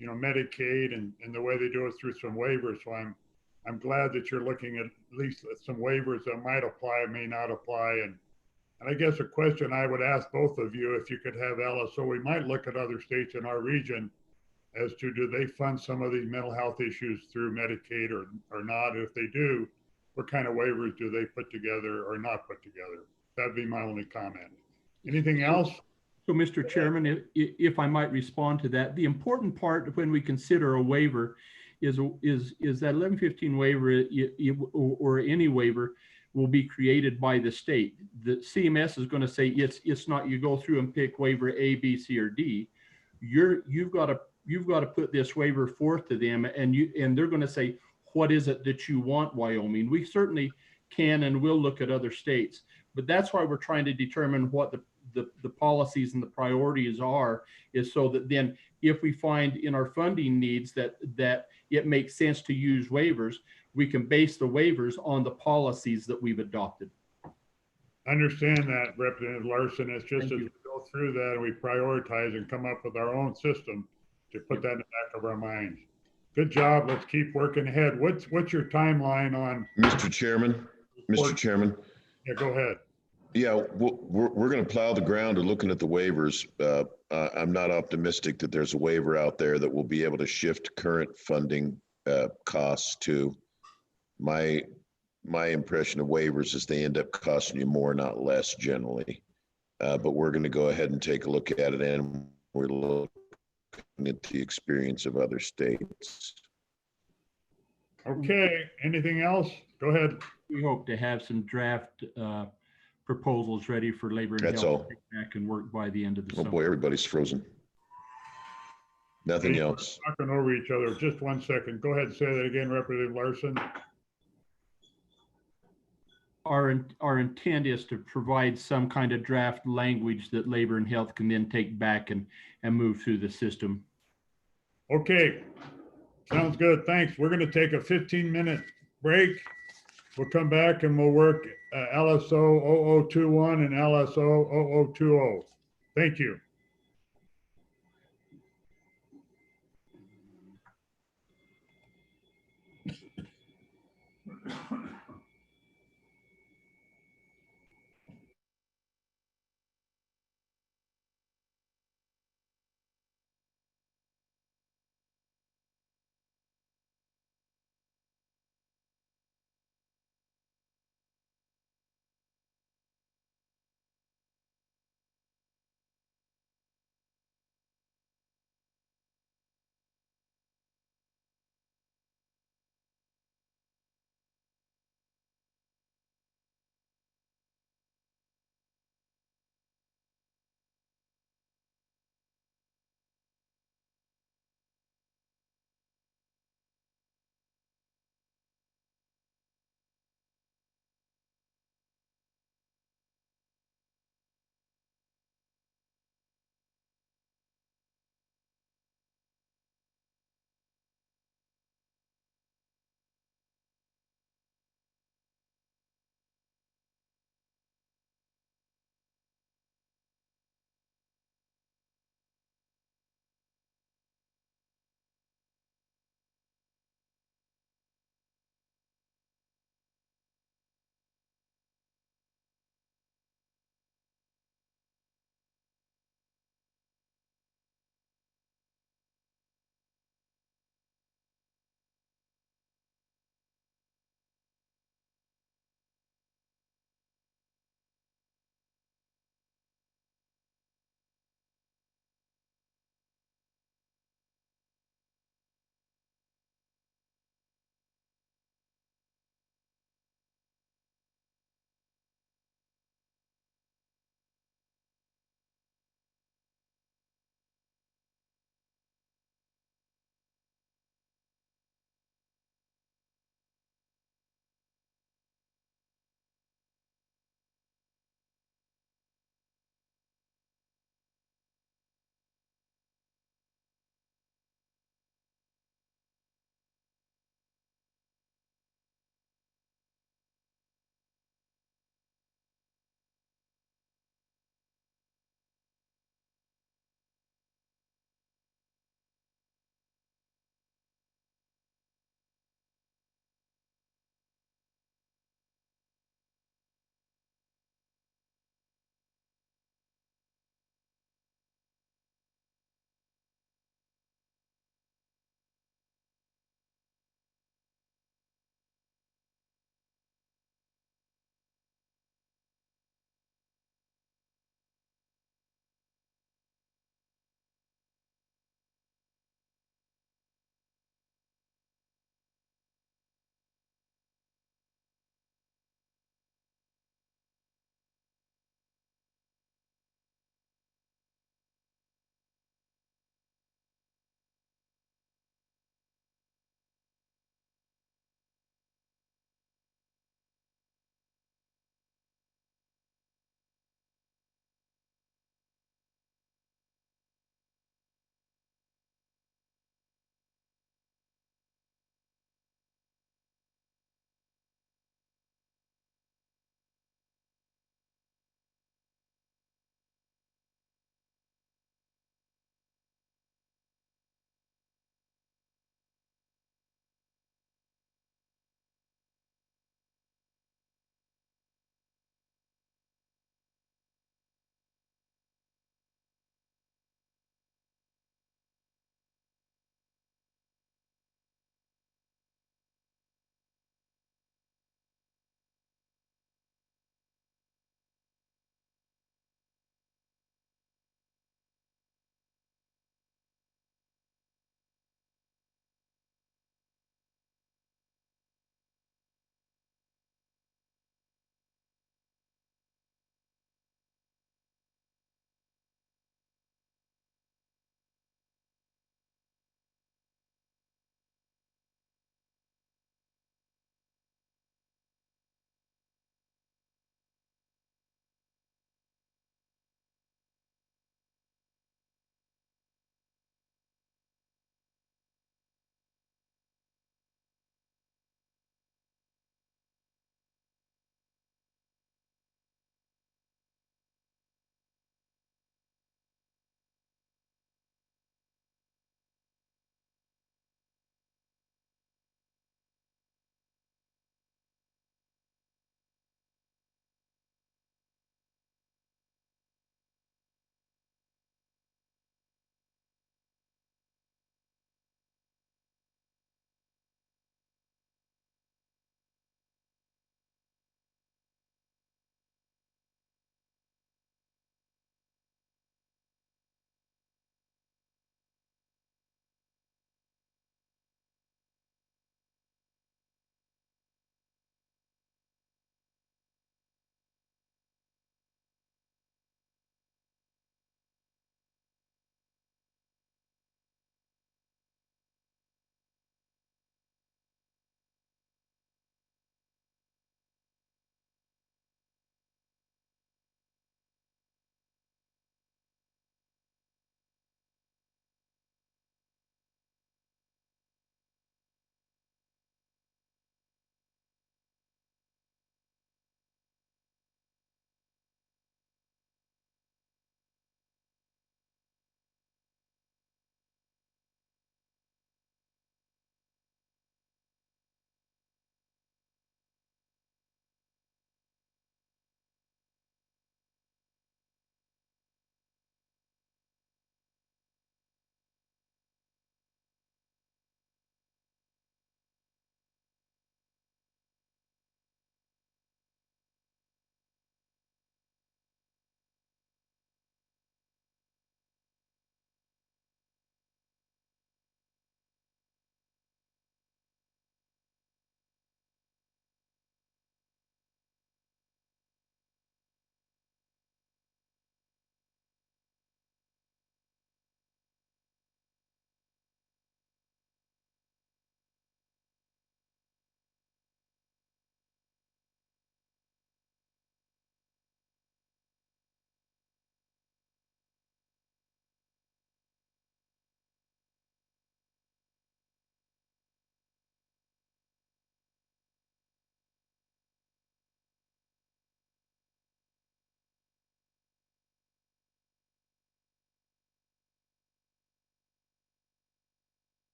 Medicaid and the way they do it through some waivers. So I'm glad that you're looking at least some waivers that might apply, may not apply. And I guess a question I would ask both of you, if you could have LSO, we might look at other states in our region as to, do they fund some of these mental health issues through Medicaid or not? If they do, what kind of waivers do they put together or not put together? That'd be my only comment. Anything else? So, Mr. Chairman, if I might respond to that, the important part when we consider a waiver is that 1115 waiver or any waiver will be created by the state. The CMS is going to say it's not, you go through and pick waiver A, B, C, or D. You've got to put this waiver forth to them, and they're going to say, what is it that you want, Wyoming? We certainly can and will look at other states, but that's why we're trying to determine what the policies and the priorities are, is so that then if we find in our funding needs that it makes sense to use waivers, we can base the waivers on the policies that we've adopted. I understand that, Representative Larson. It's just as we go through that, we prioritize and come up with our own system to put that in the back of our minds. Good job. Let's keep working ahead. What's your timeline on? Mr. Chairman, Yeah, go ahead. Yeah, we're going to plow the ground and looking at the waivers. I'm not optimistic that there's a waiver out there that will be able to shift current funding costs to. My impression of waivers is they end up costing you more, not less, generally. But we're going to go ahead and take a look at it, and we're looking at the experience of other states. Okay, anything else? Go ahead. We hope to have some draft proposals ready for labor and That's health all. back and work by the end of the Oh summer. boy, everybody's frozen. Nothing else. Talking over each other. Just 1 second. Go ahead and say that again, Representative Larson. Our intent is to provide some kind of draft language that labor and health can then take back and move through the system. Okay, sounds good. Thanks. We're going to take a 15-minute break. We'll come back and we'll work LSO 0021 and LSO 0020. Thank you.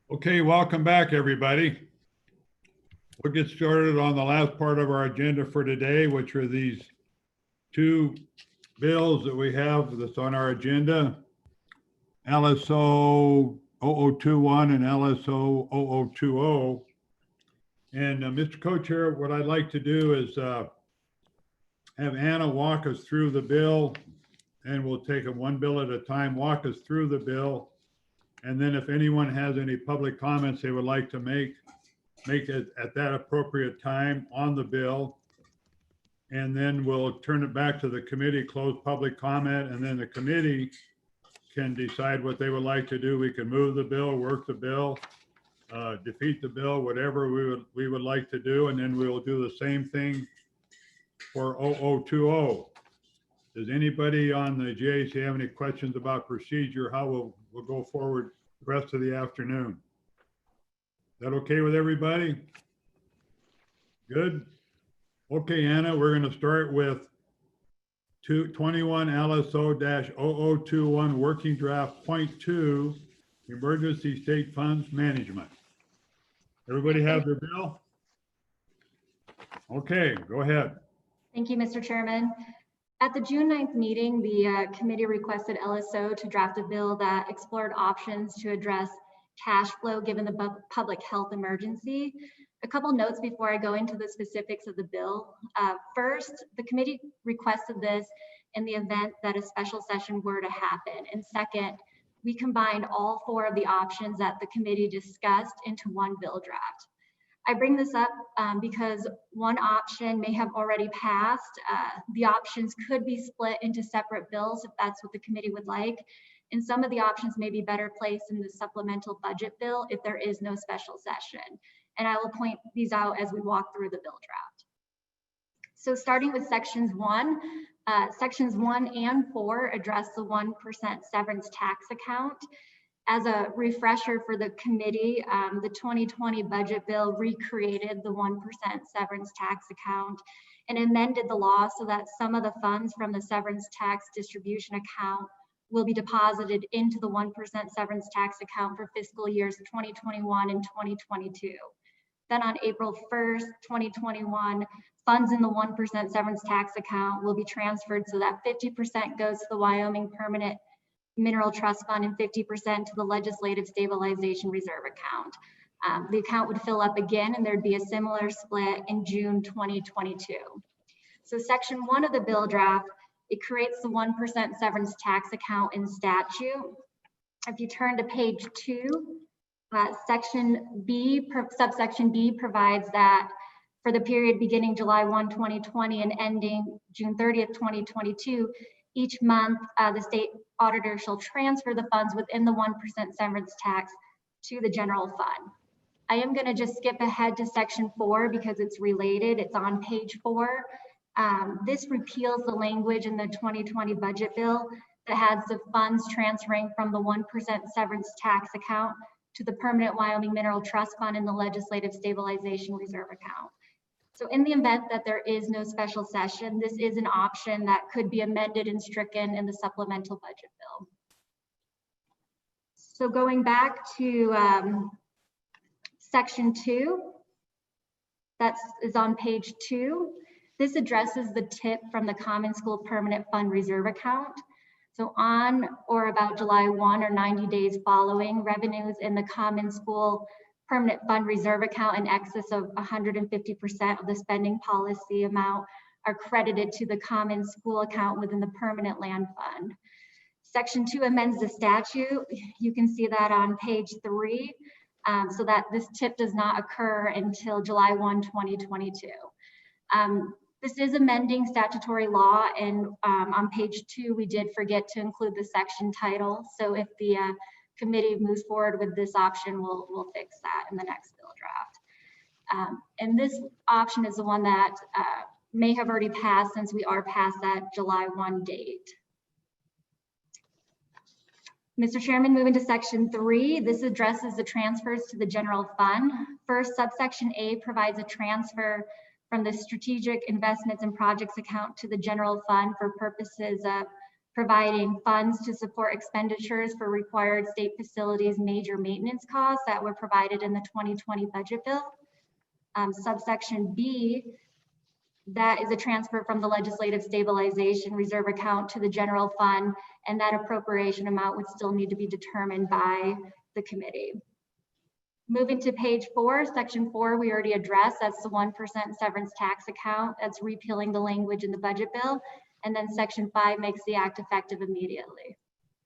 Okay, welcome back, everybody. We'll get started on the last part of our agenda for today, which are these two bills that we have that's on our agenda. LSO 0021 and LSO 0020. And Mr. Co-Chair, what I'd like to do is have Anna walk us through the bill, and we'll take them one bill at a time, walk us through the bill. And then if anyone has any public comments they would like to make it at that appropriate time on the bill. And then we'll turn it back to the committee, close public comment, and then the committee can decide what they would like to do. We can move the bill, work the bill, defeat the bill, whatever we would like to do. And then we'll do the same thing for 0020. Does anybody on the JAC have any questions about procedure, how we'll go forward the rest of the afternoon? Is that okay with everybody? Good. Okay, Anna, we're going to start with 21 LSO-0021 working draft point 2, emergency state funds management. Everybody have their bill? Okay, go ahead. Thank you, Mr. Chairman. At the June 9th meeting, the committee requested LSO to draft a bill that explored options to address cash flow given the public health emergency. A couple notes before I go into the specifics of the bill. First, the committee requested this in the event that a special session were to happen. And second, we combined all four of the options that the committee discussed into one bill draft. I bring this up because one option may have already passed. The options could be split into separate bills if that's what the committee would like. And some of the options may be better placed in the supplemental budget bill if there is no special session. And I will point these out as we walk through the bill draft. So starting with sections 1 and 4 address the 1% severance tax account. As a refresher for the committee, the 2020 budget bill recreated the 1% severance tax account and amended the law so that some of the funds from the severance tax distribution account will be deposited into the 1% severance tax account for fiscal years 2021 and 2022. Then on April 1st, 2021, funds in the 1% severance tax account will be transferred so that 50% goes to the Wyoming Permanent Mineral Trust Fund and 50% to the Legislative Stabilization Reserve account. The account would fill up again and there'd be a similar split in June 2022. So section 1 of the bill draft, it creates the 1% severance tax account in statute. If you turn to page 2, section B, subsection B provides that for the period beginning July 1, 2020 and ending June 30th, 2022, each month, the state auditor shall transfer the funds within the 1% severance tax to the general fund. I am going to just skip ahead to section 4 because it's related. It's on page 4. This repeals the language in the 2020 budget bill that has the funds transferring from the 1% severance tax account to the Permanent Wyoming Mineral Trust Fund and the Legislative Stabilization Reserve account. So in the event that there is no special session, this is an option that could be amended and stricken in the supplemental budget bill. So going back to section 2, that is on page 2. This addresses the tip from the Common School Permanent Fund Reserve account. So on or about July 1 or 90 days following, revenues in the Common School Permanent Fund Reserve account in excess of 150% of the spending policy amount are credited to the Common School account within the Permanent Land Fund. Section 2 amends the statute. You can see that on page 3, so that this tip does not occur until July 1, 2022. This is amending statutory law, and on page 2, we did forget to include the section title. So if the committee moves forward with this option, we'll fix that in the next bill draft. And this option is the one that may have already passed since we are past that July 1 date. Mr. Chairman, moving to section 3, this addresses the transfers to the general fund. First, subsection A provides a transfer from the strategic investments and projects account to the general fund for purposes of providing funds to support expenditures for required state facilities major maintenance costs that were provided in the 2020 budget bill. Subsection B, that is a transfer from the legislative stabilization reserve account to the general fund, and that appropriation amount would still need to be determined by the committee. Moving to page 4, section 4, we already addressed. That's the 1% severance tax account. That's repealing the language in the budget bill. And then section 5 makes the act effective immediately.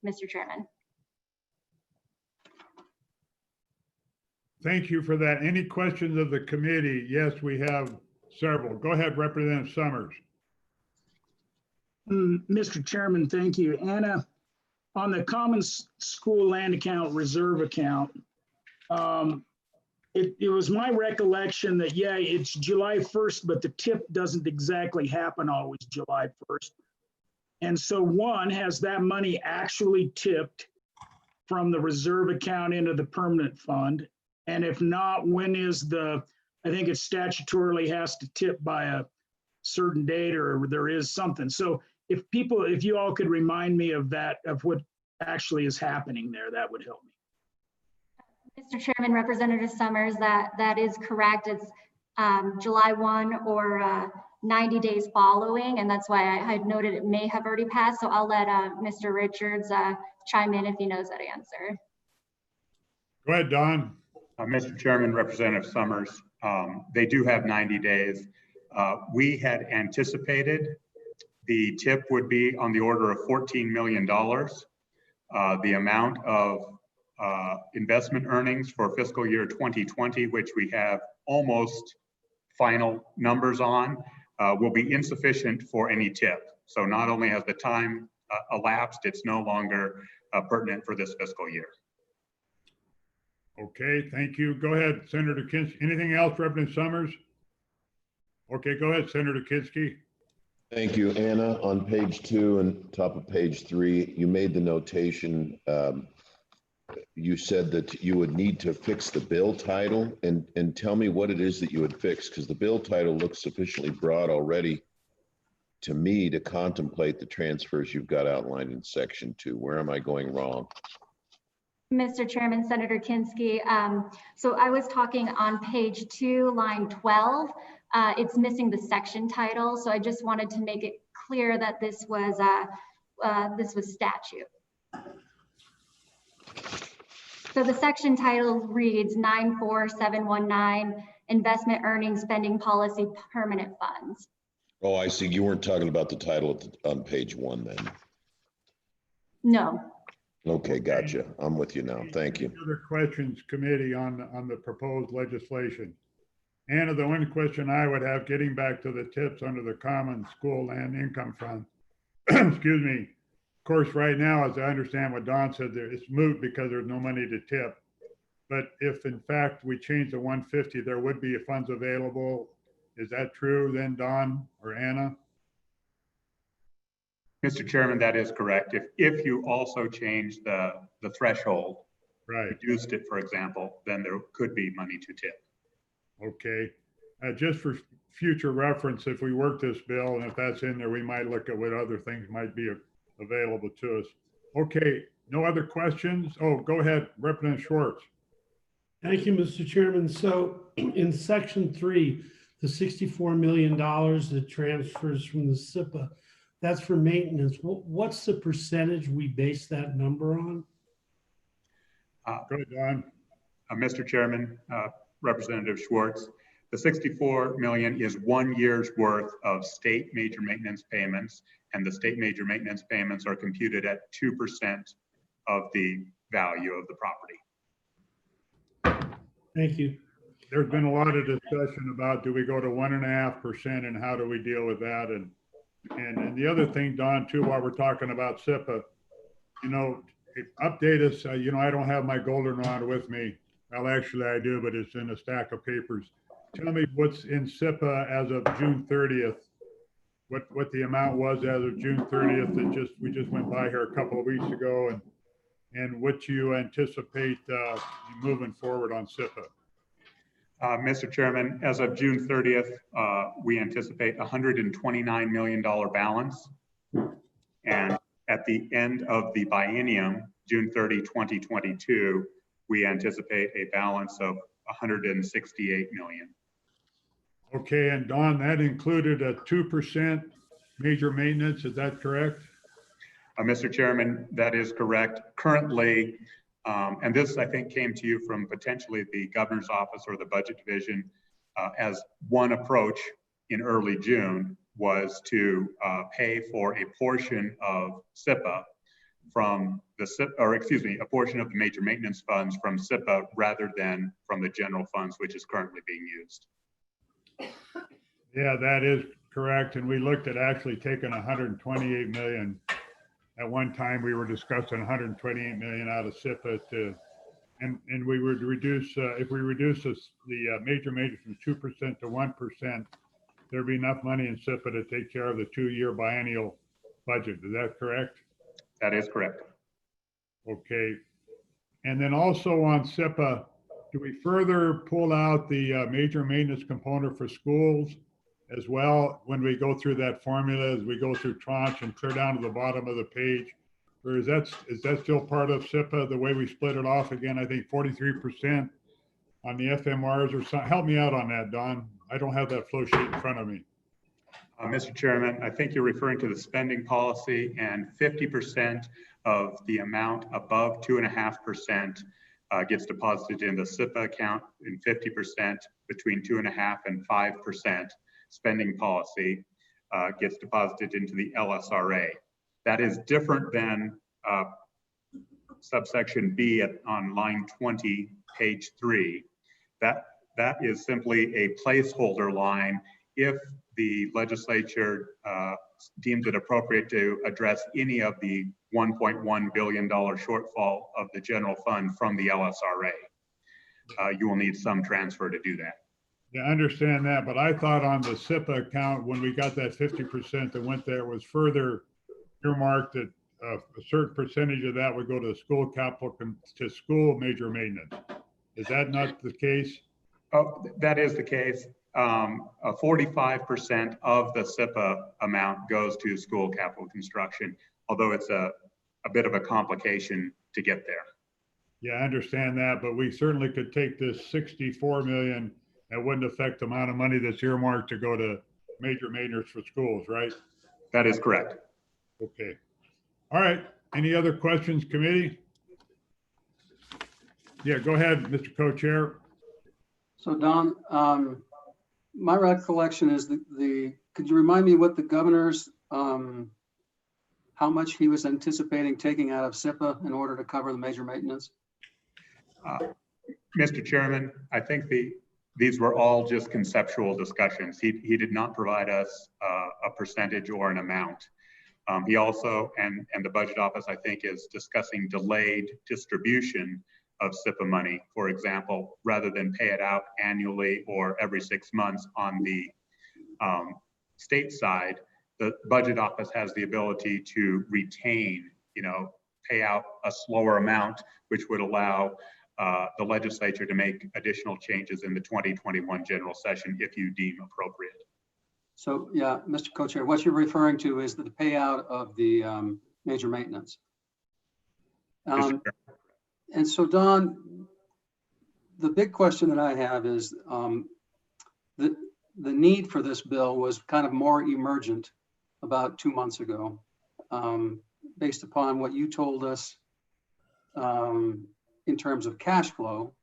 Mr. Chairman. Thank you for that. Any questions of the committee? Yes, we have several. Go ahead, Representative Summers. Mr. Chairman, thank you. Anna, on the common school land account, reserve account, it was my recollection that, yeah, it's July 1st, but the tip doesn't exactly happen always July 1st. And so one, has that money actually tipped from the reserve account into the permanent fund? And if not, when is I think it statutorily has to tip by a certain date, or there is something. So if you all could remind me of that, of what actually is happening there, that would help me. Mr. Chairman, Representative Summers, that is correct. It's July 1 or 90 days following, and that's why I had noted it may have already passed. So I'll let Mr. Richards chime in if he knows that answer. Go ahead, Don. Mr. Chairman, Representative Summers, they do have 90 days. We had anticipated the tip would be on the order of $14 million. The amount of investment earnings for fiscal year 2020, which we have almost final numbers on, will be insufficient for any tip. So not only has the time elapsed, it's no longer pertinent for this fiscal year. Okay, thank you. Go ahead, Senator Kinski. Anything else, Representative Summers? Okay, go ahead, Senator Kinski. Thank you, Anna. On page 2 and top of page 3, you made the notation. You said that you would need to fix the bill title, and tell me what it is that you would fix, because the bill title looks sufficiently broad already to me to contemplate the transfers you've got outlined in section 2. Where am I going wrong? Mr. Chairman, Senator Kinski, so I was talking on page 2, line 12. It's missing the section title, so I just wanted to make it clear that this was statute. So the section title reads 94719 Investment Earnings Spending Policy Permanent Funds. Oh, I see. You weren't talking about the title on page 1 then. No. Okay, gotcha. I'm with you now. Thank you. Any other questions, committee, on the proposed legislation? Anna, the one question I would have, getting back to the tips under the Common School Land Income Fund, excuse me. Of course, right now, as I understand what Don said, it's moot because there's no money to tip. But if in fact we change the 150, there would be funds available. Is that true then, Don or Anna? Mr. Chairman, that is correct. If you also change the threshold, right, reduced it, for example, then there could be money to tip. Okay. Just for future reference, if we work this bill and if that's in there, we might look at what other things might be available to us. Okay, no other questions? Oh, go ahead, Representative Schwartz. Thank you, Mr. Chairman. So in section 3, the $64 million that transfers from the SIPA, that's for maintenance. What's the percentage we base that number on? Go ahead, Don. Mr. Chairman, Representative Schwartz, the $64 million is 1 year's worth of state major maintenance payments, and the state major maintenance payments are computed at 2% of the value of the property. Thank you. There's been a lot of discussion about, do we go to 1.5% and how do we deal with that? And the other thing, Don, too, while we're talking about SIPA, update us. I don't have my goldenrod with me. Well, actually I do, but it's in a stack of papers. Tell me what's in SIPA as of June 30th. What the amount was as of June 30th that we just went by here a couple of weeks ago, and what you anticipate moving forward on SIPA. Mr. Chairman, as of June 30th, we anticipate $129 million balance. And at At the end of the biennium, June 30, 2022, we anticipate a balance of 168 million. Okay, and Don, that included a 2% major maintenance, is that correct? Mr. Chairman, that is correct. Currently, and this I think came to you from potentially the governor's office or the budget division, as one approach in early June was to pay for a portion of SIPA from the SIPA, or excuse me, a portion of the major maintenance funds from SIPA rather than from the general funds, which is currently being used. Yeah, that is correct. And we looked at actually taking 128 million. At one time, we were discussing 128 million out of SIPA to, and we would reduce, if we reduce the major from 2% to 1%, there'd be enough money in SIPA to take care of the 2-year biennial budget. Is that correct? That is correct. Okay. And then also on SIPA, do we further pull out the major maintenance component for schools as well when we go through that formula, as we go through tranche and clear down to the bottom of the page? Or is that still part of SIPA, the way we split it off again? I think 43% on the FMRs or something. Help me out on that, Don. I don't have that flow sheet in front of me. Mr. Chairman, I think you're referring to the spending policy, and 50% of the amount above 2.5% gets deposited in the SIPA account, and 50% between 2.5% and 5% spending policy gets deposited into the LSRA. That is different than subsection B on line 20, page 3. That is simply a placeholder line if the legislature deems it appropriate to address any of the $1.1 billion shortfall of the general fund from the LSRA. You will need some transfer to do that. Yeah, I understand that, but I thought on the SIPA account, when we got that 50% that went there, was further earmarked that a certain percentage of that would go to the school capital, to school major maintenance. Is that not the case? Oh, that is the case. 45% of the SIPA amount goes to school capital construction, although it's a bit of a complication to get there. Yeah, I understand that, but we certainly could take this 64 million. That wouldn't affect the amount of money that's earmarked to go to major maintenance for schools, right? That is correct. Okay. All right. Any other questions, committee? Yeah, go ahead, Mr. Co-Chair. So Don, my recollection is could you remind me what the governor's, how much he was anticipating taking out of SIPA in order to cover the major maintenance? Mr. Chairman, I think these were all just conceptual discussions. He did not provide us a percentage or an amount. He also, and the budget office, I think, is discussing delayed distribution of SIPA money. For example, rather than pay it out annually or every 6 months on the state side, the budget office has the ability to retain, pay out a slower amount, which would allow the legislature to make additional changes in the 2021 general session if you deem appropriate. So yeah, Mr. Co-Chair, what you're referring to is the payout of the major maintenance. And so Don, the big question that I have is the need for this bill was kind of more emergent about 2 months ago, based upon what you told us in terms of cash flow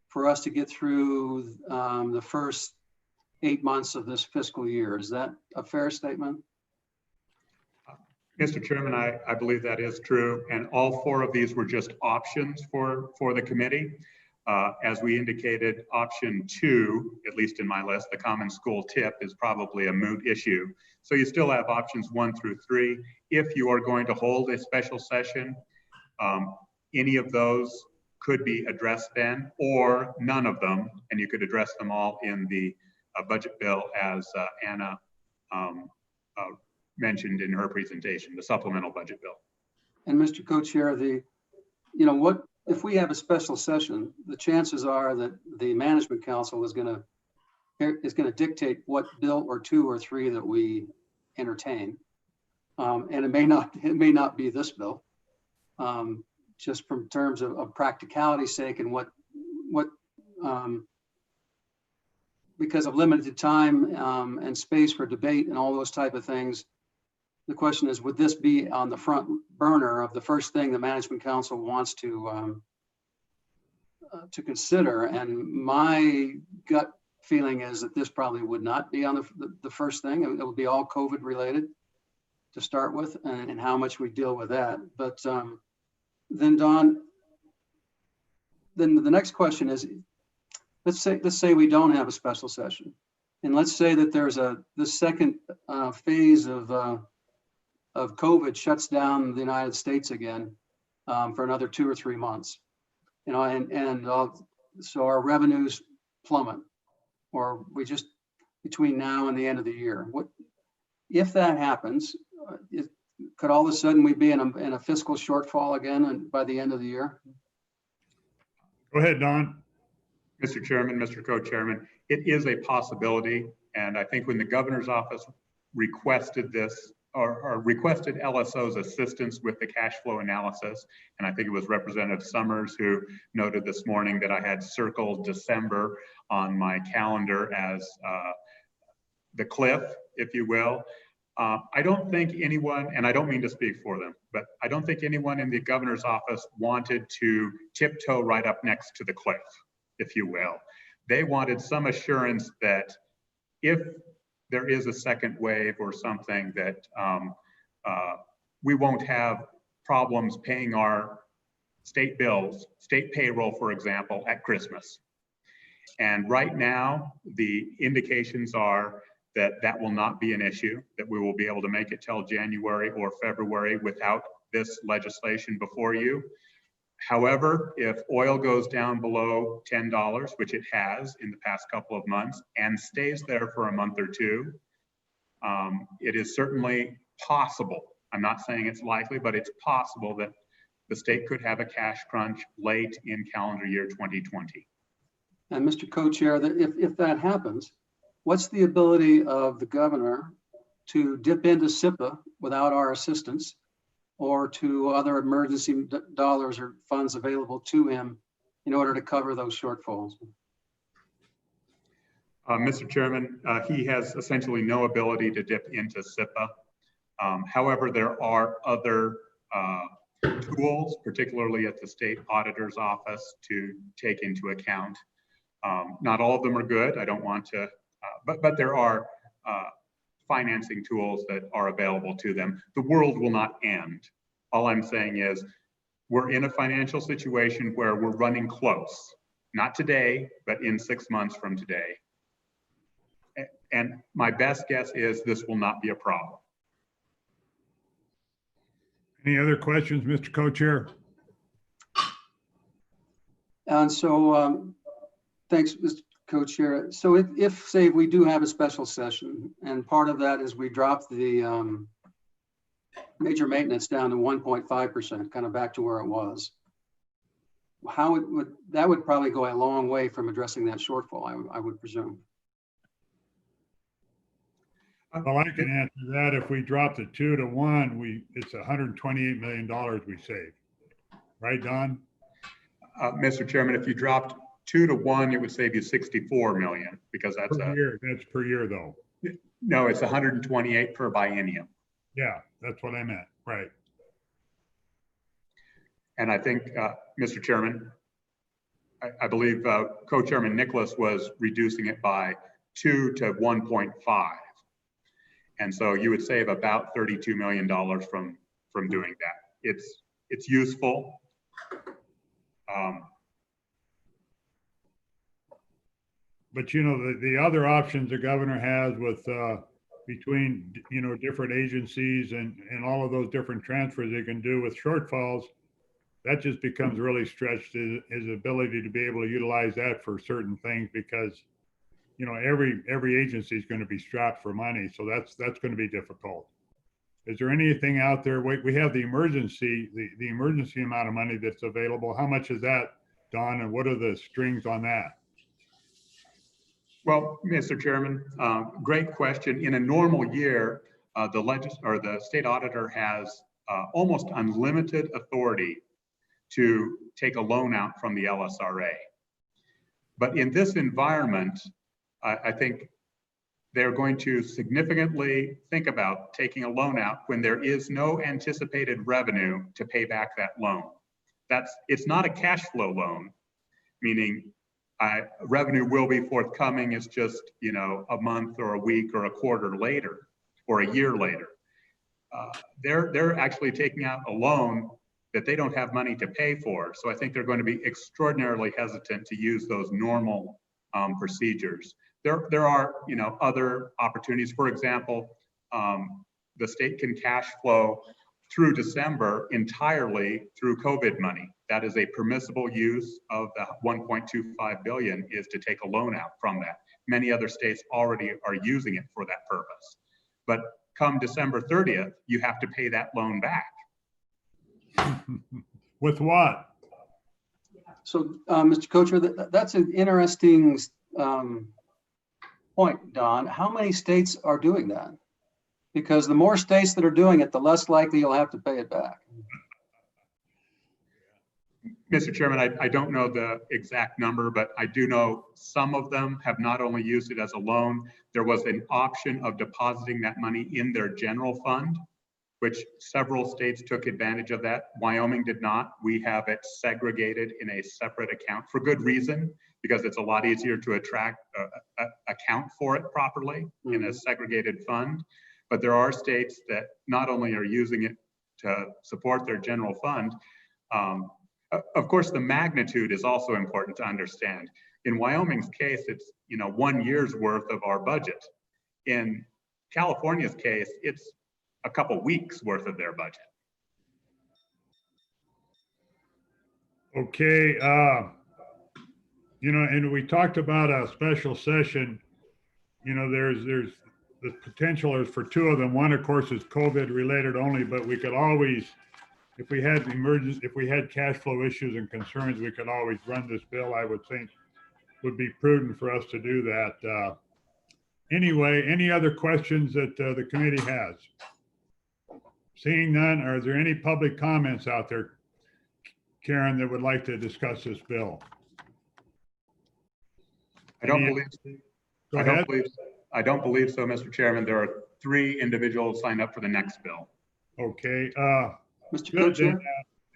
for us to get through the first 8 months of this fiscal year. Is that a fair statement? Mr. Chairman, I believe that is true. And all 4 of these were just options for the committee. As we indicated, option 2, at least in my list, the common school tip, is probably a moot issue. So you still have options 1 through 3. If you are going to hold a special session, any of those could be addressed then, or none of them, and you could address them all in the budget bill as Anna mentioned in her presentation, the supplemental budget bill. And Mr. Co-Chair, what if we have a special session, the chances are that the management council is going to dictate what bill or 2 or 3 that we entertain. And it may not be this bill, just from terms of practicality sake and what because of limited time and space for debate and all those type of things. The question is, would this be on the front burner of the first thing the Management Council wants to consider? And my gut feeling is that this probably would not be on the first thing. It would be all COVID related to start with, and how much we deal with that. But then Don, then the next question is, let's say we don't have a special session, and let's say that there's the second phase of COVID shuts down the United States again for another 2 or 3 months, you know, so our revenues plummet, or we just between now and the end of the year. What if that happens? Could all of a sudden we be in a fiscal shortfall again and by the end of the year? Go ahead, Don. Mr. Chairman, Mr. Co-Chairman, it is a possibility. And I think when the governor's office requested this or requested LSO's assistance with the cash flow analysis, and I think it was Representative Summers who noted this morning that I had circled December on my calendar as the cliff, if you will. I don't think anyone, and I don't mean to speak for them, but I don't think anyone in the governor's office wanted to tiptoe right up next to the cliff, if you will. They wanted some assurance that if there is a second wave or something, that we won't have problems paying our state bills, state payroll, for example, at Christmas. And right now, the indications are that will not be an issue, that we will be able to make it till January or February without this legislation before you. However, if oil goes down below $10, which it has in the past couple of months, and stays there for a month or two, it is certainly possible. I'm not saying it's likely, but it's possible that the state could have a cash crunch late in calendar year 2020. And Mr. Co-Chair, if that happens, what's the ability of the governor to dip into SIPA without our assistance, or to other emergency dollars or funds available to him in order to cover those shortfalls? Mr. Chairman, he has essentially no ability to dip into SIPA. However, there are other tools, particularly at the state auditor's office, to take into account. Not all of them are good. I don't want to, but there are financing tools that are available to them. The world will not end. All I'm saying is we're in a financial situation where we're running close, not today, but in 6 months from today. And my best guess is this will not be a problem. Any other questions, Mr. Co-Chair? And so, thanks, Mr. Co-Chair. So if say we do have a special session, and part of that is we drop the major maintenance down to 1.5%, kind of back to where it was, how that would probably go a long way from addressing that shortfall, I would presume. Well, I can answer that. If we drop the 2 to 1, it's $128 million we save. Right, Don? Mr. Chairman, if you dropped 2 to 1, it would save you 64 million, because that's per year. That's per year, though. No, it's 128 per biennium. Yeah, that's what I meant. Right. And I think, Mr. Chairman, I believe Co-Chairman Nicholas was reducing it by 2 to 1.5. And so you would save about $32 million from doing that. It's useful. But you know, the other options the governor has with between, you know, different agencies and all of those different transfers they can do with shortfalls, that just becomes really stretched, his ability to be able to utilize that for certain things, because, you know, every agency is going to be strapped for money. So that's going to be difficult. Is there anything out there? We have the emergency amount of money that's available. How much is that, Don, and what are the strings on that? Well, Mr. Chairman, great question. In a normal year, the state auditor has almost unlimited authority to take a loan out from the LSRA. But in this environment, I think they're going to significantly think about taking a loan out when there is no anticipated revenue to pay back that loan. It's not a cash flow loan, meaning revenue will be forthcoming. It's just, a month or a week or a quarter later or a year later. They're actually taking out a loan that they don't have money to pay for. So I think they're going to be extraordinarily hesitant to use those normal procedures. There are, other opportunities. For example, the state can cash flow through December entirely through COVID money. That is a permissible use of the 1.25 billion, is to take a loan out from that. Many other states already are using it for that purpose. But come December 30th, you have to pay that loan back. With what? So, Mr. Co-Chair, that's an interesting point, Don. How many states are doing that? Because the more states that are doing it, the less likely you'll have to pay it back. Mr. Chairman, I don't know the exact number, but I do know some of them have not only used it as a loan, there was an option of depositing that money in their general fund, which several states took advantage of that. Wyoming did not. We have it segregated in a separate account for good reason, because it's a lot easier to account for it properly in a segregated fund. But there are states that not only are using it to support their general fund, of course, the magnitude is also important to understand. In Wyoming's case, it's 1 year's worth of our budget. In California's case, it's a couple weeks worth of their budget. Okay, and we talked about a special session. There's the potential is for two of them. One, of course, is COVID related only, but we could always, if we had cash flow issues and concerns, we could always run this bill. I would think would be prudent for us to do that. Anyway, any other questions that the committee has? Seeing none, are there any public comments out there, Karen, that would like to discuss this bill? I don't believe so, Mr. Chairman. There are 3 individuals signed up for the next bill. Okay. Mr. Good, Co-Chair?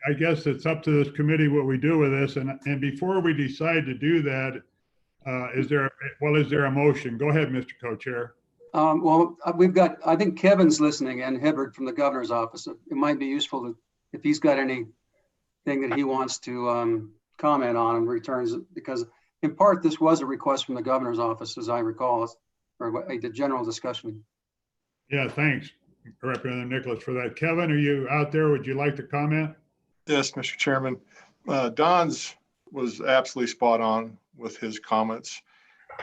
I guess it's up to this committee what we do with this. And before we decide to do that, is there a motion? Go ahead, Mr. Co-Chair. Well, I think Kevin's listening, and Hibbard from the governor's office. It might be useful if he's got anything that he wants to comment on and returns, because in part, this was a request from the governor's office, as I recall, or the general discussion. Yeah, thanks, Representative Nicholas, for that. Kevin, are you out there? Would you like to comment? Yes, Mr. Chairman. Don's was absolutely spot on with his comments.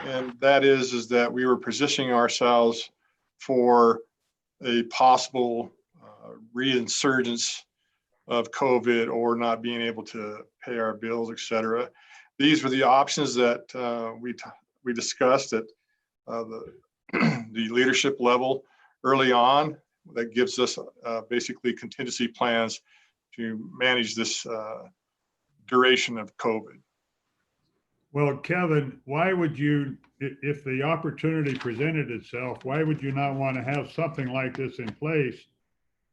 And that is that we were positioning ourselves for a possible reinsurgence of COVID or not being able to pay our bills, et cetera. These were the options that we discussed at the leadership level early on. That gives us basically contingency plans to manage this duration of COVID. Well, Kevin, why would you, if the opportunity presented itself, why would you not want to have something like this in place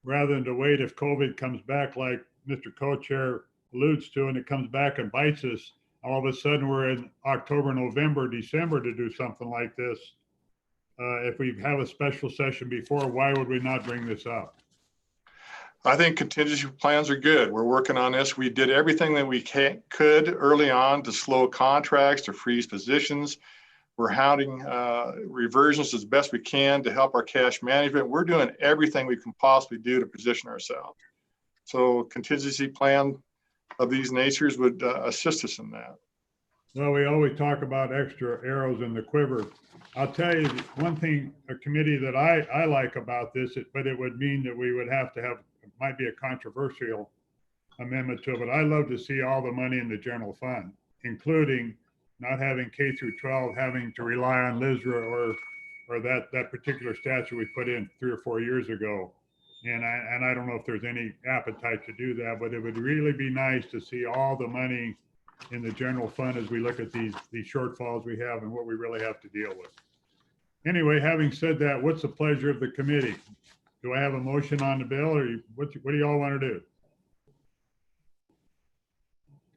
rather than to wait if COVID comes back, like Mr. Co-Chair alludes to, and it comes back and bites us? All of a sudden, we're in October, November, December to do something like this. If we have a special session before, why would we not bring this up? I think contingency plans are good. We're working on this. We did everything that we could early on to slow contracts, to freeze positions. We're hounding reversions as best we can to help our cash management. We're doing everything we can possibly do to position ourselves. So contingency plan of these natures would assist us in that. Well, we always talk about extra arrows in the quiver. I'll tell you one thing, a committee that I like about this, but it would mean that we would have to have, it might be a controversial amendment to it, but I love to see all the money in the general fund, including not having K through 12 having to rely on LISRA or that particular statute we put in 3 or 4 years ago. And I don't know if there's any appetite to do that, but it would really be nice to see all the money in the general fund as we look at these shortfalls we have and what we really have to deal with. Anyway, having said that, what's the pleasure of the committee? Do I have a motion on the bill, or what do y'all want to do?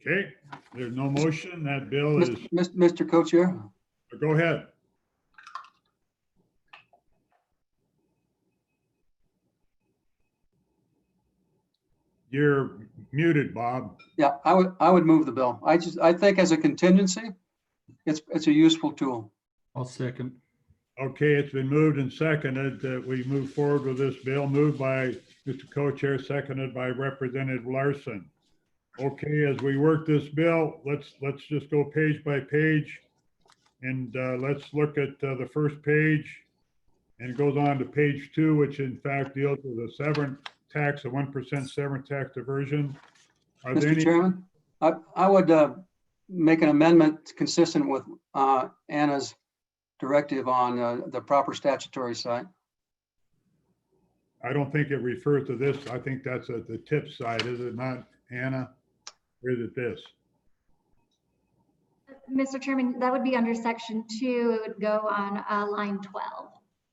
Okay, there's no motion. That bill is. Mr. Co-Chair. Go ahead. You're muted, Bob. Yeah, I would move the bill. I think as a contingency, it's a useful tool. I'll second. Okay, it's been moved and seconded that we move forward with this bill, moved by Mr. Co-Chair, seconded by Representative Larson. Okay, as we work this bill, let's just go page by page, and let's look at the first page, and it goes on to page 2, which in fact deals with a severance tax, a 1% severance tax diversion. Are there Mr. any? Chairman, I would make an amendment consistent with Anna's directive on the proper statutory site. I don't think it refers to this. I think that's at the tip side, is it not, Anna? Or is it this? Mr. Chairman, that would be under section 2. It would go on line 12.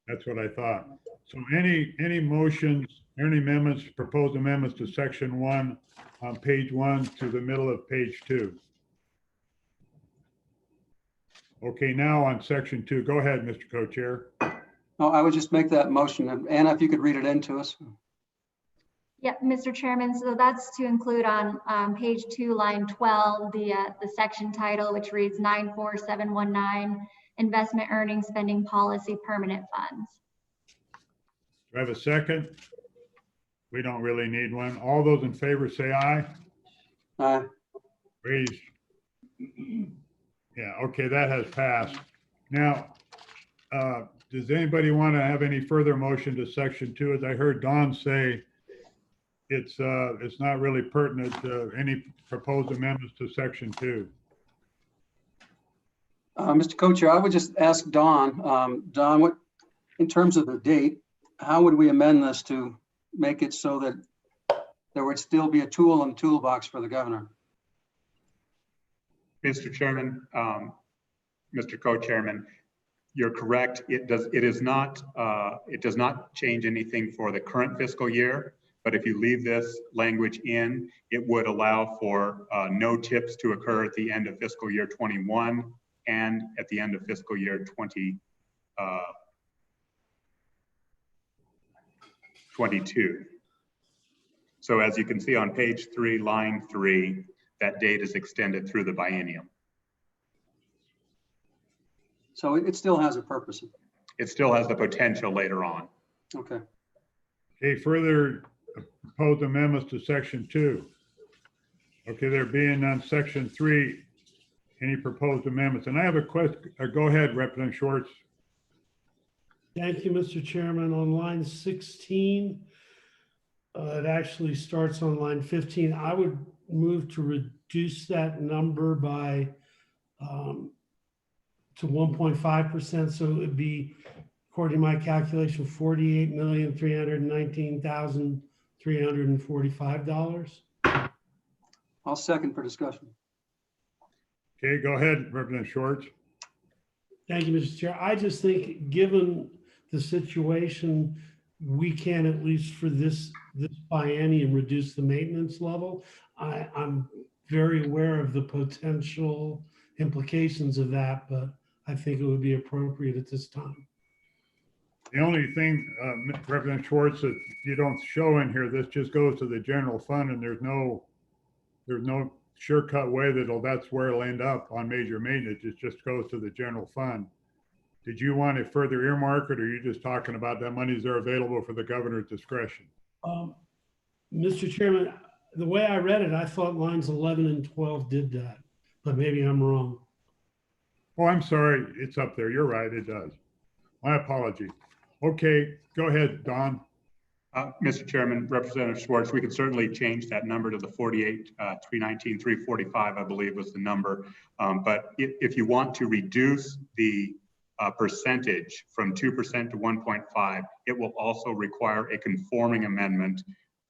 That's what I thought. So any motions, any amendments, proposed amendments to section 1 on page 1 to the middle of page 2? Okay, now on section 2, go ahead, Mr. Co-Chair. No, I would just make that motion. And Anna, if you could read it into us. Yeah, Mr. Chairman, so that's to include on page 2, line 12, the section title, which reads 94719, Investment Earnings Spending Policy Permanent Funds. Do I have a second? We don't really need one. All those in favor say aye. Aye. Raise. Yeah, okay, that has passed. Now, does anybody want to have any further motion to section 2? As I heard Don say, it's not really pertinent to any proposed amendments to section 2. Mr. Co-Chair, I would just ask Don, Don, what, in terms of the date, how would we amend this to make it so that there would still be a tool in the toolbox for the governor? Mr. Chairman, Mr. Co-Chairman, you're correct. It does not change anything for the current fiscal year. But if you leave this language in, it would allow for no tips to occur at the end of fiscal year 21 and at the end of fiscal year 2022. So as you can see on page 3, line 3, that date is extended through the biennium. So it still has a purpose. It still has the potential later on. Okay. Okay, further proposed amendments to section 2. Okay, there being on section 3, any proposed amendments? And I have a question. Go ahead, Representative Schwartz. Thank you, Mr. Chairman. On line 16, it actually starts on line 15. I would move to reduce that number by to 1.5%. So it would be, according to my calculation, $48,319,345. I'll second for discussion. Okay, go ahead, Representative Schwartz. Thank you, Mr. Chair. I just think, given the situation, we can, at least for this biennium, reduce the maintenance level. I'm very aware of the potential implications of that, but I think it would be appropriate at this time. The only thing, Representative Schwartz, that you don't show in here, this just goes to the general fund, and there's no sure-cut way that's where it'll end up on major maintenance. It just goes to the general fund. Did you want to further earmark it, or are you just talking about that monies are available for the governor's discretion? Mr. Chairman, the way I read it, I thought lines 11 and 12 did that, but maybe I'm wrong. Oh, I'm sorry. It's up there. You're right. It does. My apology. Okay, go ahead, Don. Mr. Chairman, Representative Schwartz, we could certainly change that number to the 48,319,345, I believe was the number. But if you want to reduce the percentage from 2% to 1.5, it will also require a conforming amendment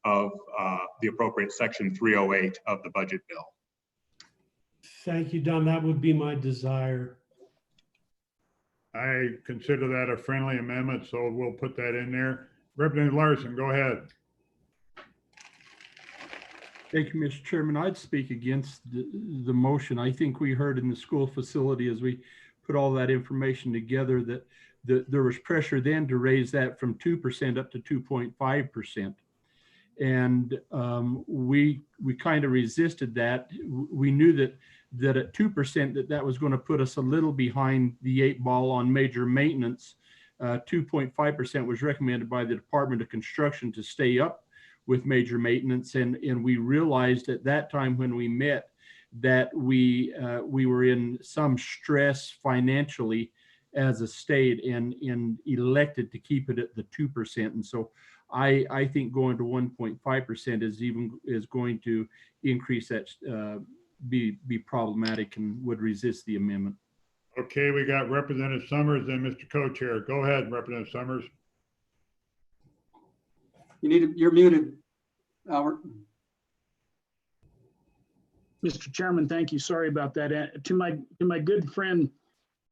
of the appropriate section 308 of the budget bill. Thank you, Don. That would be my desire. I consider that a friendly amendment, so we'll put that in there. Representative Larson, go ahead. Thank you, Mr. Chairman. I'd speak against the motion. I think we heard in the school facility as we put all that information together that there was pressure then to raise that from 2% up to 2.5%. And we kind of resisted that. We knew that at 2% that was going to put us a little behind the 8 ball on major maintenance. 2.5% was recommended by the Department of Construction to stay up with major maintenance, and we realized at that time when we met that we were in some stress financially as a state and elected to keep it at the 2%. And so I think going to 1.5% is going to increase that, be problematic, and would resist the amendment. Okay, we got Representative Summers and Mr. Co-Chair. Go ahead, Representative Summers. You're muted, Albert. Mr. Chairman, thank you. Sorry about that. To my good friend,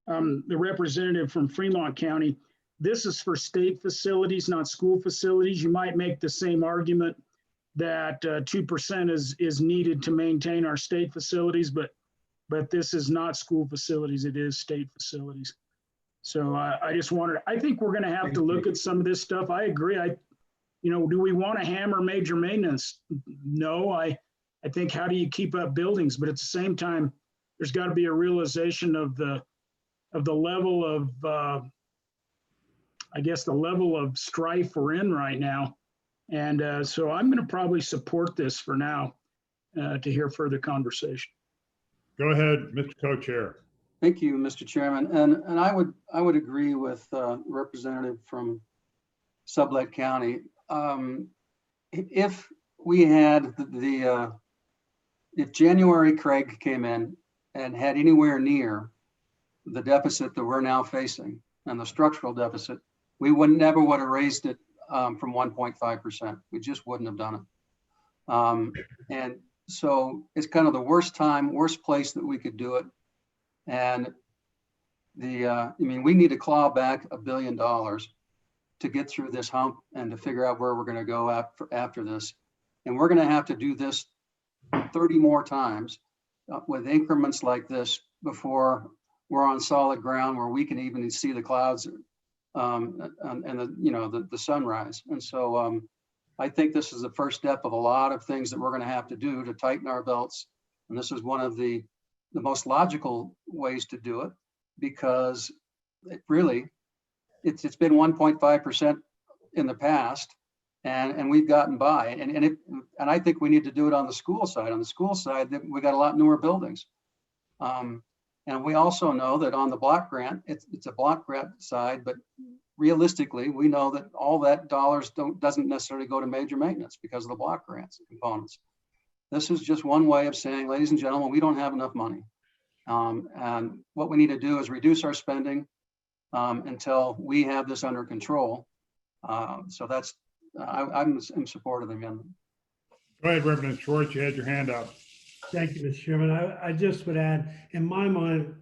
the representative from Fremont County, this is for state facilities, not school facilities. You might make the same argument that 2% is needed to maintain our state facilities, but this is not school facilities. It is state facilities. So I just wanted, I think we're going to have to look at some of this stuff. I agree. Do we want to hammer major maintenance? No, I think, how do you keep up buildings? But at the same time, there's got to be a realization of the level of, I guess, the level of strife we're in right now. And so I'm going to probably support this for now to hear further conversation. Go ahead, Mr. Co-Chair. Thank you, Mr. Chairman. And I would agree with representative from Sublette County. If we had if January Craig came in and had anywhere near the deficit that we're now facing and the structural deficit, we never would have raised it from 1.5%. We just wouldn't have done it. And so it's kind of the worst place that we could do it. And we need to claw back $1 billion to get through this hump and to figure out where we're going to go after this. And we're going to have to do this 30 more times with increments like this before we're on solid ground where we can even see the clouds and the sunrise. And so I think this is the first step of a lot of things that we're going to have to do to tighten our belts. And this is one of the most logical ways to do it, because it's been 1.5% in the past, and we've gotten by. And I think we need to do it on the school side. On the school side, we got a lot newer buildings. And we also know that on the block grant, it's a block grant side, but realistically, we know that all that dollars doesn't necessarily go to major maintenance because of the block grants components. This is just one way of saying, ladies and gentlemen, we don't have enough money. And what we need to do is reduce our spending until we have this under control. So that's, I'm in support of the amendment. Go ahead, Representative Schwartz, you had your hand up. Thank you, Mr. Chairman. I just would add, in my mind,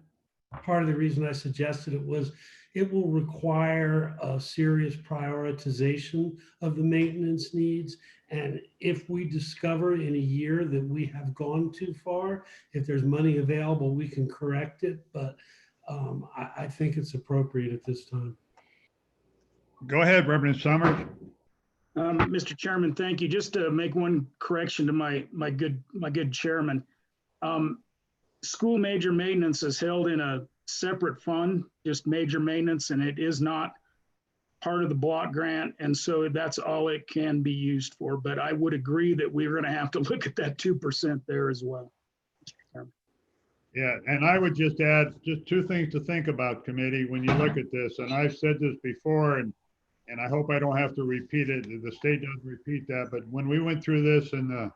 part of the reason I suggested it was it will require a serious prioritization of the maintenance needs. And if we discover in a year that we have gone too far, if there's money available, we can correct it. But I think it's appropriate at this time. Go ahead, Representative Summers. Mr. Chairman, thank you. Just to make one correction to my good chairman. School major maintenance is held in a separate fund, just major maintenance, and it is not part of the block grant. And so that's all it can be used for. But I would agree that we're going to have to look at that 2% there as well. Yeah, and I would just add just two things to think about, committee, when you look at this. And I've said this before, and I hope I don't have to repeat it. The state doesn't repeat that. But when we went through this in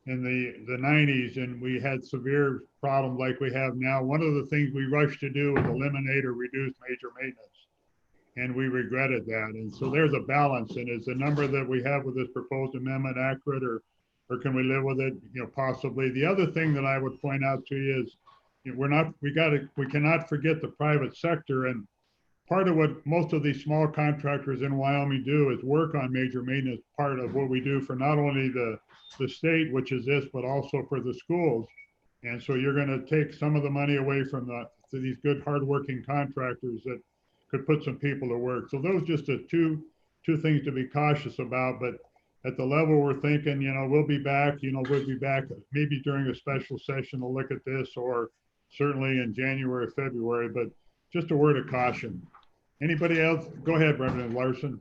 in the 90s, and we had severe problems like we have now. One of the things we rushed to do was eliminate or reduce major maintenance, and we regretted that. And so there's a balance, and is the number that we have with this proposed amendment accurate, or can we live with it? You know, possibly. The other thing that I would point out to you is, you know, we cannot forget the private sector. And part of what most of these small contractors in Wyoming do is work on major maintenance, part of what we do for not only the state, which is this, but also for the schools. And so you're going to take some of the money away from these good, hardworking contractors that could put some people to work. So those just are two things to be cautious about. But at the level we're thinking, you know, we'll be back maybe during a special session to look at this, or certainly in January or February. But just a word of caution. Anybody else? Go ahead, Representative Larson.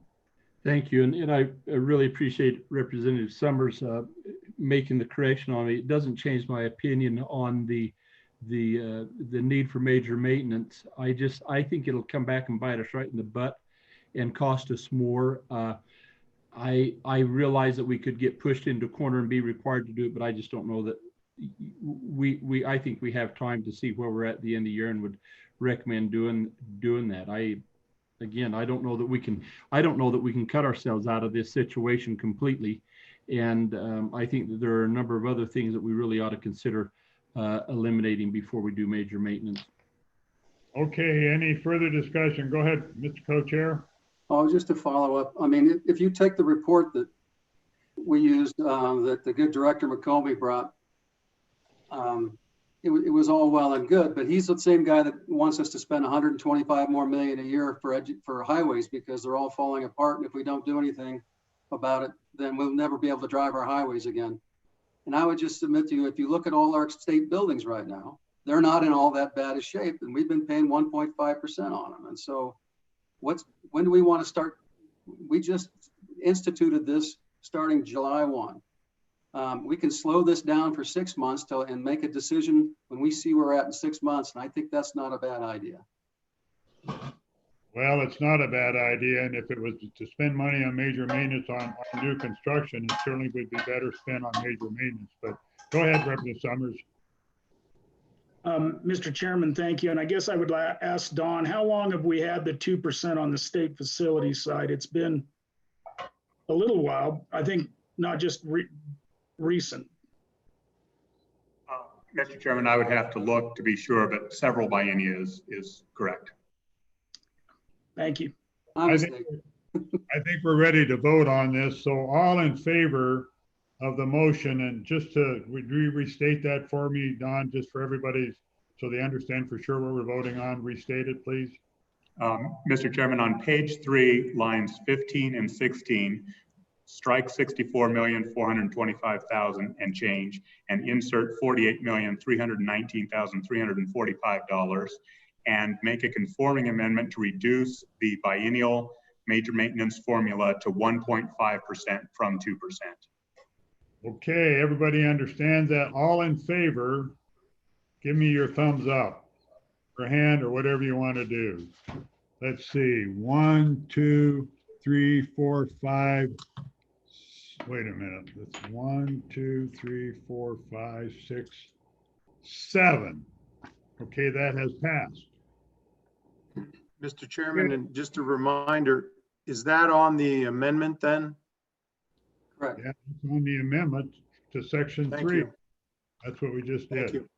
Thank you. And I really appreciate Representative Summers making the correction on it. It doesn't change my opinion on the need for major maintenance. I think it'll come back and bite us right in the butt and cost us more. I realize that we could get pushed into a corner and be required to do it, but I just don't know that I think we have time to see where we're at the end of the year and would recommend doing that. I don't know that we can cut ourselves out of this situation completely. And I think that there are a number of other things that we really ought to consider eliminating before we do major maintenance. Okay, any further discussion? Go ahead, Mr. Co-Chair. Oh, just to follow up. I mean, if you take the report that we used, that the good Director McCombie brought, it was all well and good, but he's the same guy that wants us to spend 125 more million a year for highways, because they're all falling apart. And if we don't do anything about it, then we'll never be able to drive our highways again. And I would just submit to you, if you look at all our state buildings right now, they're not in all that bad a shape, and we've been paying 1.5% on them. And so when do we want to start? We just instituted this starting July 1. We can slow this down for 6 months and make a decision when we see where we're at in 6 months. And I think that's not a bad idea. Well, it's not a bad idea. And if it was to spend money on major maintenance on new construction, it certainly would be better spent on major maintenance. But go ahead, Representative Summers. Mr. Chairman, thank you. And I guess I would ask Don, how long have we had the 2% on the state facility side? It's been a little while. I think not just recent. Mr. Chairman, I would have to look to be sure, but several biennia is correct. Thank you. I think we're ready to vote on this. So all in favor of the motion, and just to restate that for me, Don, just for everybody, so they understand for sure what we're voting on, restate it, please. Mr. Chairman, on page 3, lines 15 and 16, strike 64,425,000 and change, and insert $48,319,345, and make a conforming amendment to reduce the biennial major maintenance formula to 1.5% from 2%. Okay, everybody understands that. All in favor, give me your thumbs up or hand or whatever you want to do. Let's see, 1, 2, 3, 4, 5. Wait a minute. That's 1, 2, 3, 4, 5, 6, 7. Okay, that has passed. Mr. Chairman, and just a reminder, is that on the amendment then? Correct. Yeah, it's on the amendment to section 3. That's what we just did. Thank you.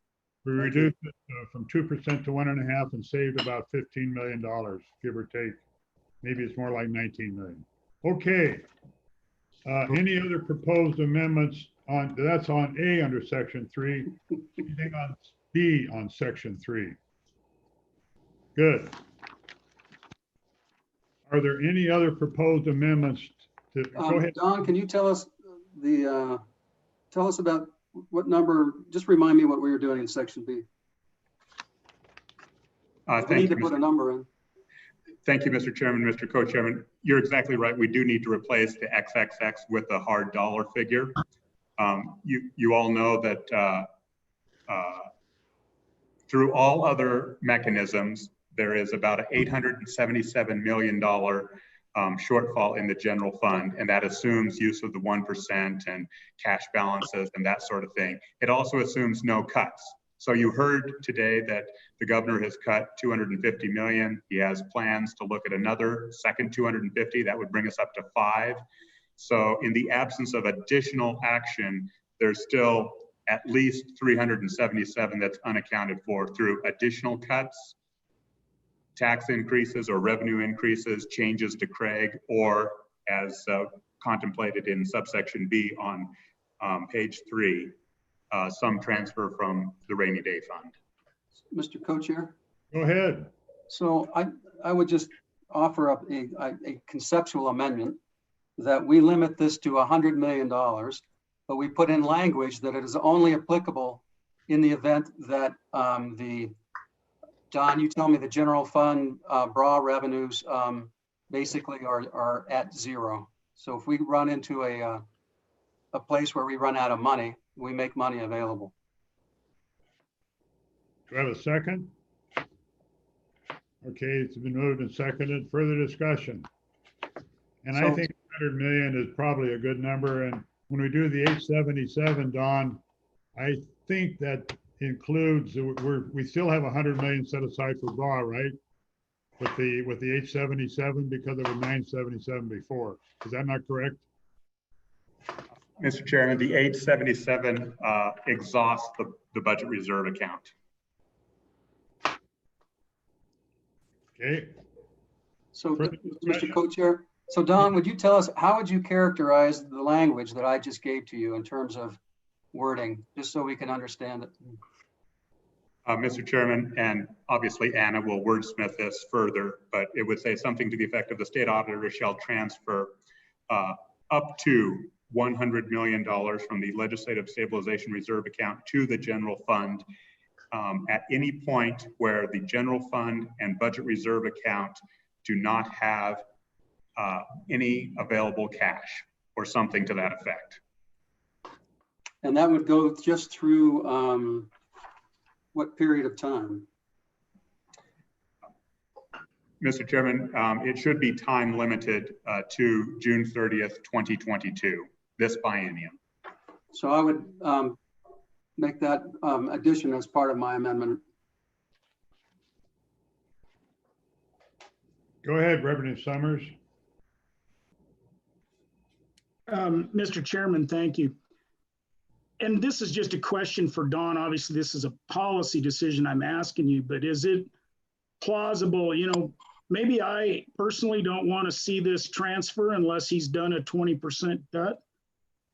We reduced it from 2% to 1.5% and saved about $15 million, give or take. Maybe it's more like 19 million. Okay. Any other proposed amendments on, that's on A under section 3. Anything on B on section 3? Good. Are there any other proposed amendments to, go ahead. Don, can you tell us about what number, just remind me what we were doing in section B. We need to put a number in. Thank you, Mr. Chairman, Mr. Co-Chairman. You're exactly right. We do need to replace the XXX with a hard dollar figure. You all know that through all other mechanisms, there is about an $877 million shortfall in the general fund, and that assumes use of the 1% and cash balances and that sort of thing. It also assumes no cuts. So you heard today that the governor has cut 250 million. He has plans to look at another second 250. That would bring us up to 5. So in the absence of additional action, there's still at least 377 that's unaccounted for through additional cuts, tax increases or revenue increases, changes to Craig, or as contemplated in subsection B on page 3, some transfer from the rainy day fund. Mr. Co-Chair? Go ahead. So I would just offer up a conceptual amendment that we limit this to $100 million, but we put in language that it is only applicable in the event that Don, you tell me the general fund BRA revenues basically are at 0. So if we run into a place where we run out of money, we make money available. Do I have a second? Okay, it's been moved and seconded. Further discussion. And I think 100 million is probably a good number. And when we do the 877, Don, I think that includes, we still have 100 million set aside for BRA, right? With the 877 because it was 977 before. Is that not correct? Mr. Chairman, the 877 exhausts the budget reserve account. Okay. So, Mr. Co-Chair, so Don, would you tell us, how would you characterize the language that I just gave to you in terms of wording, just so we can understand it? Mr. Chairman, and obviously Anna will wordsmith this further, but it would say something to the effect of the state auditor shall transfer up to $100 million from the legislative stabilization reserve account to the general fund at any point where the general fund and budget reserve account do not have any available cash or something to that effect. And that would go just through what period of time? Mr. Chairman, it should be time limited to June 30th, 2022, this biennium. So I would make that addition as part of my amendment. Go ahead, Reverend Summers. Mr. Chairman, thank you. And this is just a question for Don. Obviously, this is a policy decision I'm asking you, but is it plausible? You know, maybe I personally don't want to see this transfer unless he's done a 20% cut.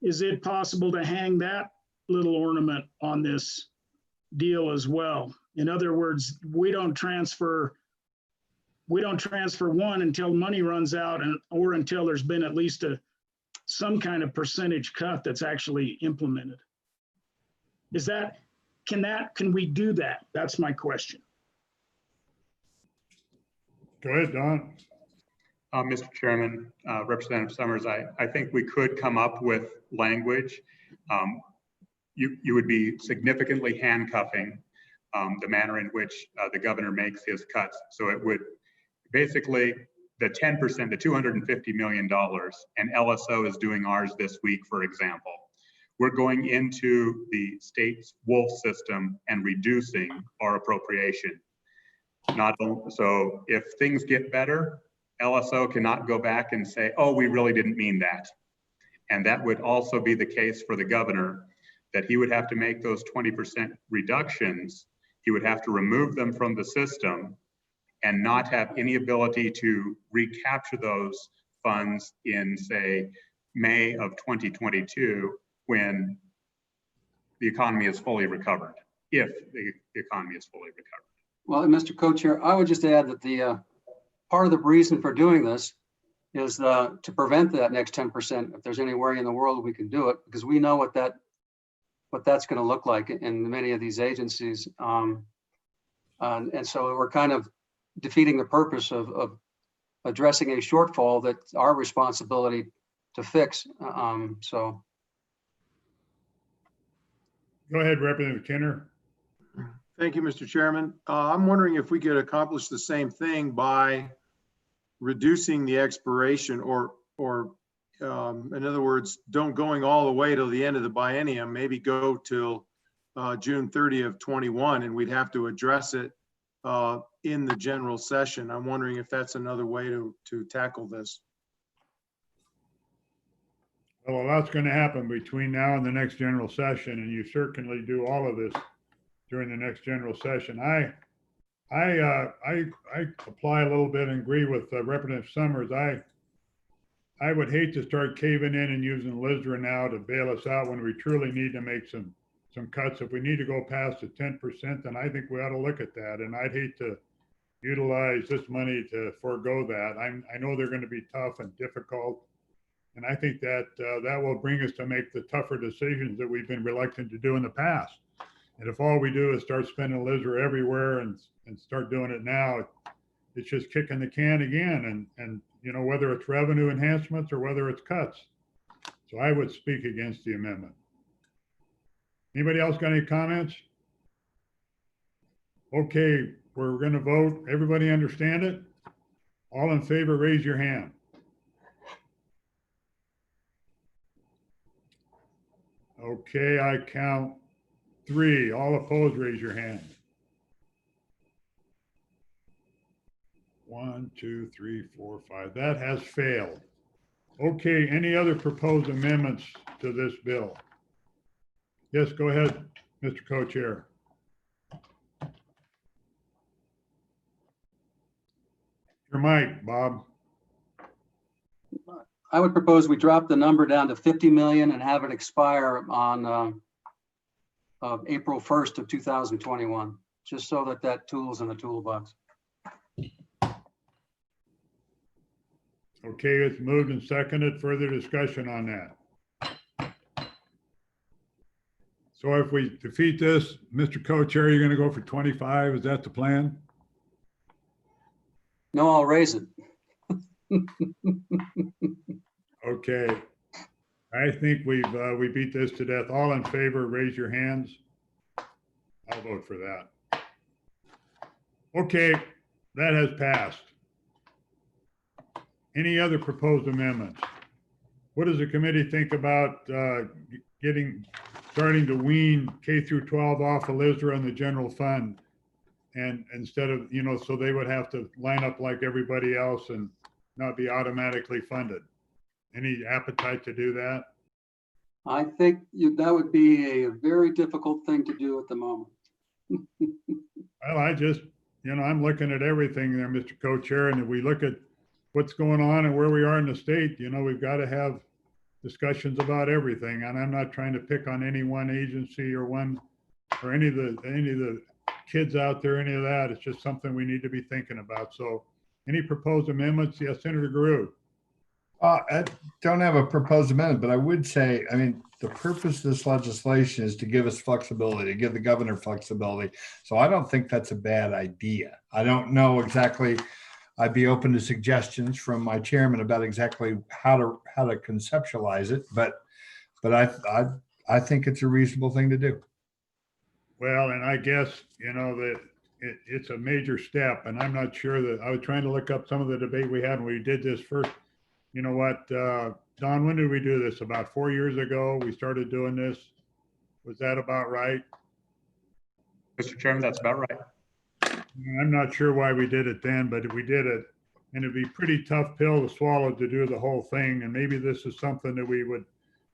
Is it possible to hang that little ornament on this deal as well? In other words, we don't transfer one until money runs out or until there's been at least some kind of percentage cut that's actually implemented. Can we do that? That's my question. Go ahead, Don. Mr. Chairman, Representative Summers, I think we could come up with language. You would be significantly handcuffing the manner in which the governor makes his cuts. So it would basically, the 10%, the $250 million, and LSO is doing ours this week, for example. We're going into the state's wolf system and reducing our appropriation. So if things get better, LSO cannot go back and say, oh, we really didn't mean that. And that would also be the case for the governor, that he would have to make those 20% reductions. He would have to remove them from the system and not have any ability to recapture those funds in, say, May of 2022, when the economy is fully recovered, if the economy is fully recovered. Well, Mr. Co-Chair, I would just add that the part of the reason for doing this is to prevent that next 10%. If there's any worry in the world, we can do it, because we know what that's going to look like in many of these agencies. And so we're kind of defeating the purpose of addressing a shortfall that's our responsibility to fix. So. Go ahead, Representative Kenner. Thank you, Mr. Chairman. I'm wondering if we could accomplish the same thing by reducing the expiration or in other words, don't going all the way till the end of the biennium, maybe go till June 30th, 21, and we'd have to address it in the general session. I'm wondering if that's another way to tackle this. Well, a lot's going to happen between now and the next general session, and you certainly do all of this during the next general session. I apply a little bit and agree with Representative Summers. I would hate to start caving in and using LISRA now to bail us out when we truly need to make some cuts. If we need to go past the 10%, then I think we ought to look at that. And I'd hate to utilize this money to forego that. I know they're going to be tough and difficult. And I think that that will bring us to make the tougher decisions that we've been reluctant to do in the past. And if all we do is start spending LISRA everywhere and start doing it now, it's just kicking the can again. And you know, whether it's revenue enhancements or whether it's cuts. So I would speak against the amendment. Anybody else got any comments? Okay, we're going to vote. Everybody understand it? All in favor, raise your hand. Okay, I count 3. All opposed, raise your hand. 1, 2, 3, 4, 5. That has failed. Okay, any other proposed amendments to this bill? Yes, go ahead, Mr. Co-Chair. Your mic, Bob. I would propose we drop the number down to 50 million and have it expire on April 1st of 2021, just so that tool's in the toolbox. Okay, it's moved and seconded. Further discussion on that. So if we defeat this, Mr. Co-Chair, you're going to go for 25. Is that the plan? No, I'll raise it. Okay. I think we beat this to death. All in favor, raise your hands. I'll vote for that. Okay, that has passed. Any other proposed amendments? What does the committee think about starting to wean K through 12 off of LISRA and the general fund? And instead of, you know, so they would have to line up like everybody else and not be automatically funded. Any appetite to do that? I think that would be a very difficult thing to do at the moment. Well, I just, you know, I'm looking at everything there, Mr. Co-Chair, and if we look at what's going on and where we are in the state, you know, we've got to have discussions about everything. And I'm not trying to pick on any one agency or any of the kids out there, any of that. It's just something we need to be thinking about. So any proposed amendments? Yes, Senator Garreau. I don't have a proposed amendment, but I would say, I mean, the purpose of this legislation is to give us flexibility, to give the governor flexibility. So I don't think that's a bad idea. I don't know exactly. I'd be open to suggestions from my chairman about exactly how to conceptualize it, but I think it's a reasonable thing to do. Well, and I guess, you know, that it's a major step, and I'm not sure that I was trying to look up some of the debate we had when we did this first. You know what, Don, when did we do this? About 4 years ago, we started doing this. Was that about right? Mr. Chairman, that's about right. I'm not sure why we did it then, but we did it, and it'd be a pretty tough pill to swallow to do the whole thing. And maybe this is something that we would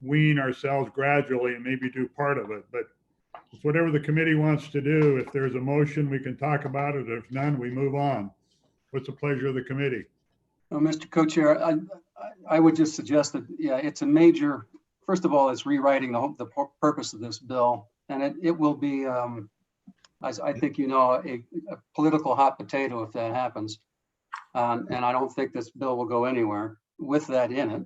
wean ourselves gradually and maybe do part of it. But it's whatever the committee wants to do. If there's a motion, we can talk about it. If none, we move on. What's the pleasure of the committee? Well, Mr. Co-Chair, I would just suggest that, yeah, it's a major, first of all, it's rewriting the purpose of this bill. And it will be, as I think you know, a political hot potato if that happens. And I don't think this bill will go anywhere with that in it.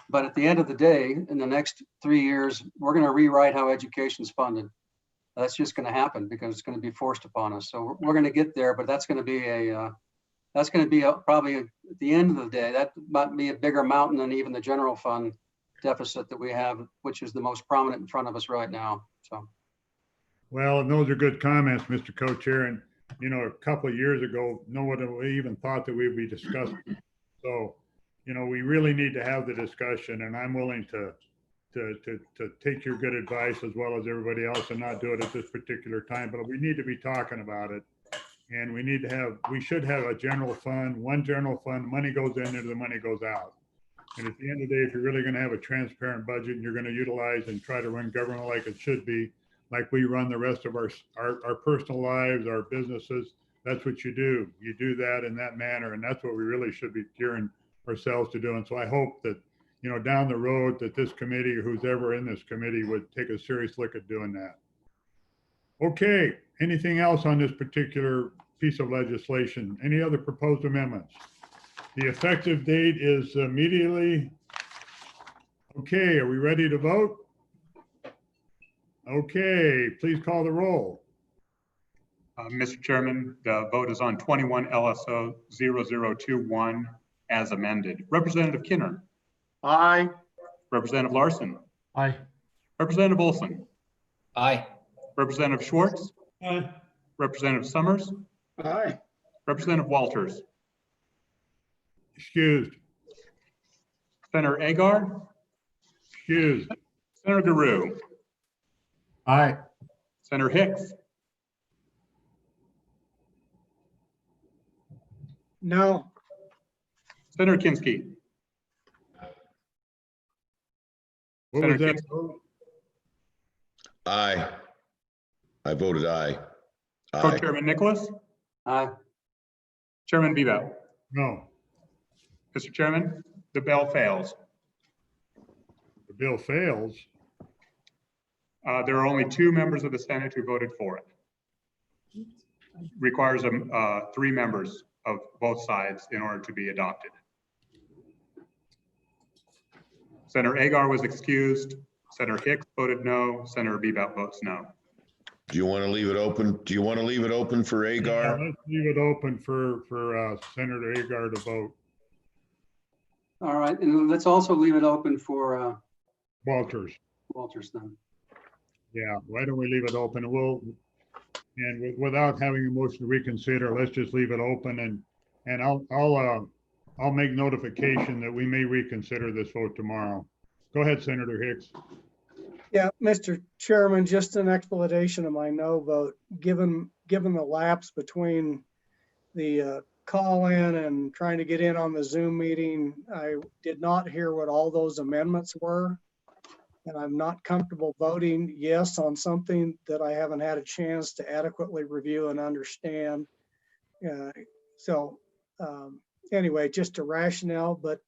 But at the end of the day, in the next 3 years, we're going to rewrite how education is funded. That's just going to happen because it's going to be forced upon us. So we're going to get there, but that's going to be probably at the end of the day, that might be a bigger mountain than even the general fund deficit that we have, which is the most prominent in front of us right now. So. Well, and those are good comments, Mr. Co-Chair. And, you know, a couple of years ago, no one even thought that we'd be discussing So, you know, we really need to have the discussion, and I'm willing to take your good advice as well as everybody else and not do it at this particular time, but we need to be talking about it. And we should have a general fund, one general fund, money goes in there, the money goes out. And at the end of the day, if you're really going to have a transparent budget and you're going to utilize and try to run government like it should be, like we run the rest of our personal lives, our businesses, that's what you do. You do that in that manner. And that's what we really should be gearing ourselves to do. And so I hope that, you know, down the road that this committee or who's ever in this committee would take a serious look at doing that. Okay, anything else on this particular piece of legislation? Any other proposed amendments? The effective date is immediately. Okay, are we ready to vote? Okay, please call the roll. Mr. Chairman, the vote is on 21 LSO 0021 as amended. Representative Kinner. Aye. Representative Larson. Aye. Representative Olson. Aye. Representative Schwartz. Aye. Representative Summers. Aye. Representative Walters. Excused. Senator Agar. Excused. Senator Garou. Aye. Senator Hicks. No. Senator Kinski. What was Senator that vote? Aye. I voted aye. Aye. Co-Chairman Nicholas. Aye. Chairman Bebout. No, Mr. Chairman, the bill fails. the bill fails. There are only 2 members of the Senate who voted for it. Requires 3 members of both sides in order to be adopted. Senator Agar was excused. Senator Hicks voted no. Senator Bebout votes no. Do you want to leave it open? Do you want to leave it open for Yeah, Agar? let's leave it open for Senator Agar to vote. All right, and let's also leave it open for Walters. Walters then. Yeah, why don't we leave it open? Without having a motion to reconsider, let's just leave it open and I'll make notification that we may reconsider this vote tomorrow. Go ahead, Senator Hicks. Yeah, Mr. Chairman, just an explanation of my no vote. Given the lapse between the call-in and trying to get in on the Zoom meeting, I did not hear what all those amendments were. And I'm not comfortable voting yes on something that I haven't had a chance to adequately review and understand. Anyway, just a rationale, but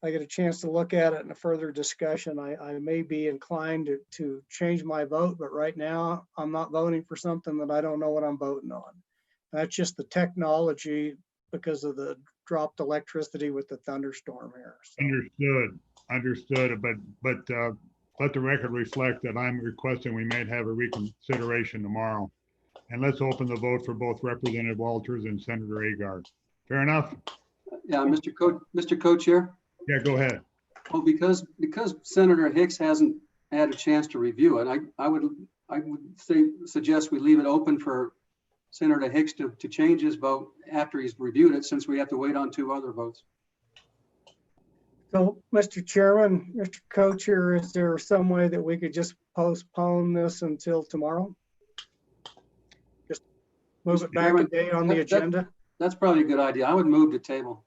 I get a chance to look at it in a further discussion. I may be inclined to change my vote, but right now I'm not voting for something that I don't know what I'm voting on. That's just the technology because of the dropped electricity with the thunderstorm here. So. Understood, but let the record reflect that I'm requesting we may have a reconsideration tomorrow. And let's open the vote for both Representative Walters and Senator Agar. Fair enough? Yeah, Mr. Co-Chair. Yeah, go ahead. Well, because Senator Hicks hasn't had a chance to review it, I would suggest we leave it open for Senator Hicks to change his vote after he's reviewed it, since we have to wait on 2 other votes. So, Mr. Chairman, Mr. Co-Chair, is there some way that we could just postpone this until tomorrow? Just move it back a day on the agenda? That's probably a good idea. I would move to table.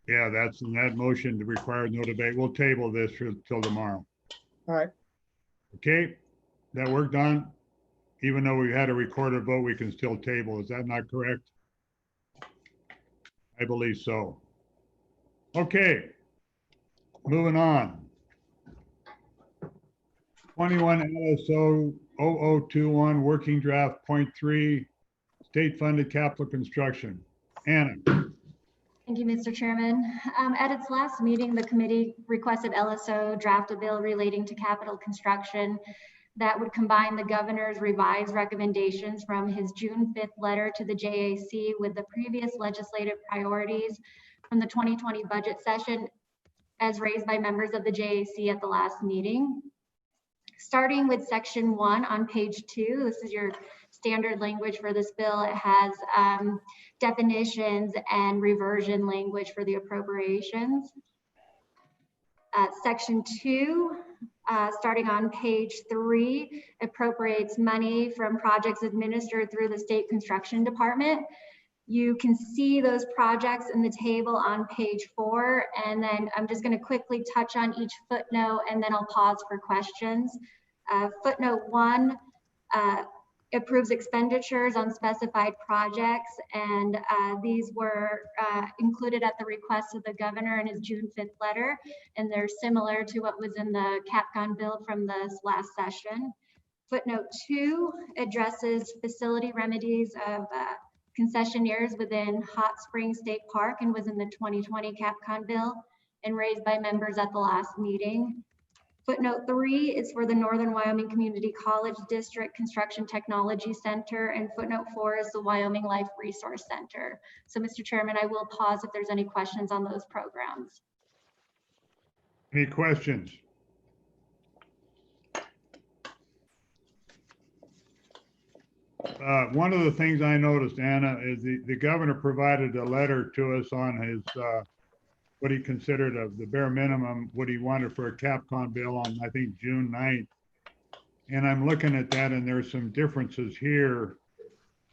Yeah, that motion requires no debate. We'll table this till tomorrow. All right. Okay, that work done? Even though we had a recorded vote, we can still table. Is that not correct? I believe so. Okay. Moving on. 21 LSO 0021 working draft 0.3 state funded capital construction. Anna. Thank you, Mr. Chairman. At its last meeting, the committee requested LSO draft a bill relating to capital construction that would combine the governor's revised recommendations from his June 5th letter to the JAC with the previous legislative priorities from the 2020 budget session as raised by members of the JAC at the last meeting. Starting with section 1 on page 2, this is your standard language for this bill. It has definitions and reversion language for the appropriations. Section 2, starting on page 3, appropriates money from projects administered through the state construction department. You can see those projects in the table on page 4, and then I'm just going to quickly touch on each footnote, and then I'll pause for questions. Footnote 1 approves expenditures on specified projects, and these were included at the request of the governor in his June 5th letter, and they're similar to what was in the CapCon bill from this last session. Footnote 2 addresses facility remedies of concessionaires within Hot Springs State Park and was in the 2020 CapCon bill and raised by members at the last meeting. Footnote 3 is for the Northern Wyoming Community College District Construction Technology Center, and footnote 4 is the Wyoming Life Resource Center. So, Mr. Chairman, I will pause if there's any questions on those programs. Any questions? One of the things I noticed, Anna, is the governor provided a letter to us on his what he considered of the bare minimum, what he wanted for a CapCon bill on, I think, June 9th. And I'm looking at that, and there's some differences here.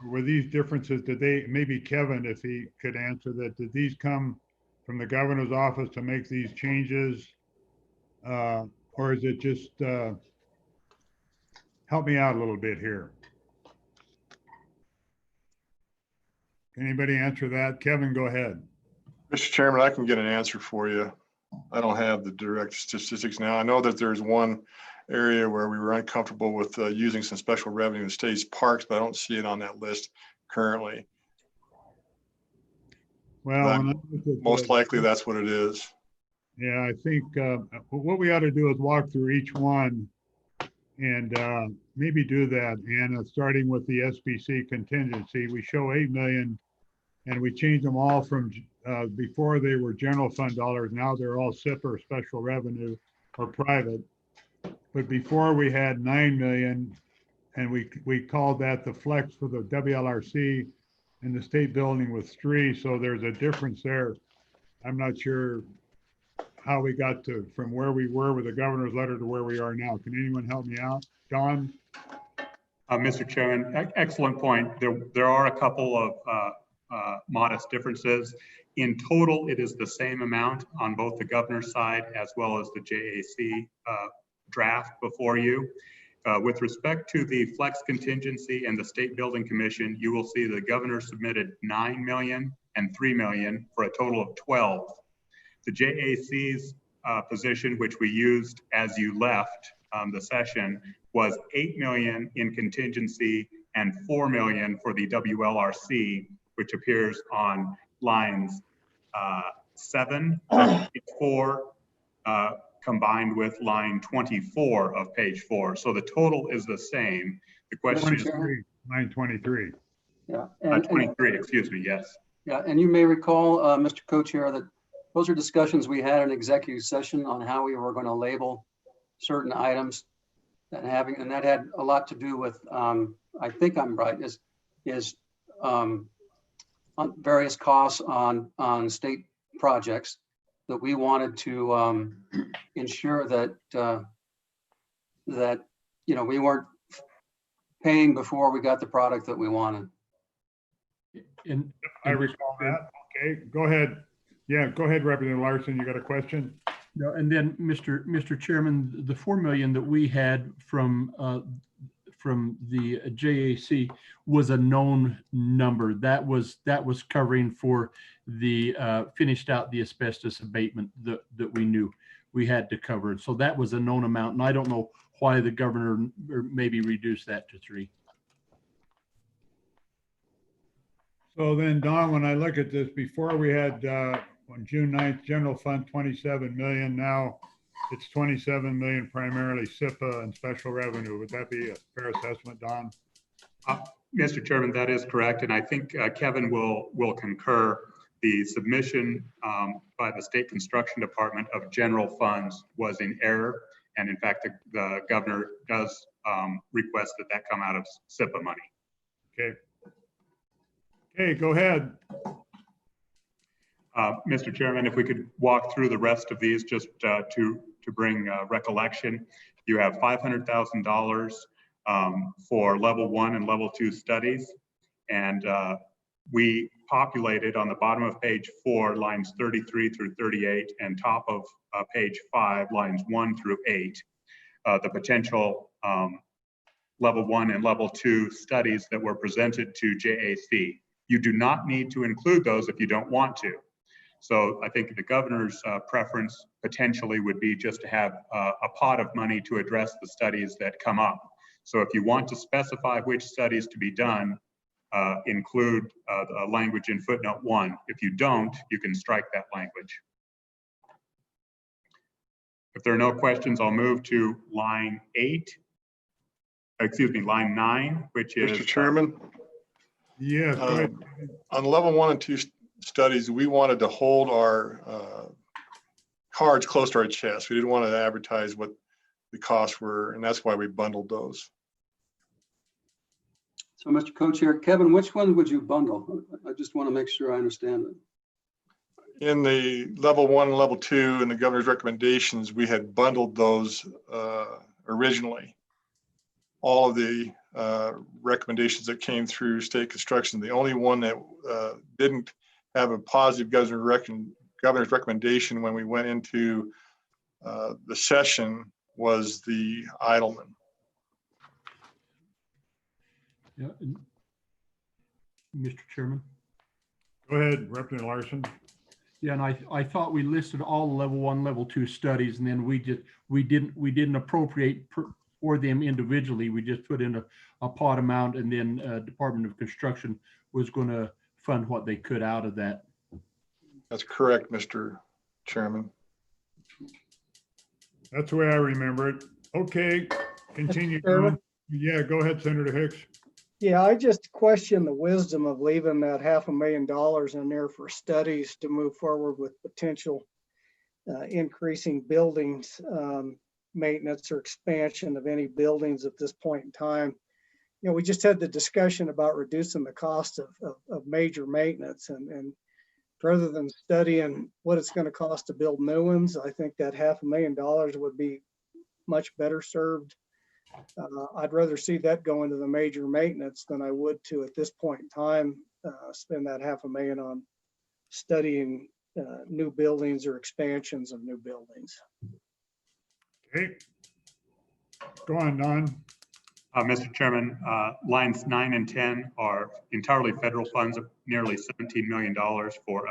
Were these differences, did they, maybe Kevin, if he could answer that, did these come from the governor's office to make these changes? Or is it just, help me out a little bit here. Anybody answer that? Kevin, go ahead. Mr. Chairman, I can get an answer for you. I don't have the direct statistics now. I know that there's one area where we were uncomfortable with using some special revenue in state's parks, but I don't see it on that list currently. Well, most likely that's what it is. Yeah, I think what we ought to do is walk through each one and maybe do that, Anna, starting with the SBC contingency. We show 8 million and we change them all from before they were general fund dollars. Now they're all SIP or special revenue or private. But before we had 9 million and we called that the flex for the WLRC, and the state building was 3. So there's a difference there. I'm not sure how we got to from where we were with the governor's letter to where we are now. Can anyone help me out? Don? Mr. Chairman, excellent point. There are a couple of modest differences. In total, it is the same amount on both the governor's side as well as the JAC draft before you. With respect to the flex contingency and the State Building Commission, you will see the governor submitted 9 million and 3 million for a total of 12. The JAC's position, which we used as you left the session, was 8 million in contingency and 4 million for the WLRC, which appears on lines 7, 4, combined with line 24 of page 4. So the total is the same. The question is line 23. Yeah. 23, excuse me, yes. Yeah, and you may recall, Mr. Co-Chair, that those are discussions we had in executive session on how we were going to label certain items and that had a lot to do with, I think I'm right, is on various costs on state projects that we wanted to ensure that we weren't paying before we got the product that we wanted. And I recall that. Okay, go ahead. Yeah, go ahead, Representative Larson. You got a question? No, and then Mr. Chairman, the 4 million that we had from the JAC was a known number. That was covering for the finished out the asbestos abatement that we knew we had to cover. So that was a known amount, and I don't know why the governor maybe reduced that to 3. So then, Don, when I look at this, before we had on June 9th, general fund 27 million. Now it's 27 million, primarily SIPA and special revenue. Would that be a fair assessment, Don? Mr. Chairman, that is correct. And I think Kevin will concur. The submission by the State Construction Department of general funds was in error. And in fact, the governor does request that come out of SIPA money. Okay. Okay, go ahead. Mr. Chairman, if we could walk through the rest of these just to bring recollection. You have $500,000 for level 1 and level 2 studies. And we populated on the bottom of page 4, lines 33 through 38, and top of page 5, lines 1 through 8, the potential level 1 and level 2 studies that were presented to JAC. You do not need to include those if you don't want to. So I think the governor's preference potentially would be just to have a pot of money to address the studies that come up. So if you want to specify which studies to be done, include the language in footnote 1. If you don't, you can strike that language. If there are no questions, I'll move to line 9, which is— Mr. Chairman? Yes, go ahead. On level 1 and 2 studies, we wanted to hold our cards close to our chest. We didn't want to advertise what the costs were, and that's why we bundled those. So, Mr. Co-Chair, Kevin, which one would you bundle? I just want to make sure I understand it. In the level 1 and level 2 and the governor's recommendations, we had bundled those originally. All of the recommendations that came through state construction, the only one that didn't have a positive governor's recommendation when we went into the session was the Idleman. Yeah. Mr. Chairman. Go ahead, Representative Larson. Yeah, and I thought we listed all the level 1, level 2 studies, and then we didn't appropriate for them individually. We just put in a pot amount, and then Department of Construction was going to fund what they could out of that. That's correct, Mr. Chairman. That's the way I remember it. Okay, continue. On. Yeah, go ahead, Senator Hicks. Yeah, I just question the wisdom of leaving that $500,000 in there for studies to move forward with potential increasing buildings, maintenance or expansion of any buildings at this point in time. You know, we just had the discussion about reducing the cost of major maintenance, and rather than studying what it's going to cost to build new ones, I think that $500,000 would be much better served. I'd rather see that go into the major maintenance than I would to, at this point in time, spend that $500,000 on studying new buildings or expansions of new buildings. Okay. Go on, Don. Mr. Chairman, lines 9 and 10 are entirely federal funds of nearly $17 million for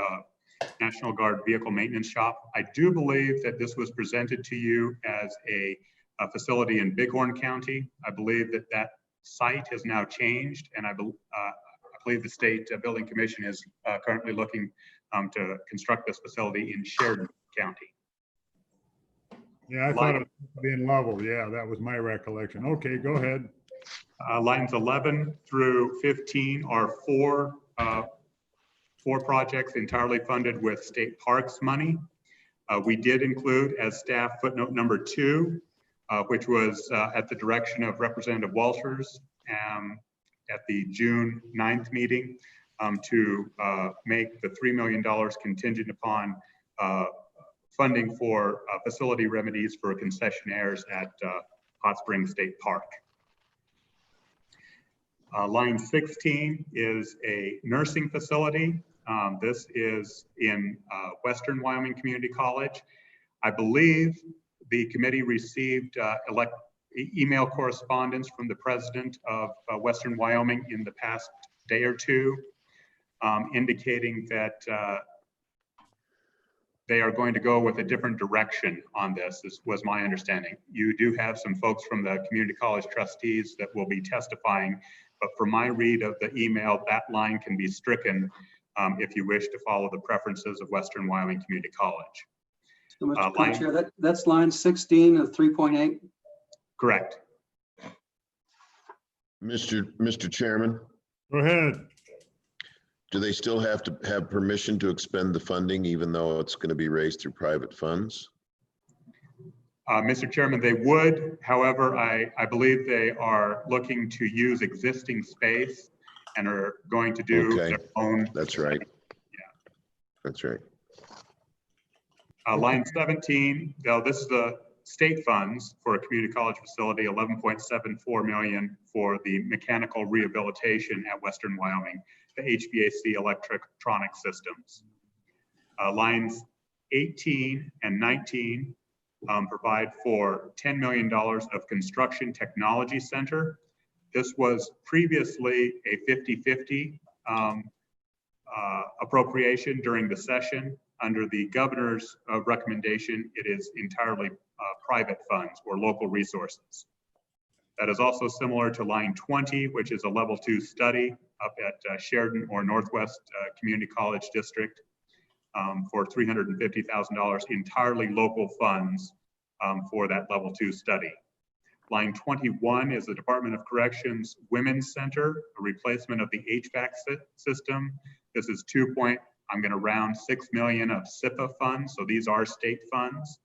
National Guard vehicle maintenance shop. I do believe that this was presented to you as a facility in Bighorn County. I believe that site has now changed, and I believe the State Building Commission is currently looking to construct this facility in Sheridan County. Yeah, I thought it was being leveled. Yeah, that was my recollection. Okay, go ahead. Lines 11 through 15 are four projects entirely funded with state parks money. We did include as staff footnote number 2, which was at the direction of Representative Walters at the June 9th meeting to make the $3 million contingent upon funding for facility remedies for concessionaires at Hot Springs State Park. Line 16 is a nursing facility. This is in Western Wyoming Community College. I believe the committee received email correspondence from the president of Western Wyoming in the past day or two, indicating that they are going to go with a different direction on this. This was my understanding. You do have some folks from the community college trustees that will be testifying, but for my read of the email, that line can be stricken if you wish to follow the preferences of Western Wyoming Community College. So, Mr. Co-Chair, that's line 16 of 3.8? Correct. Mr. Chairman? Go ahead. Do they still have to have permission to expend the funding even though it's going to be raised through private funds? Mr. Chairman, they would. However, I believe they are looking to use existing space and are going to do Okay. their own. That's right. That's right. Line 17, now this is the state funds for a community college facility, 11.74 million for the mechanical rehabilitation at Western Wyoming, the HVAC electronic systems. Lines 18 and 19 provide for $10 million of construction technology center. This was previously a 50-50 appropriation during the session. Under the governor's recommendation, it is entirely private funds or local resources. That is also similar to line 20, which is a level 2 study up at Sheridan or Northwest Community College District for $350,000, entirely local funds for that level 2 study. Line 21 is the Department of Corrections Women's Center, a replacement of the HVAC system. This is I'm going to round 6 million of SIPA funds, so these are state funds.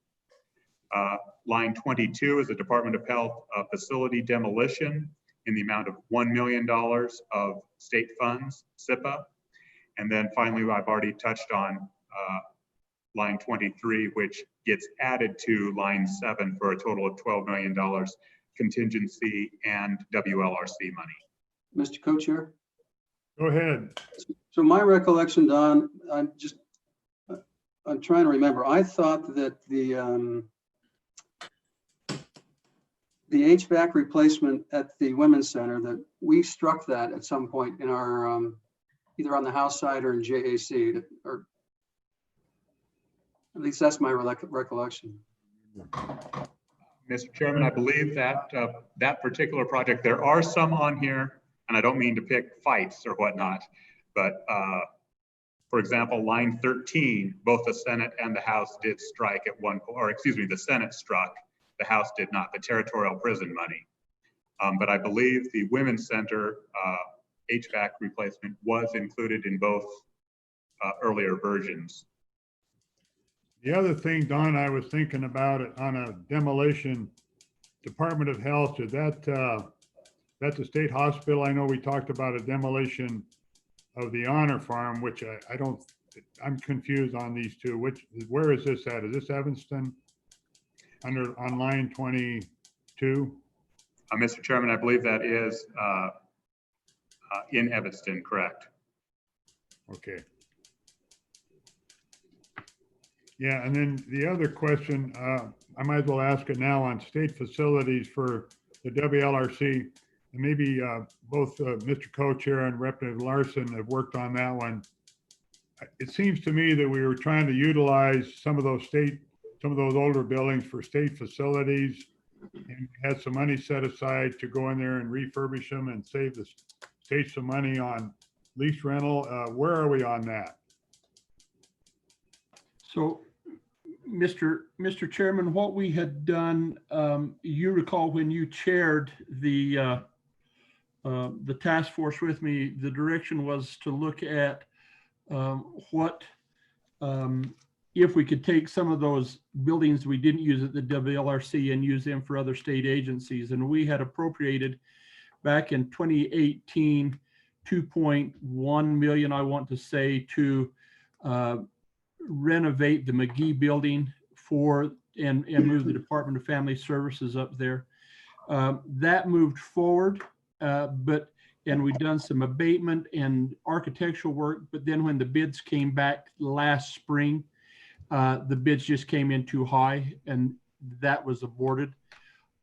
Line 22 is the Department of Health facility demolition in the amount of $1 million of state funds, SIPA. And then finally, I've already touched on line 23, which gets added to line 7 for a total of $12 million contingency and WLRC money. Mr. Co-Chair? Go ahead. So my recollection, Don, I'm trying to remember. I thought that the HVAC replacement at the Women's Center, that we struck that at some point in our, either on the House side or in JAC, or at least that's my recollection. Mr. Chairman, I believe that that particular project, there are some on here, and I don't mean to pick fights or whatnot, but for example, line 13, both the Senate and the House did strike at one point, or excuse me, the Senate struck, the House did not, the territorial prison money. But I believe the Women's Center HVAC replacement was included in both earlier versions. The other thing, Don, I was thinking about it on a demolition, Department of Health, is that the state hospital? I know we talked about a demolition of the Honor Farm, which I'm confused on these two. Where is this at? Is this Evanston on line 22? Mr. Chairman, I believe that is in Evanston, correct? Okay. Yeah, and then the other question, I might as well ask it now on state facilities for the WLRC. And maybe both Mr. Co-Chair and Representative Larson have worked on that one. It seems to me that we were trying to utilize some of those older buildings for state facilities and had some money set aside to go in there and refurbish them and save the state some money on lease rental. Where are we on that? So, Mr. Chairman, what we had done, you recall when you chaired the task force with me, the direction was to look at if we could take some of those buildings we didn't use at the WLRC and use them for other state agencies. And we had appropriated back in 2018, 2.1 million, I want to say, to renovate the McGee building and move the Department of Family Services up there. That moved forward, and we've done some abatement and architectural work, but then when the bids came back last spring, the bids just came in too high and that was aborted.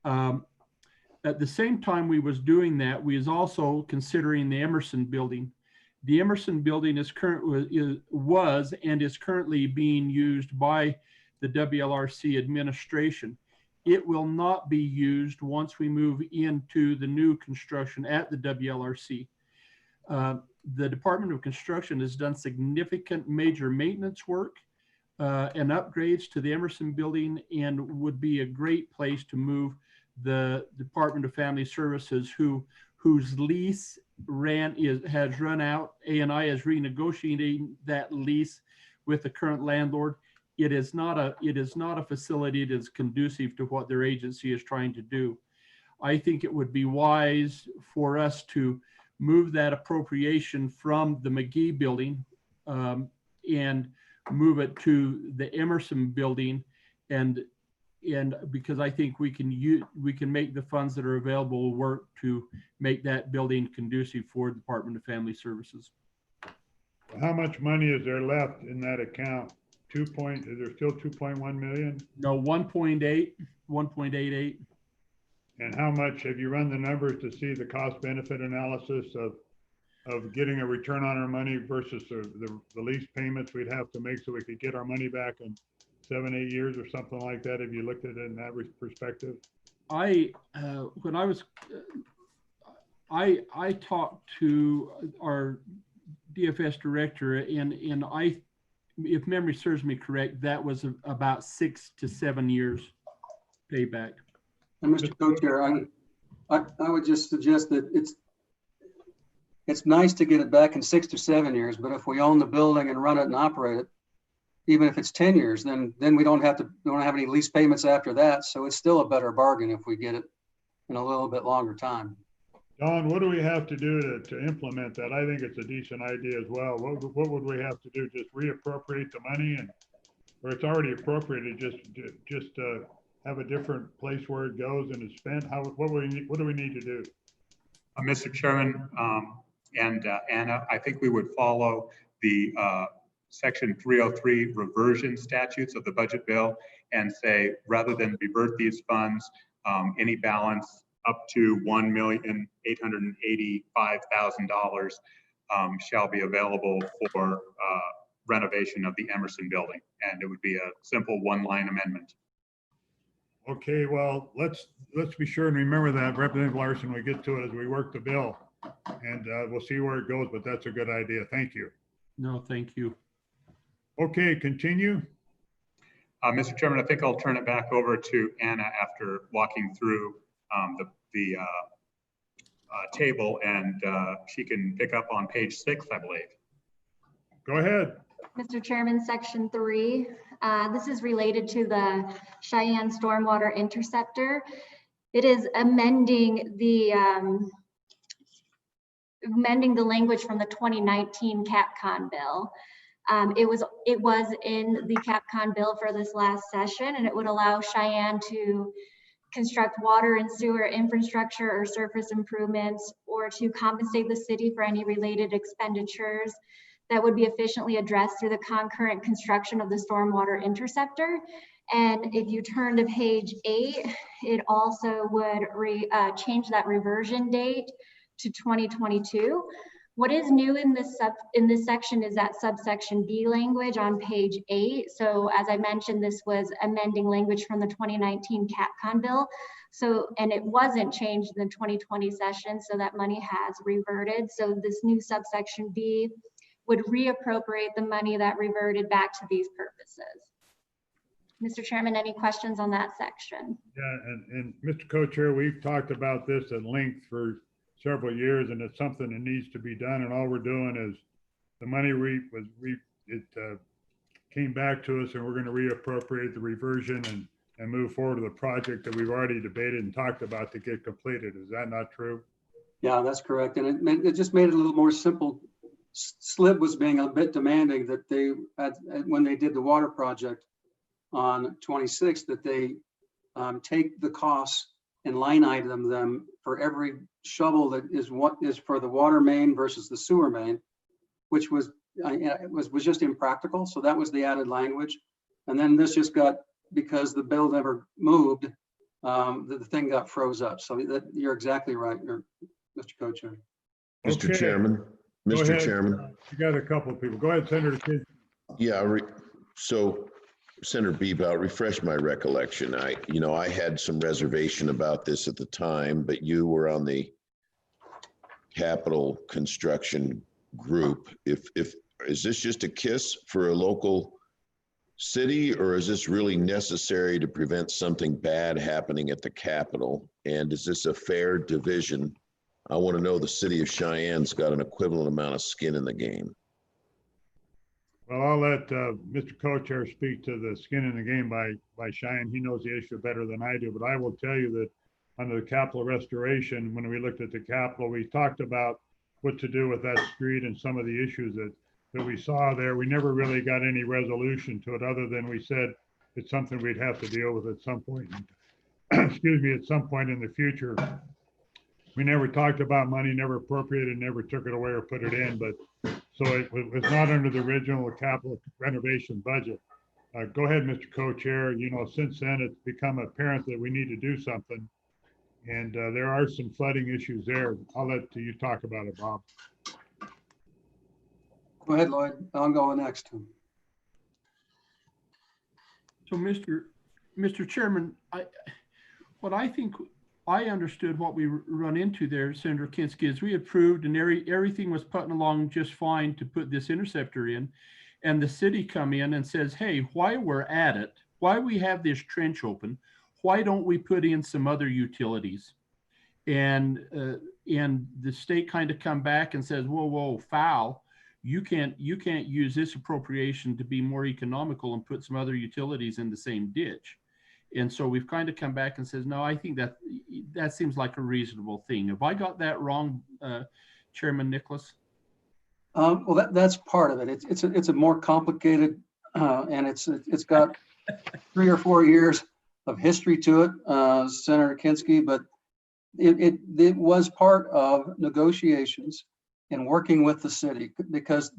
At the same time we was doing that, we was also considering the Emerson building. The Emerson building is currently being used by the WLRC administration. It will not be used once we move into the new construction at the WLRC. The Department of Construction has done significant major maintenance work and upgrades to the Emerson building, and would be a great place to move the Department of Family Services, whose lease has run out. ANI is renegotiating that lease with the current landlord. It is not a facility that is conducive to what their agency is trying to do. I think it would be wise for us to move that appropriation from the McGee building and move it to the Emerson building. And because I think we can make the funds that are available work to make that building conducive for Department of Family Services. How much money is there left in that account? Is there still 2.1 million? No, 1.88. And how much, have you run the numbers to see the cost benefit analysis of getting a return on our money versus the lease payments we'd have to make so we could get our money back in 7-8 years or something like that? Have you looked at it in that perspective? I talked to our DFS director, and if memory serves me correct, that was about 6 to 7 years payback. And Mr. Co-Chair, I would just suggest that it's nice to get it back in 6 to 7 years, but if we own the building and run it and operate it, even if it's 10 years, then we don't have any lease payments after that. So it's still a better bargain if we get it in a little bit longer time. Don, what do we have to do to implement that? I think it's a decent idea as well. What would we have to do? Just reappropriate the money, or it's already appropriated, just have a different place where it goes and is spent? What do we need to do? Mr. Chairman and Anna, I think we would follow the Section 303 reversion statutes of the budget bill and say, rather than revert these funds, any balance up to $1,885,000 shall be available for renovation of the Emerson building. And it would be a simple one-line amendment. Okay, well, let's be sure and remember that, Representative Larson, we get to it as we work the bill, and we'll see where it goes, but that's a good idea. Thank you. No, thank you. Okay, continue. Mr. Chairman, I think I'll turn it back over to Anna after walking through the table, and she can pick up on page 6, I believe. Go ahead. Mr. Chairman, section 3. This is related to the Cheyenne Stormwater Interceptor. It is amending the language from the 2019 CapCon bill. It was in the CapCon bill for this last session, and it would allow Cheyenne to construct water and sewer infrastructure or surface improvements, or to compensate the city for any related expenditures that would be efficiently addressed through the concurrent construction of the stormwater interceptor. And if you turn to page 8, it also would change that reversion date to 2022. What is new in this section is that subsection B language on page 8. So as I mentioned, this was amending language from the 2019 CapCon bill. So, and it wasn't changed in the 2020 session, so that money has reverted. So this new subsection B would reappropriate the money that reverted back to these purposes. Mr. Chairman, any questions on that section? Yeah, and Mr. Co-Chair, we've talked about this at length for several years, and it's something that needs to be done. And all we're doing is the money came back to us, and we're going to reappropriate the reversion and move forward to the project that we've already debated and talked about to get completed. Is that not true? Yeah, that's correct. And it just made it a little more simple. SLIB was being a bit demanding that they, when they did the water project on 26th, that they take the costs and line item them for every shovel that is what is for the water main versus the sewer main, which was just impractical. So that was the added language. And then this just got, because the bill never moved, the thing got froze up. So you're exactly right, Mr. Co-Chair. Mr. Okay. Chairman. Mr. Chairman. You got a couple of people. Go ahead, Senator Kidd. Yeah, so Senator Bebout, refresh my recollection. I had some reservation about this at the time, but you were on the capital construction group. Is this just a kiss for a local city, or is this really necessary to prevent something bad happening at the Capitol? And is this a fair division? I want to know the city of Cheyenne's got an equivalent amount of skin in the game. Well, I'll let Mr. Co-Chair speak to the skin in the game by Cheyenne. He knows the issue better than I do, but I will tell you that under the capital restoration, when we looked at the capital, we talked about what to do with that street and some of the issues that we saw there. We never really got any resolution to it other than we said it's something we'd have to deal with at some point, excuse me, at some point in the future. We never talked about money, never appropriated, never took it away or put it in, but so it was not under the original capital renovation budget. Go ahead, Mr. Co-Chair. You know, since then it's become apparent that we need to do something. And there are some flooding issues there. I'll let you talk about it, Bob. Go ahead, Lloyd. I'll go next. So Mr. Chairman, what I think I understood what we run into there, Senator Kinski, is we approved and everything was putting along just fine to put this interceptor in. And the city come in and says, hey, while we're at it, why we have this trench open, why don't we put in some other utilities? And the state kind of come back and says, whoa, foul. You can't use this appropriation to be more economical and put some other utilities in the same ditch. And so we've kind of come back and says, no, I think that seems like a reasonable thing. Have I got that wrong, Chairman Nicholas? Well, that's part of it. It's a more complicated, and it's got 3 or 4 years of history to it, Senator Kinski, but it was part of negotiations and working with the city, because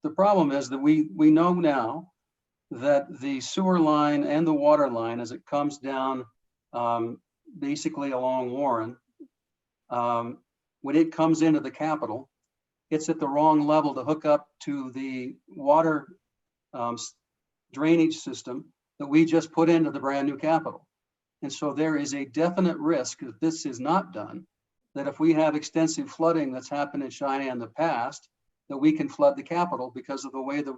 the problem is that we know now that the sewer line and the water line, as it comes down basically along Warren, when it comes into the Capitol, it's at the wrong level to hook up to the water drainage system that we just put into the brand new Capitol. And so there is a definite risk that this is not done, that if we have extensive flooding that's happened in Cheyenne in the past, that we can flood the Capitol because of the way the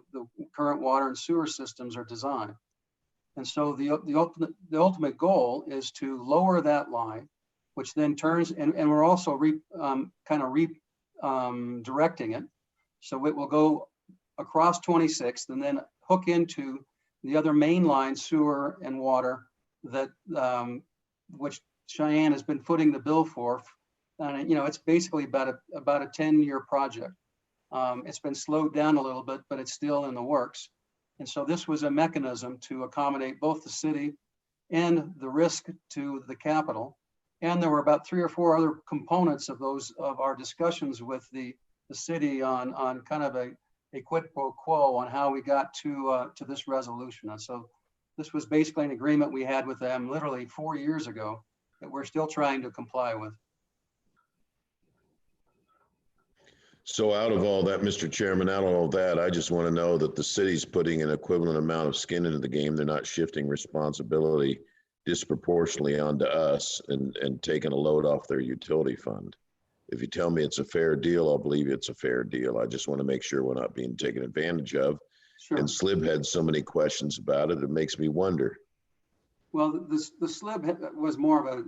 current water and sewer systems are designed. And so the ultimate goal is to lower that line, which then turns, and we're also directing it. So it will go across 26th and then hook into the other main line, sewer and water, that which Cheyenne has been footing the bill for. And it's basically about a 10-year project. It's been slowed down a little bit, but it's still in the works. And so this was a mechanism to accommodate both the city and the risk to the Capitol. And there were about 3 or 4 other components of our discussions with the city on kind of a quid pro quo on how we got to this resolution. And so this was basically an agreement we had with them literally 4 years ago that we're still trying to comply with. So out of all that, Mr. Chairman, out of all that, I just want to know that the city's putting an equivalent amount of skin into the game. They're not shifting responsibility disproportionately onto us and taking a load off their utility fund. If you tell me it's a fair deal, I'll believe it's a fair deal. I just want to make sure we're not being taken advantage of. Sure. And SLIB had so many questions about it, it makes me wonder. Well, the SLIB was more of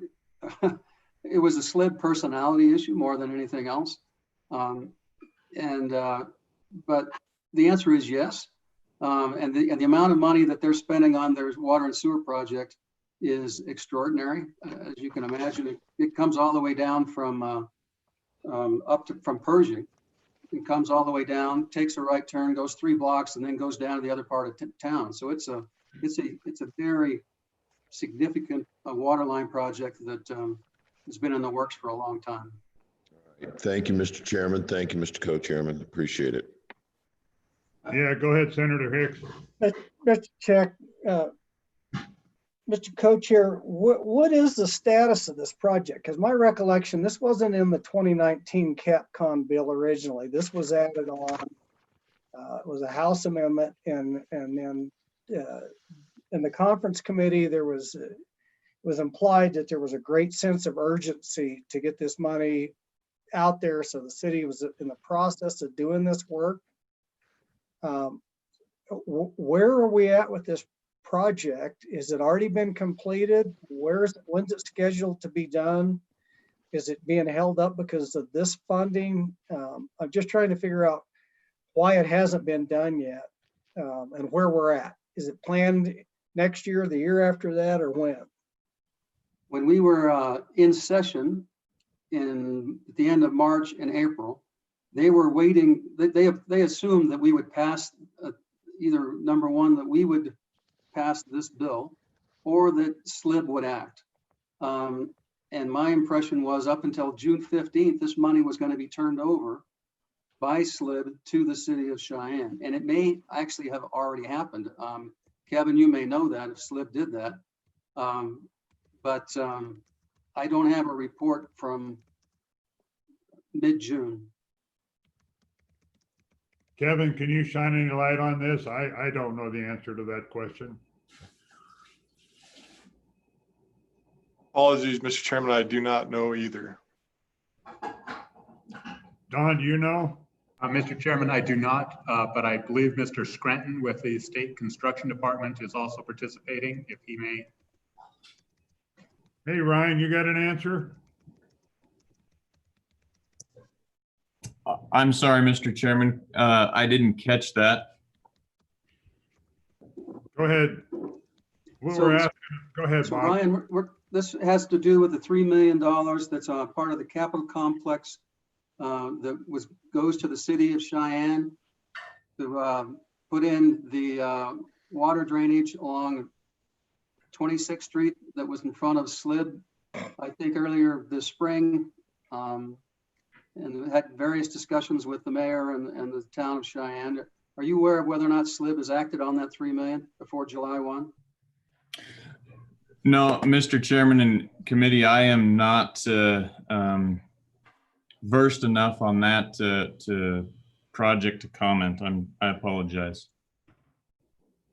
it was a SLIB personality issue more than anything else. But the answer is yes. And the amount of money that they're spending on their water and sewer project is extraordinary. As you can imagine, it comes all the way down from Pershing. It comes all the way down, takes a right turn, goes 3 blocks, and then goes down to the other part of town. So it's a very significant water line project that has been in the works for a long time. Thank you, Mr. Chairman. Thank you, Mr. Co-Chairman. Appreciate it. Yeah, go ahead, Senator Hicks. Mr. Co-Chair, what is the status of this project? Because my recollection, this wasn't in the 2019 CapCon bill originally. This was added on. It was a House amendment, and then in the conference committee, it was implied that there was a great sense of urgency to get this money out there. So the city was in the process of doing this work. Where are we at with this project? Is it already been completed? When's it scheduled to be done? Is it being held up because of this funding? I'm just trying to figure out why it hasn't been done yet, and where we're at. Is it planned next year, the year after that, or when? When we were in session at the end of March and April, they were waiting, they assumed that we would pass either number one, that we would pass this bill or that SLIB would act. And my impression was up until June 15th, this money was going to be turned over by SLIB to the city of Cheyenne. And it may actually have already happened. Kevin, you may know that if SLIB did that. But I don't have a report from mid-June. Kevin, can you shine any light on this? I don't know the answer to that question. Apologies, Mr. Chairman, I do not know either. Don, do you know? Mr. Chairman, I do not, but I believe Mr. Scranton with the State Construction Department is also participating, if he may. Hey, Ryan, you got an answer? I'm sorry, Mr. Chairman. I didn't catch that. Go ahead. What we're asking, go ahead, So Bob. Ryan, this has to do with the $3 million that's part of the capital complex that goes to the city of Cheyenne to put in the water drainage along 26th Street that was in front of SLIB, I think earlier this spring. And we had various discussions with the mayor and the town of Cheyenne. Are you aware of whether or not SLIB has acted on that $3 million before July 1? No, Mr. Chairman and committee, I am not versed enough on that to project to comment. I apologize.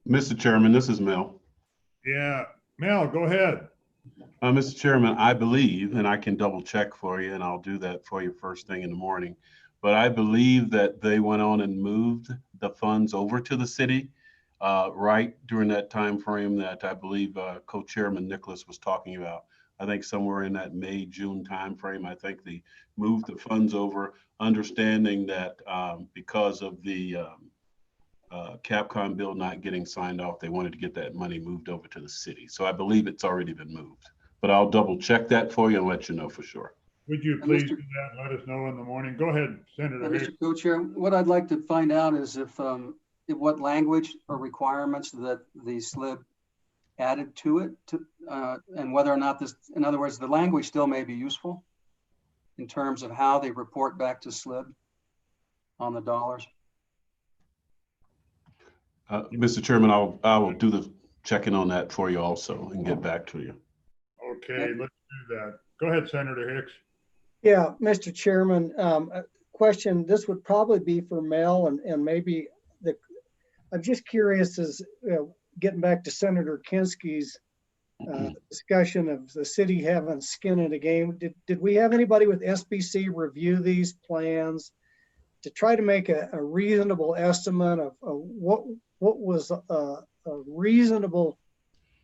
Mr. Chairman, this is Mel. Yeah, Mel, go ahead. Mr. Chairman, I believe, and I can double check for you, and I'll do that for you first thing in the morning, but I believe that they went on and moved the funds over to the city right during that time frame that I believe Co-Chairman Nicholas was talking about. I think somewhere in that May, June time frame, I think they moved the funds over, understanding that because of the Capcom bill not getting signed off, they wanted to get that money moved over to the city. So I believe it's already been moved, but I'll double check that for you and let you know for sure. Would you please do that and let us know in the morning? Go ahead, Senator. Mr. Co-Chair, what I'd like to find out is if what language or requirements that the SLIB added to it, and whether or not this, in other words, the language still may be useful in terms of how they report back to SLIB on the dollars. Mr. Chairman, I will do the checking on that for you also and get back to you. Okay, let's do that. Go ahead, Senator Hicks. Yeah, Mr. Chairman, a question, this would probably be for Mel and maybe I'm just curious as getting back to Senator Kinski's discussion of the city having skin in the game. Did we have anybody with SBC review these plans to try to make a reasonable estimate of what was a reasonable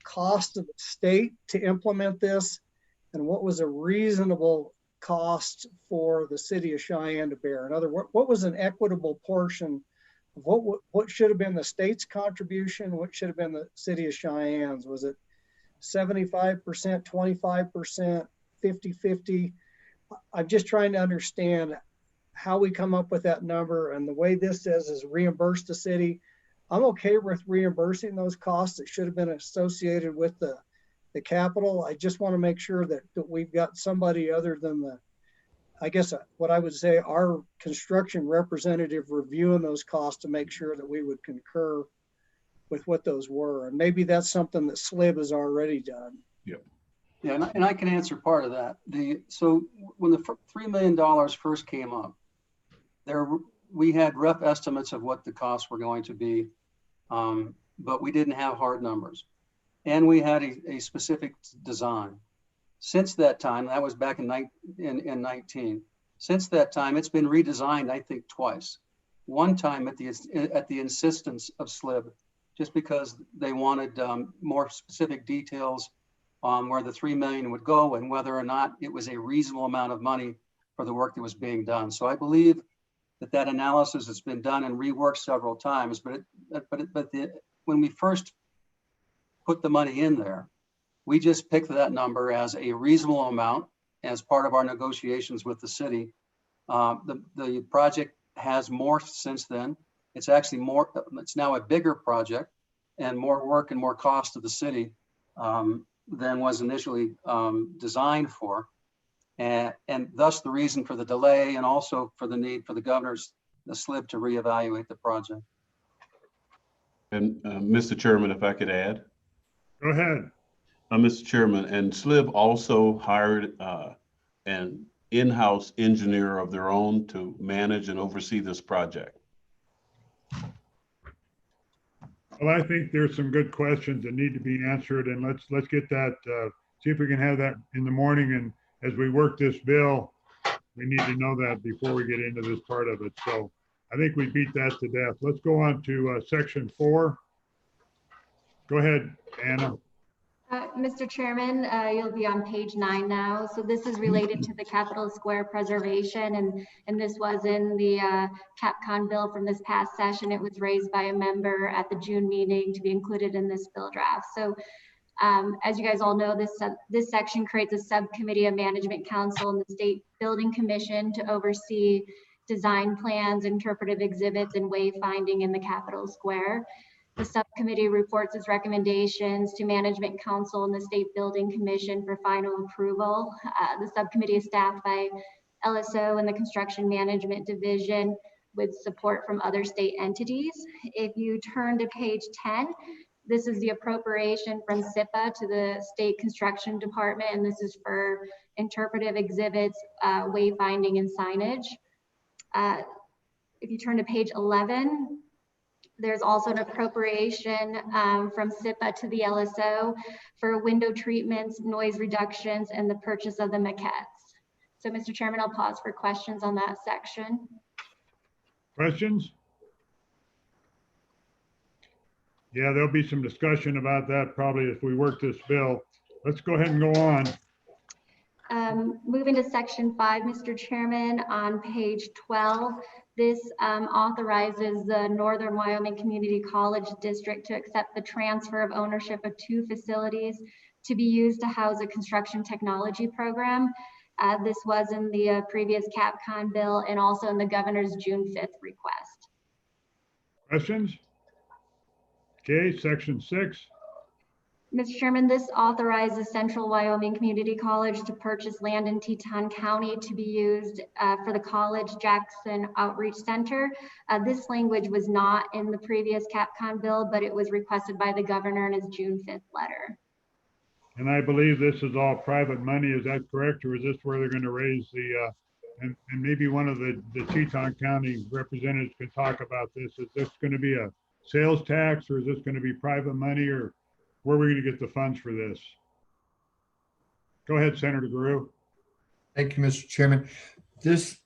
cost of the state to implement this, and what was a reasonable cost for the city of Cheyenne to bear? In other words, what was an equitable portion of what should have been the state's contribution, what should have been the city of Cheyenne's? Was it 75%, 25%, 50-50? I'm just trying to understand how we come up with that number, and the way this says is reimburse the city. I'm okay with reimbursing those costs that should have been associated with the capital. I just want to make sure that we've got somebody other than I guess what I would say, our construction representative reviewing those costs to make sure that we would concur with what those were. And maybe that's something that SLIB has already done. Yep. Yeah, and I can answer part of that. So when the $3 million first came up, we had rough estimates of what the costs were going to be, but we didn't have hard numbers. And we had a specific design. Since that time, that was back in 19, since that time, it's been redesigned, I think, twice. One time at the insistence of SLIB, just because they wanted more specific details on where the $3 million would go and whether or not it was a reasonable amount of money for the work that was being done. So I believe that analysis has been done and reworked several times, but when we first put the money in there, we just picked that number as a reasonable amount as part of our negotiations with the city The project has morphed since then. It's actually it's now a bigger project and more work and more cost to the city than was initially designed for. And thus the reason for the delay and also for the need for the governor's slip to reevaluate the project. And Mr. Chairman, if I could add. Go ahead. Mr. Chairman, and SLIB also hired an in-house engineer of their own to manage and oversee this project. Well, I think there's some good questions that need to be answered, and let's get that, see if we can have that in the morning. And as we work this bill, we need to know that before we get into this part of it. So I think we beat that to death. Let's go on to section 4. Go ahead, Anna. Mr. Chairman, you'll be on page 9 now. So this is related to the Capitol Square preservation, and this was in the CapCon bill from this past session. It was raised by a member at the June meeting to be included in this bill draft. So as you guys all know, this section creates a subcommittee of Management Council and the State Building Commission to oversee design plans, interpretive exhibits, and wayfinding in the Capitol Square. The subcommittee reports its recommendations to Management Council and the State Building Commission for final approval. The subcommittee is staffed by LSO and the Construction Management Division with support from other state entities. If you turn to page 10, this is the appropriation from SIPA to the State Construction Department, and this is for interpretive exhibits, wayfinding, and signage. If you turn to page 11, there's also an appropriation from SIPA to the LSO for window treatments, noise reductions, and the purchase of the maquettes. So, Mr. Chairman, I'll pause for questions on that section. Questions? Yeah, there'll be some discussion about that probably if we work this bill. Let's go ahead and go on. Moving to section 5, Mr. Chairman, on page 12, this authorizes the Northern Wyoming Community College District to accept the transfer of ownership of 2 facilities to be used to house a construction technology program. This was in the previous CapCon bill and also in the governor's June 5th request. Questions? Okay, section 6. Mr. Chairman, this authorizes Central Wyoming Community College to purchase land in Teton County to be used for the College Jackson Outreach Center. This language was not in the previous CapCon bill, but it was requested by the governor in his June 5th letter. And I believe this is all private money. Is that correct? Or is this where they're going to raise the, and maybe one of the Teton County representatives can talk about this. Is this going to be a sales tax, or is this going to be private money, or where are we going to get the funds for this? Go ahead, Senator Guru. Thank you, Mr. Chairman. This,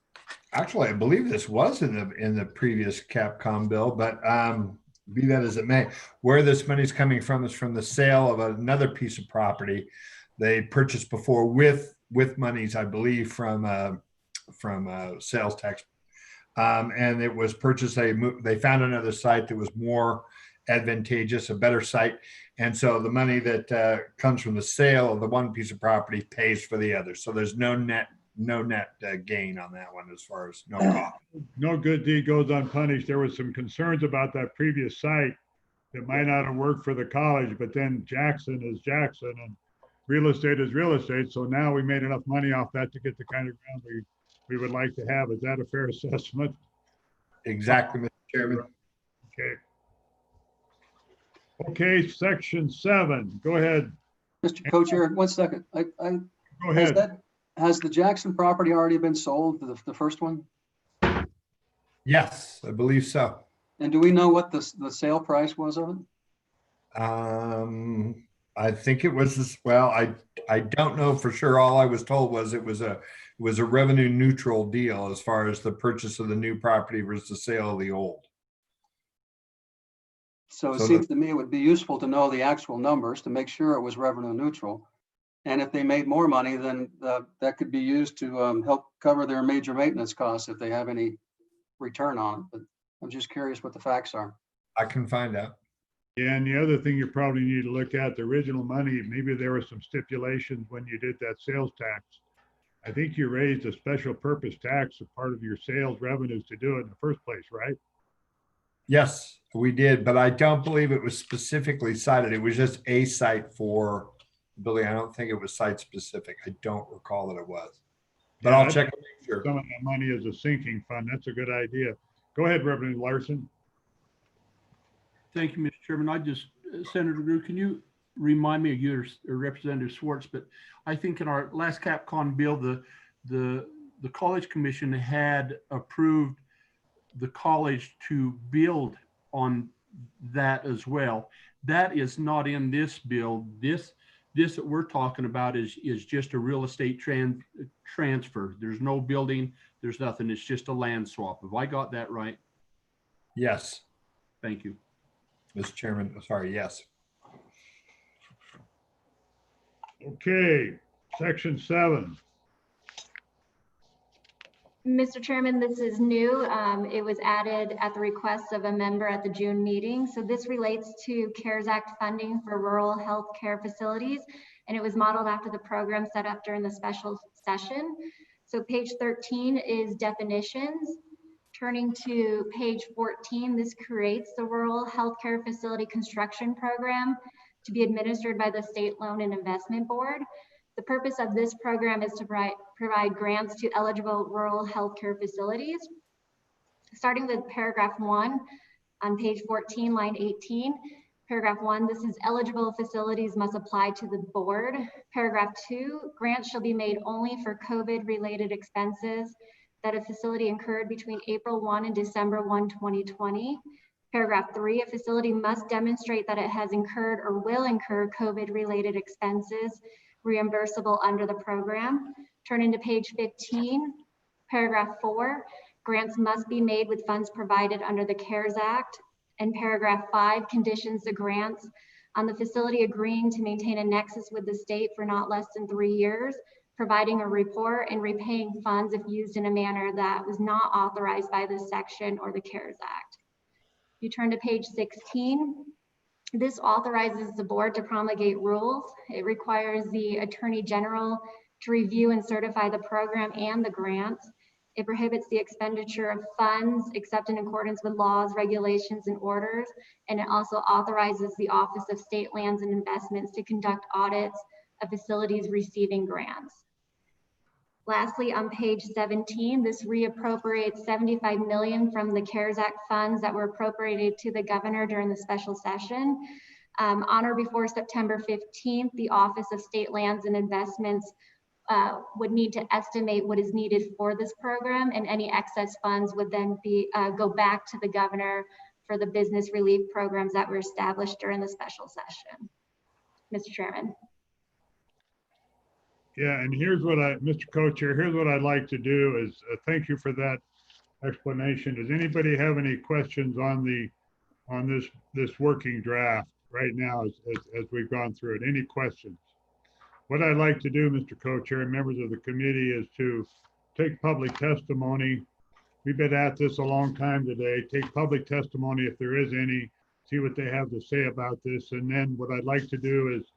actually, I believe this was in the previous CapCom bill, but be that as it may, where this money is coming from is from the sale of another piece of property they purchased before with monies, I believe, from sales tax. And it was purchased, they found another site that was more advantageous, a better site. And so the money that comes from the sale of the one piece of property pays for the other. So there's no net gain on that one as far as no cost. No good deed goes unpunished. There was some concerns about that previous site that might not have worked for the college, but then Jackson is Jackson and real estate is real estate. So now we made enough money off that to get the kind of ground we would like to have. Is that a fair assessment? Exactly, Mr. Chairman. Okay. Okay, section 7. Go ahead. Mr. Co-Chair, 1 second. Go ahead. Has the Jackson property already been sold, the first one? Yes, I believe so. And do we know what the sale price was of it? I think it was this, well, I don't know for sure. All I was told was it was a revenue neutral deal as far as the purchase of the new property versus the sale of the old. So it seems to me it would be useful to know the actual numbers to make sure it was revenue neutral. And if they made more money, then that could be used to help cover their major maintenance costs if they have any return on it. But I'm just curious what the facts are. I can find out. Yeah, and the other thing you probably need to look at, the original money, maybe there were some stipulations when you did that sales tax. I think you raised a special purpose tax as part of your sales revenues to do it in the first place, right? Yes, we did, but I don't believe it was specifically cited. It was just a site for building. I don't think it was site specific. I don't recall that it was, but Yeah, I'll check and make sure. Some of that money is a sinking fund. That's a good idea. Go ahead, Reverend Larson. Thank you, Mr. Chairman. Senator Drew, can you remind me of yours, or Representative Schwartz, but I think in our last CapCon bill, the College Commission had approved the college to build on that as well. That is not in this bill. This that we're talking about is just a real estate transfer. There's no building, there's nothing. It's just a land swap. Have I got that right? Yes. Thank you. Mr. Chairman, sorry, yes. Okay, section 7. Mr. Chairman, this is new. It was added at the request of a member at the June meeting. So this relates to CARES Act funding for rural health care facilities, and it was modeled after the program set up during the special session. So page 13 is definitions. Turning to page 14, this creates the Rural Healthcare Facility Construction Program to be administered by the State Loan and Investment Board. The purpose of this program is to provide grants to eligible rural healthcare facilities. Starting with paragraph 1 on page 14, line 18. Paragraph 1, this is eligible facilities must apply to the board. Paragraph 2, grants shall be made only for COVID-related expenses that a facility incurred between April 1 and December 1, 2020. Paragraph 3, a facility must demonstrate that it has incurred or will incur COVID-related expenses reimbursable under the program. Turn into page 15, paragraph 4, grants must be made with funds provided under the CARES Act. And paragraph 5 conditions the grants on the facility agreeing to maintain a nexus with the state for not less than 3 years, providing a report and repaying funds if used in a manner that was not authorized by this section or the CARES Act. You turn to page 16. This authorizes the board to promulgate rules. It requires the Attorney General to review and certify the program and the grants. It prohibits the expenditure of funds except in accordance with laws, regulations, and orders. And it also authorizes the Office of State Lands and Investments to conduct audits of facilities receiving grants. Lastly, on page 17, this reappropriates $75 million from the CARES Act funds that were appropriated to the governor during the special session. On or before September 15th, the Office of State Lands and Investments would need to estimate what is needed for this program, and any excess funds would then go back to the governor for the business relief programs that were established during the special session. Mr. Chairman. Yeah, and here's what Mr. Co-Chair, here's what I'd like to do is thank you for that explanation. Does anybody have any questions on this working draft right now as we've gone through it? Any questions? What I'd like to do, Mr. Co-Chair and members of the committee, is to take public testimony. We've been at this a long time today. Take public testimony if there is any, see what they have to say about this. And then what I'd like to do is,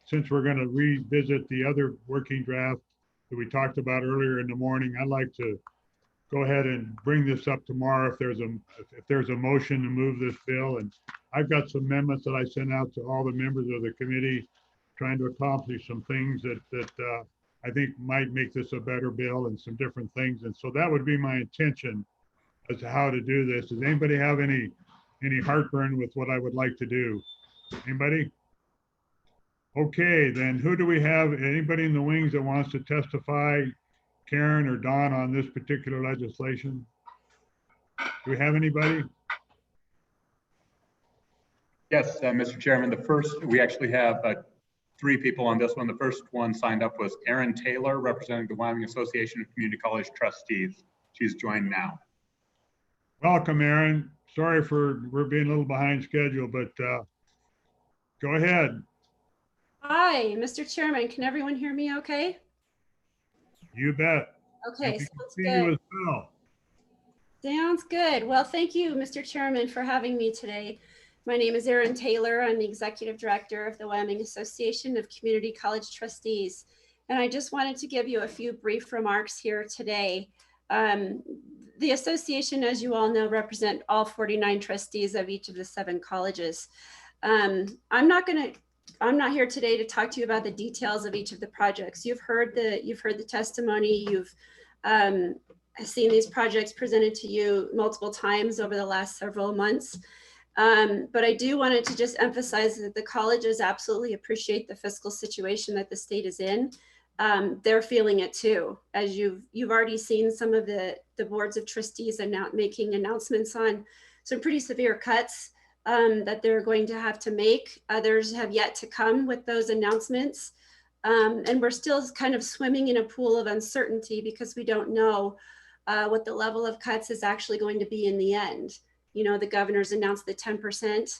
since we're going to revisit the other working draft that we talked about earlier in the morning, I'd like to go ahead and bring this up tomorrow if there's a motion to move this bill. And I've got some amendments that I sent out to all the members of the committee, trying to accomplish some things that I think might make this a better bill and some different things. And so that would be my intention as to how to do this. Does anybody have any heartburn with what I would like to do? Anybody? Okay, then who do we have? Anybody in the wings that wants to testify, Karen or Don, on this particular legislation? Do we have anybody? Yes, Mr. Chairman, we actually have 3 people on this one. The first one signed up was Erin Taylor, representing the Wyoming Association of Community College Trustees. She's joined now. Welcome, Erin. Sorry we're being a little behind schedule, but go ahead. Hi, Mr. Chairman. Can everyone hear me okay? You bet. Okay, sounds sounds good. good. As well. Sounds good. Well, thank you, Mr. Chairman, for having me today. My name is Erin Taylor. I'm the Executive Director of the Wyoming Association of Community College Trustees. And I just wanted to give you a few brief remarks here today. The association, as you all know, represent all 49 trustees of each of the 7 colleges. I'm not here today to talk to you about the details of each of the projects. You've heard the testimony. You've seen these projects presented to you multiple times over the last several months. But I do wanted to just emphasize that the colleges absolutely appreciate the fiscal situation that the state is in. They're feeling it too, as you've already seen some of the boards of trustees making announcements on some pretty severe cuts that they're going to have to make. Others have yet to come with those announcements. And we're still kind of swimming in a pool of uncertainty because we don't know what the level of cuts is actually going to be in the end. You know, the governor's announced the 10%.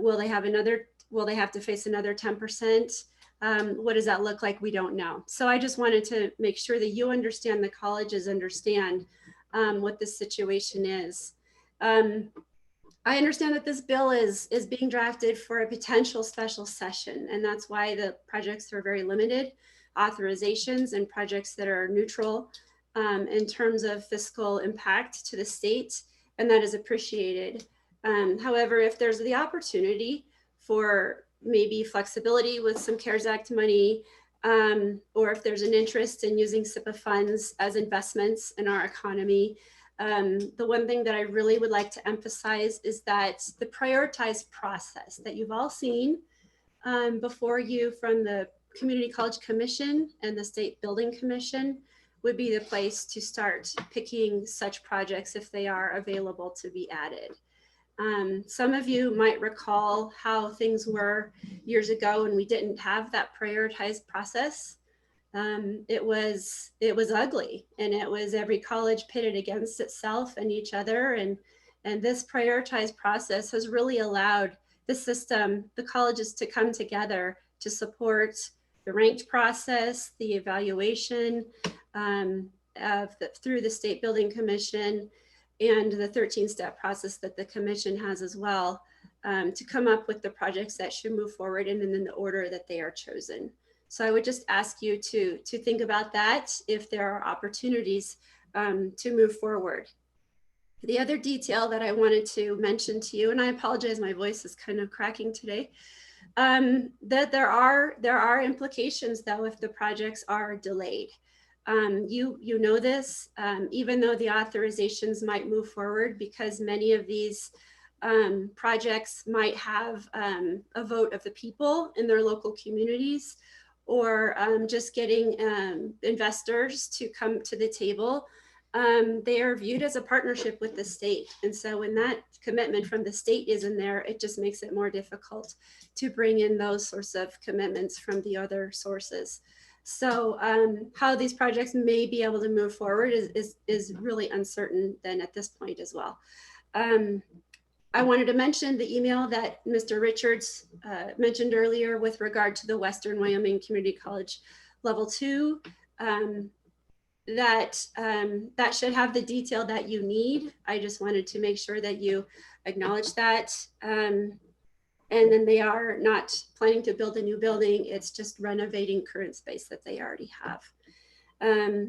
Will they have to face another 10%? What does that look like? We don't know. So I just wanted to make sure that you understand, the colleges understand what the situation is. I understand that this bill is being drafted for a potential special session, and that's why the projects are very limited, authorizations and projects that are neutral in terms of fiscal impact to the state, and that is appreciated. However, if there's the opportunity for maybe flexibility with some CARES Act money, or if there's an interest in using SIPA funds as investments in our economy, the one thing that I really would like to emphasize is that the prioritized process that you've all seen before you from the Community College Commission and the State Building Commission would be the place to start picking such projects if they are available to be added. Some of you might recall how things were years ago when we didn't have that prioritized process. It was ugly, and it was every college pitted against itself and each other. And this prioritized process has really allowed the system, the colleges, to come together to support the ranked process, the evaluation through the State Building Commission, and the 13-step process that the commission has as well, to come up with the projects that should move forward and in the order that they are chosen. So I would just ask you to think about that if there are opportunities to move forward. The other detail that I wanted to mention to you, and I apologize, my voice is kind of cracking today, that there are implications though if the projects are delayed. You know this, even though the authorizations might move forward, because many of these projects might have a vote of the people in their local communities, or just getting investors to come to the table. They are viewed as a partnership with the state. And so when that commitment from the state is in there, it just makes it more difficult to bring in those sorts of commitments from the other sources. So how these projects may be able to move forward is really uncertain then at this point as well. I wanted to mention the email that Mr. Richards mentioned earlier with regard to the Western Wyoming Community College Level 2. That should have the detail that you need. I just wanted to make sure that you acknowledge that. And then they are not planning to build a new building. It's just renovating current space that they already have.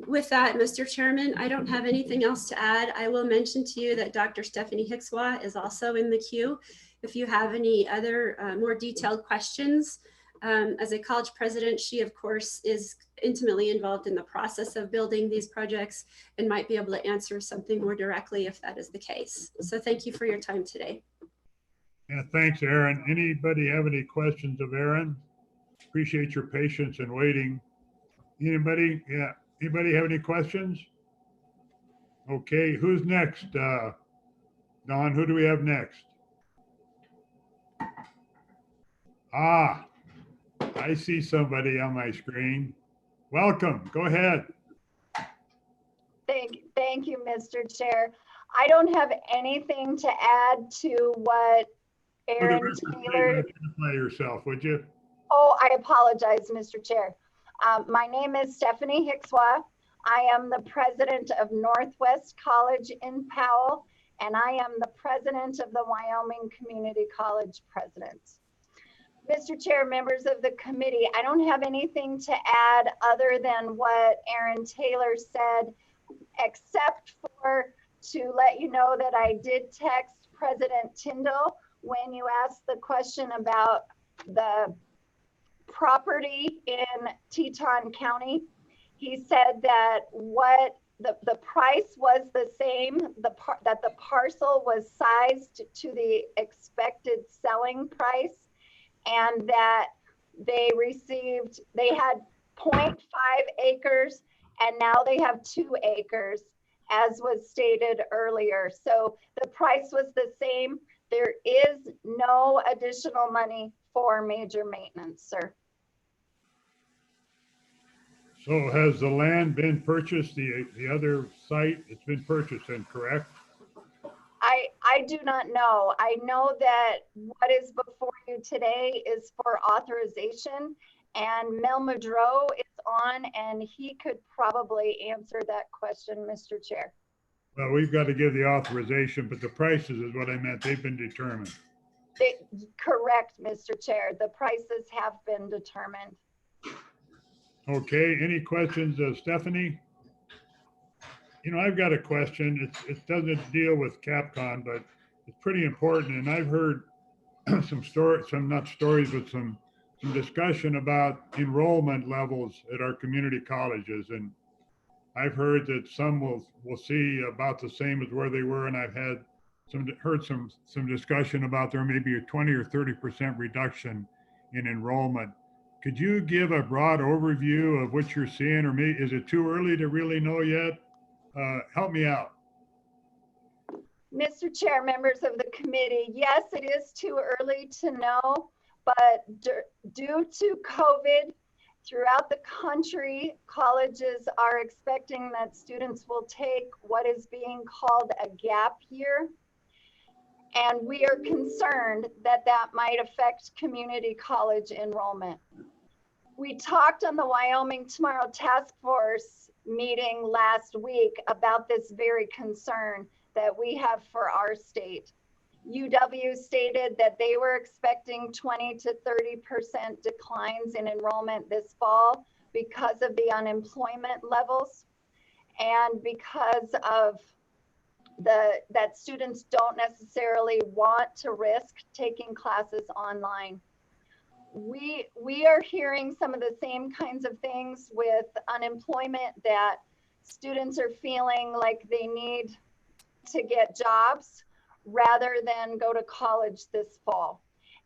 With that, Mr. Chairman, I don't have anything else to add. I will mention to you that Dr. Stephanie Hickswa is also in the queue. If you have any other more detailed questions, as a college president, she of course is intimately involved in the process of building these projects and might be able to answer something more directly if that is the case. So thank you for your time today. Yeah, thanks, Aaron. Anybody have any questions of Aaron? Appreciate your patience and waiting. Anybody? Yeah. Anybody have any questions? Okay, who's next? Don, who do we have next? Ah, I see somebody on my screen. Welcome. Go ahead. Thank you, Mr. Chair. I don't have anything to add to what Aaron Taylor. Identify yourself, would you? Oh, I apologize, Mr. Chair. My name is Stephanie Hickswa. I am the president of Northwest College in Powell, and I am the president of the Wyoming Community College Presidents. Mr. Chair, members of the committee, I don't have anything to add other than what Aaron Taylor said, except for to let you know that I did text President Tyndall when you asked the question about the property in Teton County. He said that what the price was the same, that the parcel was sized to the expected selling price, and that they had 0.5 acres and now they have 2 acres, as was stated earlier. So the price was the same. There is no additional money for major maintenance, sir. So has the land been purchased, the other site, it's been purchased then, correct? I do not know. I know that what is before you today is for authorization, and Mel Madro is on, and he could probably answer that question, Mr. Chair. Well, we've got to give the authorization, but the prices is what I meant, they've been determined. Correct, Mr. Chair. The prices have been determined. Okay, any questions, Stephanie? You know, I've got a question. It doesn't deal with Capcom, but it's pretty important. And I've heard some discussion about enrollment levels at our community colleges. And I've heard that some will see about the same as where they were. And I've heard some discussion about there may be a 20 or 30% reduction in enrollment. Could you give a broad overview of what you're seeing, or is it too early to really know yet? Help me out. Mr. Chair, members of the committee, yes, it is too early to know, but due to COVID, throughout the country, colleges are expecting that students will take what is being called a gap year. And we are concerned that that might affect community college enrollment. We talked on the Wyoming Tomorrow Task Force meeting last week about this very concern that we have for our state. UW stated that they were expecting 20 to 30% declines in enrollment this fall because of the unemployment levels and because of that students don't necessarily want to risk taking classes online. We are hearing some of the same kinds of things with unemployment, that students are feeling like they need to get jobs rather than go to college this fall.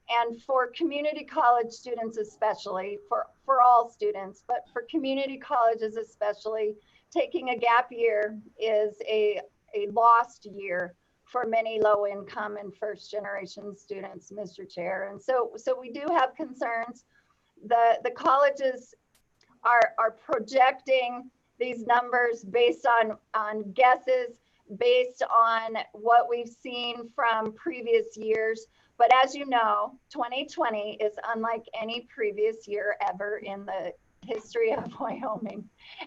And for community college students especially, for all students, but for community colleges especially, taking a gap year is a lost year for many low income and first generation students, Mr. Chair. And so we do have concerns. The colleges are projecting these numbers based on guesses, based on what we've seen from previous years. But as you know, 2020 is unlike any previous year ever in the history of Wyoming.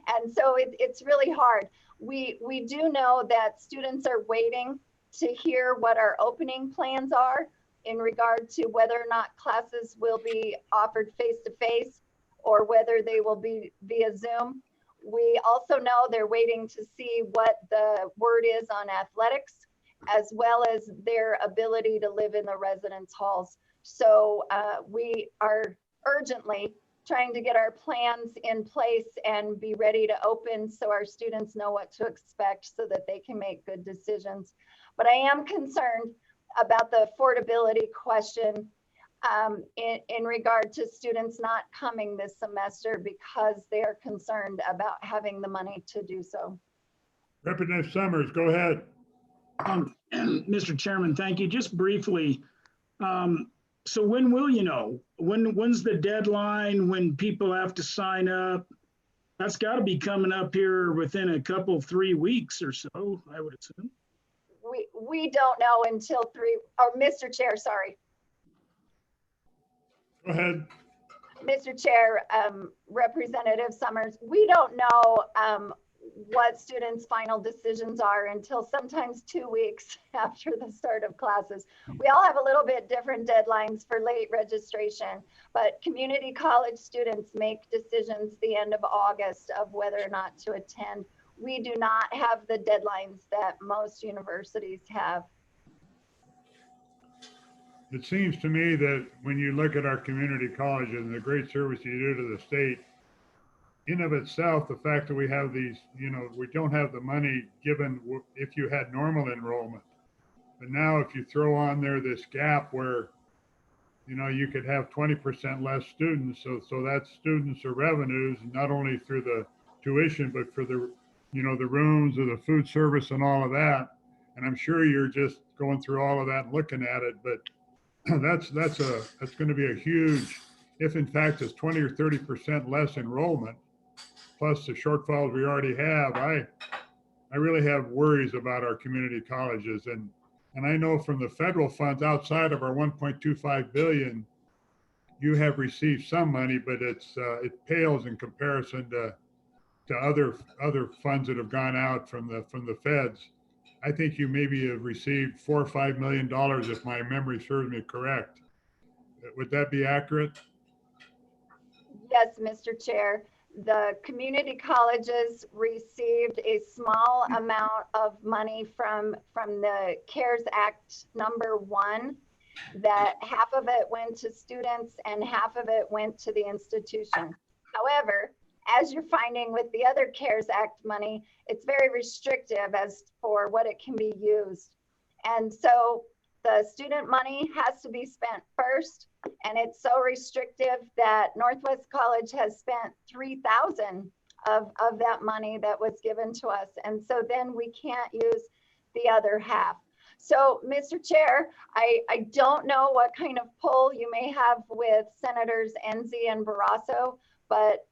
And so it's really hard. We do know that students are waiting to hear what our opening plans are in regard to whether or not classes will be offered face-to-face or whether they will be via Zoom. We also know they're waiting to see what the word is on athletics, as well as their ability to live in the residence halls. So we are urgently trying to get our plans in place and be ready to open so our students know what to expect so that they can make good decisions. But I am concerned about the affordability question in regard to students not coming this semester because they are concerned about having the money to do so. Representative Summers, go ahead. Mr. Chairman, thank you. Just briefly, so when will you know? When's the deadline when people have to sign up? That's got to be coming up here within a couple, 3 weeks or so, I would assume. We don't know until Mr. Chair, sorry. Go ahead. Mr. Chair, Representative Summers, we don't know what students' final decisions are until sometimes 2 weeks after the start of classes. We all have a little bit different deadlines for late registration, but community college students make decisions the end of August of whether or not to attend. We do not have the deadlines that most universities have. It seems to me that when you look at our community colleges and the great service you do to the state, in of itself, the fact that we have these, we don't have the money given if you had normal enrollment. But now if you throw on there this gap where, you could have 20% less students. So that's students or revenues, not only through the tuition, but for the, the rooms or the food service and all of that. And I'm sure you're just going through all of that and looking at it, but that's going to be a huge, if in fact it's 20 or 30% less enrollment, plus the shortfalls we already have, I really have worries about our community colleges. And I know from the federal funds outside of our 1.25 billion, you have received some money, but it pales in comparison to other funds that have gone out from the feds. I think you maybe have received $4 or $5 million, if my memory serves me correct. Would that be accurate? Yes, Mr. Chair. The community colleges received a small amount of money from the CARES Act #1, that half of it went to students and half of it went to the institution. However, as you're finding with the other CARES Act money, it's very restrictive as for what it can be used. And so the student money has to be spent first, and it's so restrictive that Northwest College has spent $3,000 of that money that was given to us. And so then we can't use the other half. So, Mr. Chair, I don't know what kind of pull you may have with Senators Enzi and Barrasso, but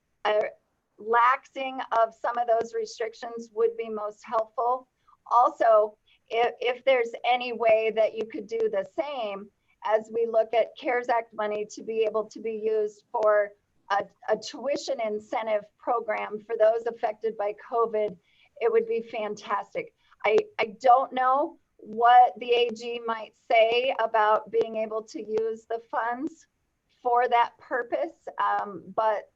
laxing of some of those restrictions would be most helpful. Also, if there's any way that you could do the same as we look at CARES Act money to be able to be used for a tuition incentive program for those affected by COVID, it would be fantastic. I don't know what the AG might say about being able to use the funds for that purpose, but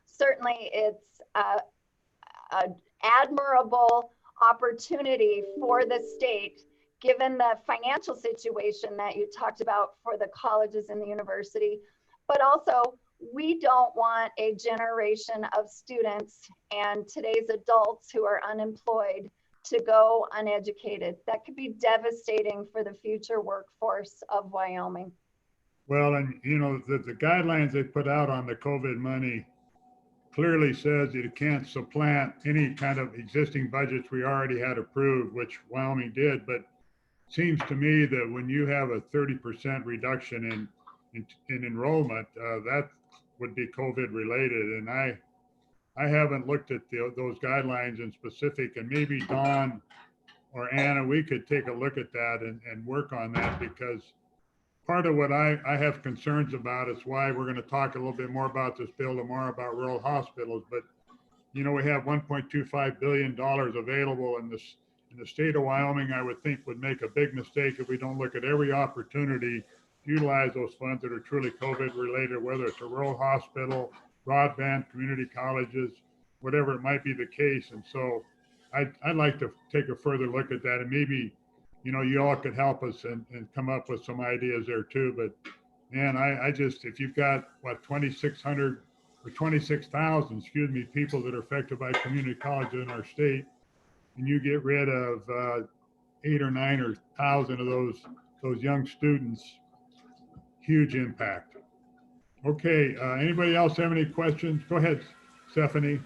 certainly it's an admirable opportunity for the state, given the financial situation that you talked about for the colleges and the university. But also, we don't want a generation of students and today's adults who are unemployed to go uneducated. That could be devastating for the future workforce of Wyoming. Well, and the guidelines they put out on the COVID money clearly says that it can't supplant any kind of existing budgets we already had approved, which Wyoming did. But it seems to me that when you have a 30% reduction in enrollment, that would be COVID related. And I haven't looked at those guidelines in specific, and maybe Dawn or Anna, we could take a look at that and work on that, because part of what I have concerns about is why we're going to talk a little bit more about this bill tomorrow about rural hospitals. But, we have $1.25 billion available in the state of Wyoming. I would think would make a big mistake if we don't look at every opportunity to utilize those funds that are truly COVID related, whether it's a rural hospital, broadband, community colleges, whatever it might be the case. And so I'd like to take a further look at that, and maybe you all could help us and come up with some ideas there too. But man, I just, if you've got what, 2,600 or 26,000, people that are affected by community colleges in our state, and you get rid of 8 or 9 or 1,000 of those young students, huge impact. Okay, anybody else have any questions? Go ahead, Stephanie.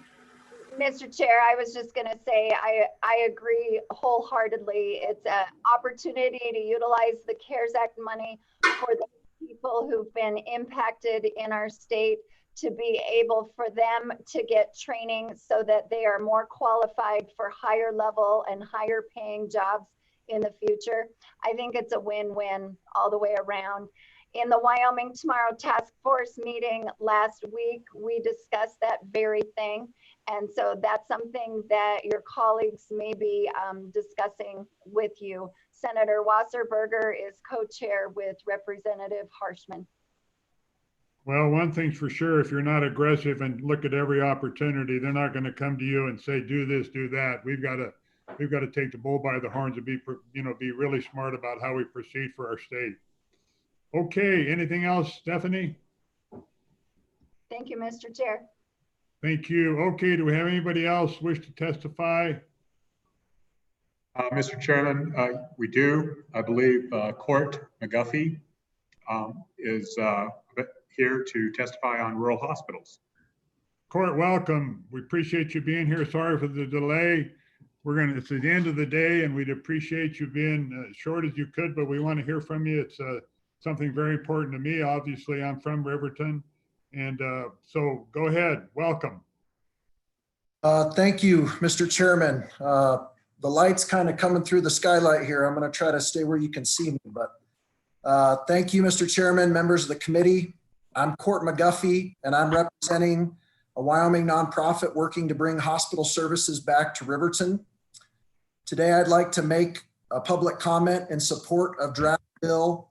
Mr. Chair, I was just going to say I agree wholeheartedly. It's an opportunity to utilize the CARES Act money for the people who've been impacted in our state, to be able for them to get training so that they are more qualified for higher level and higher paying jobs in the future. I think it's a win-win all the way around. in the Wyoming Tomorrow Task Force meeting last week, we discussed that very thing. And so that's something that your colleagues may be discussing with you. Senator Wasserberger is co-chair with Representative Harshman. Well, one thing's for sure, if you're not aggressive and look at every opportunity, they're not going to come to you and say, do this, do that. We've got to take the bull by the horns and be really smart about how we proceed for our state. Okay, anything else, Stephanie? Thank you, Mr. Chair. Thank you. Okay, do we have anybody else wish to testify? Mr. Chairman, we do. I believe Court McGuffey is here to testify on rural hospitals. Court, welcome. We appreciate you being here. Sorry for the delay. It's at the end of the day and we'd appreciate you being as short as you could, but we want to hear from you. It's something very important to me. Obviously, I'm from Riverton. And so go ahead, welcome. Thank you, Mr. Chairman. The light's kind of coming through the skylight here. I'm going to try to stay where you can see me, but thank you, Mr. Chairman, members of the committee. I'm Court McGuffey, and I'm representing a Wyoming nonprofit working to bring hospital services back to Riverton. Today, I'd like to make a public comment in support of draft bill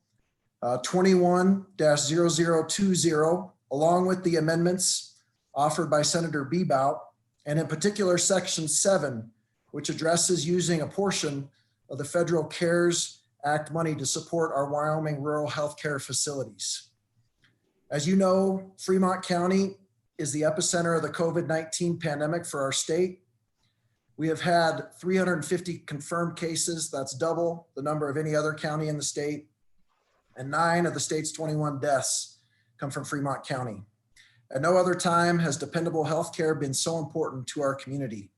21-0020, along with the amendments offered by Senator Bebout, and in particular, Section 7, which addresses using a portion of the federal CARES Act money to support our Wyoming rural healthcare facilities. As you know, Fremont County is the epicenter of the COVID-19 pandemic for our state. We have had 350 confirmed cases. That's double the number of any other county in the state. And 9 of the state's 21 deaths come from Fremont County. At no other time has dependable healthcare been so important to our community.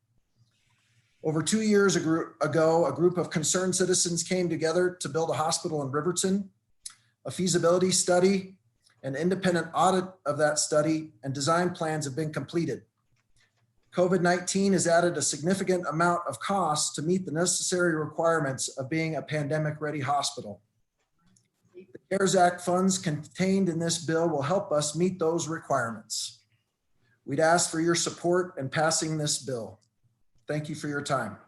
Over 2 years ago, a group of concerned citizens came together to build a hospital in Riverton. A feasibility study, an independent audit of that study, and design plans have been completed. COVID-19 has added a significant amount of costs to meet the necessary requirements of being a pandemic-ready hospital. The CARES Act funds contained in this bill will help us meet those requirements. We'd ask for your support in passing this bill. Thank you for your time.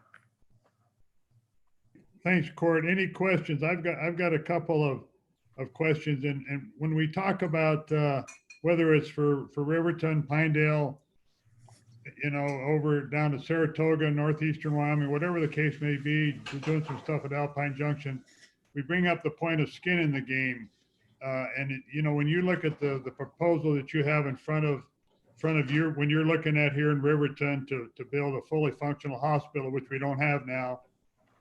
Thanks, Court. Any questions? I've got a couple of questions. And when we talk about whether it's for Riverton, Pinedale, over down to Saratoga, northeastern Wyoming, whatever the case may be, we're doing some stuff at Alpine Junction. We bring up the point of skin in the game. When you look at the proposal that you have in front of you, when you're looking at here in Riverton to build a fully functional hospital, which we don't have now,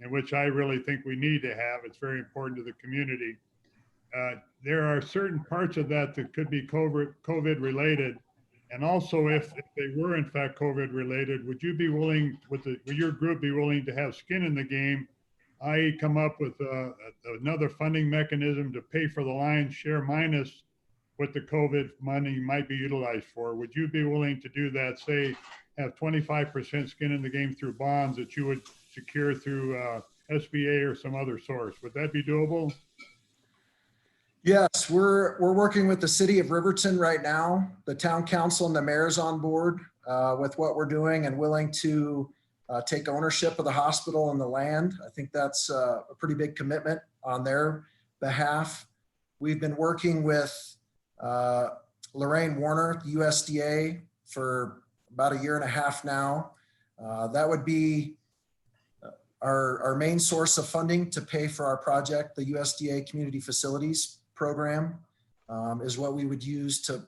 and which I really think we need to have, it's very important to the community. There are certain parts of that could be COVID related. And also if they were in fact COVID related, would you be willing, would your group be willing to have skin in the game, i.e. come up with another funding mechanism to pay for the lion's share minus what the COVID money might be utilized for? Would you be willing to do that, say, have 25% skin in the game through bonds that you would secure through SBA or some other source? Would that be doable? Yes, we're working with the city of Riverton right now. The town council and the mayor's on board with what we're doing and willing to take ownership of the hospital and the land. I think that's a pretty big commitment on their behalf. We've been working with Lorraine Warner, the USDA, for about 1.5 years now. That would be our main source of funding to pay for our project. The USDA Community Facilities Program is what we would use to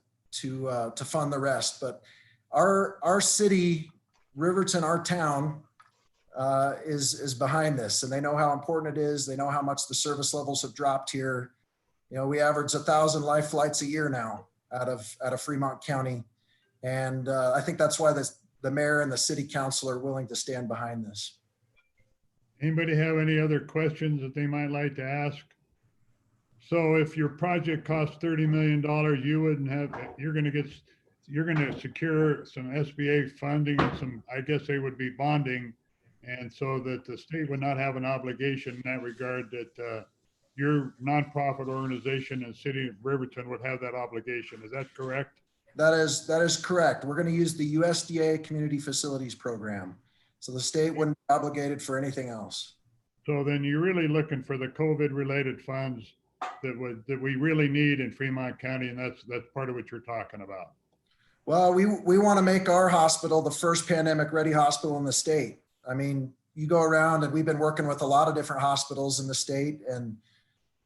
fund the rest. But our city, Riverton, our town, is behind this, and they know how important it is. They know how much the service levels have dropped here. We average 1,000 life flights a year now out of Fremont County. And I think that's why the mayor and the city council are willing to stand behind this. Anybody have any other questions that they might like to ask? So if your project costs $30 million, you're going to secure some SBA funding and some, I guess they would be bonding. And so that the state would not have an obligation in that regard that your nonprofit organization and City of Riverton would have that obligation. Is that correct? That is correct. We're going to use the USDA Community Facilities Program. So the state wouldn't be obligated for anything else. So then you're really looking for the COVID-related funds that we really need in Fremont County, and that's part of what you're talking about. Well, we want to make our hospital the first pandemic-ready hospital in the state. I mean, you go around, and we've been working with a lot of different hospitals in the state, and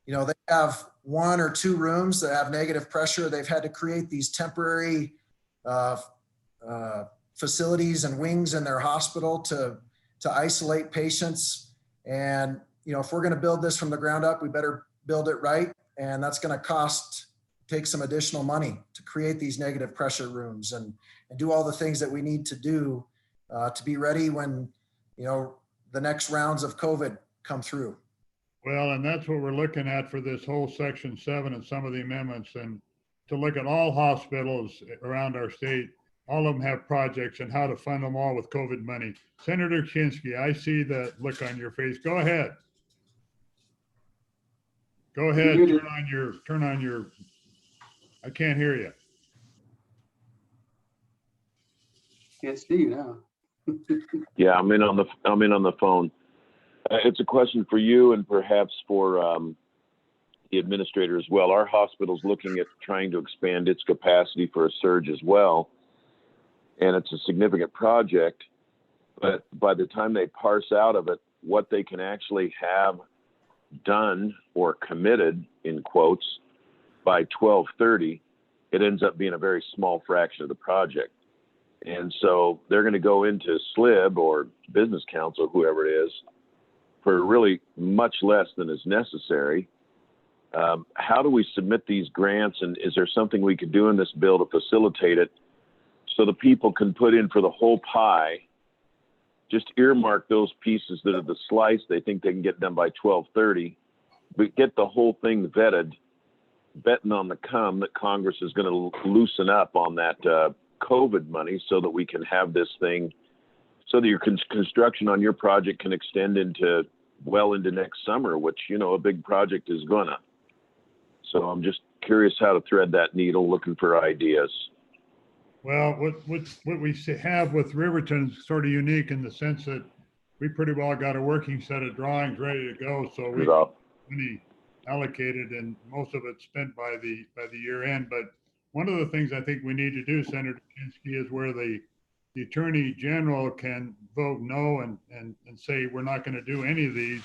you know, they have 1 or 2 rooms that have negative pressure. They've had to create these temporary facilities and wings in their hospital to isolate patients. And, you know, if we're going to build this from the ground up, we better build it right. And that's going to take some additional money to create these negative pressure rooms and do all the things that we need to do to be ready when, you know, the next rounds of COVID come through. Well, and that's what we're looking at for this whole Section 7 and some of the amendments, and to look at all hospitals around our state. All of them have projects and how to fund them all with COVID money. Senator Chinsky, I see the look on your face. Go ahead. Go ahead. Turn on your, I can't hear you. Can't see you now. Yeah, I'm in on the phone. It's a question for you and perhaps for the administrator as well. Our hospital's looking at trying to expand its capacity for a surge as well. And it's a significant project, but by the time they parse out of it what they can actually have done or committed, in quotes, by 12/30, it ends up being a very small fraction of the project. And so they're going to go into SLIB or business council, whoever it is, for really much less than is necessary. How do we submit these grants, and is there something we could do in this bill to facilitate it so the people can put in for the whole pie, just earmark those pieces that are the slice they think they can get done by 12/30, but get the whole thing vetted, betting on the come that Congress is going to loosen up on that COVID money so that we can have this thing, so that your construction on your project can extend into well into next summer, which, you know, a big project is gonna. So I'm just curious how to thread that needle, looking for ideas. Well, what we have with Riverton is sort of unique in the sense that we pretty well got a working set of drawings ready to go. So we have money allocated and most of it spent by the year end. But one of the things I think we need to do, Senator Chinsky, is where the Attorney General can vote no and say we're not going to do any of these.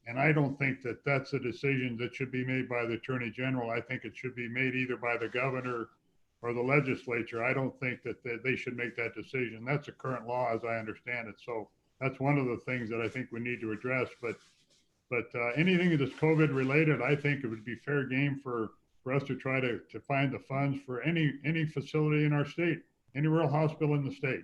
And I don't think that that's a decision that should be made by the Attorney General. I think it should be made either by the governor or the legislature. I don't think that they should make that decision. That's a current law as I understand it. So that's one of the things that I think we need to address. But anything that's COVID related, I think it would be fair game for us to try to find the funds for any facility in our state, any rural hospital in the state.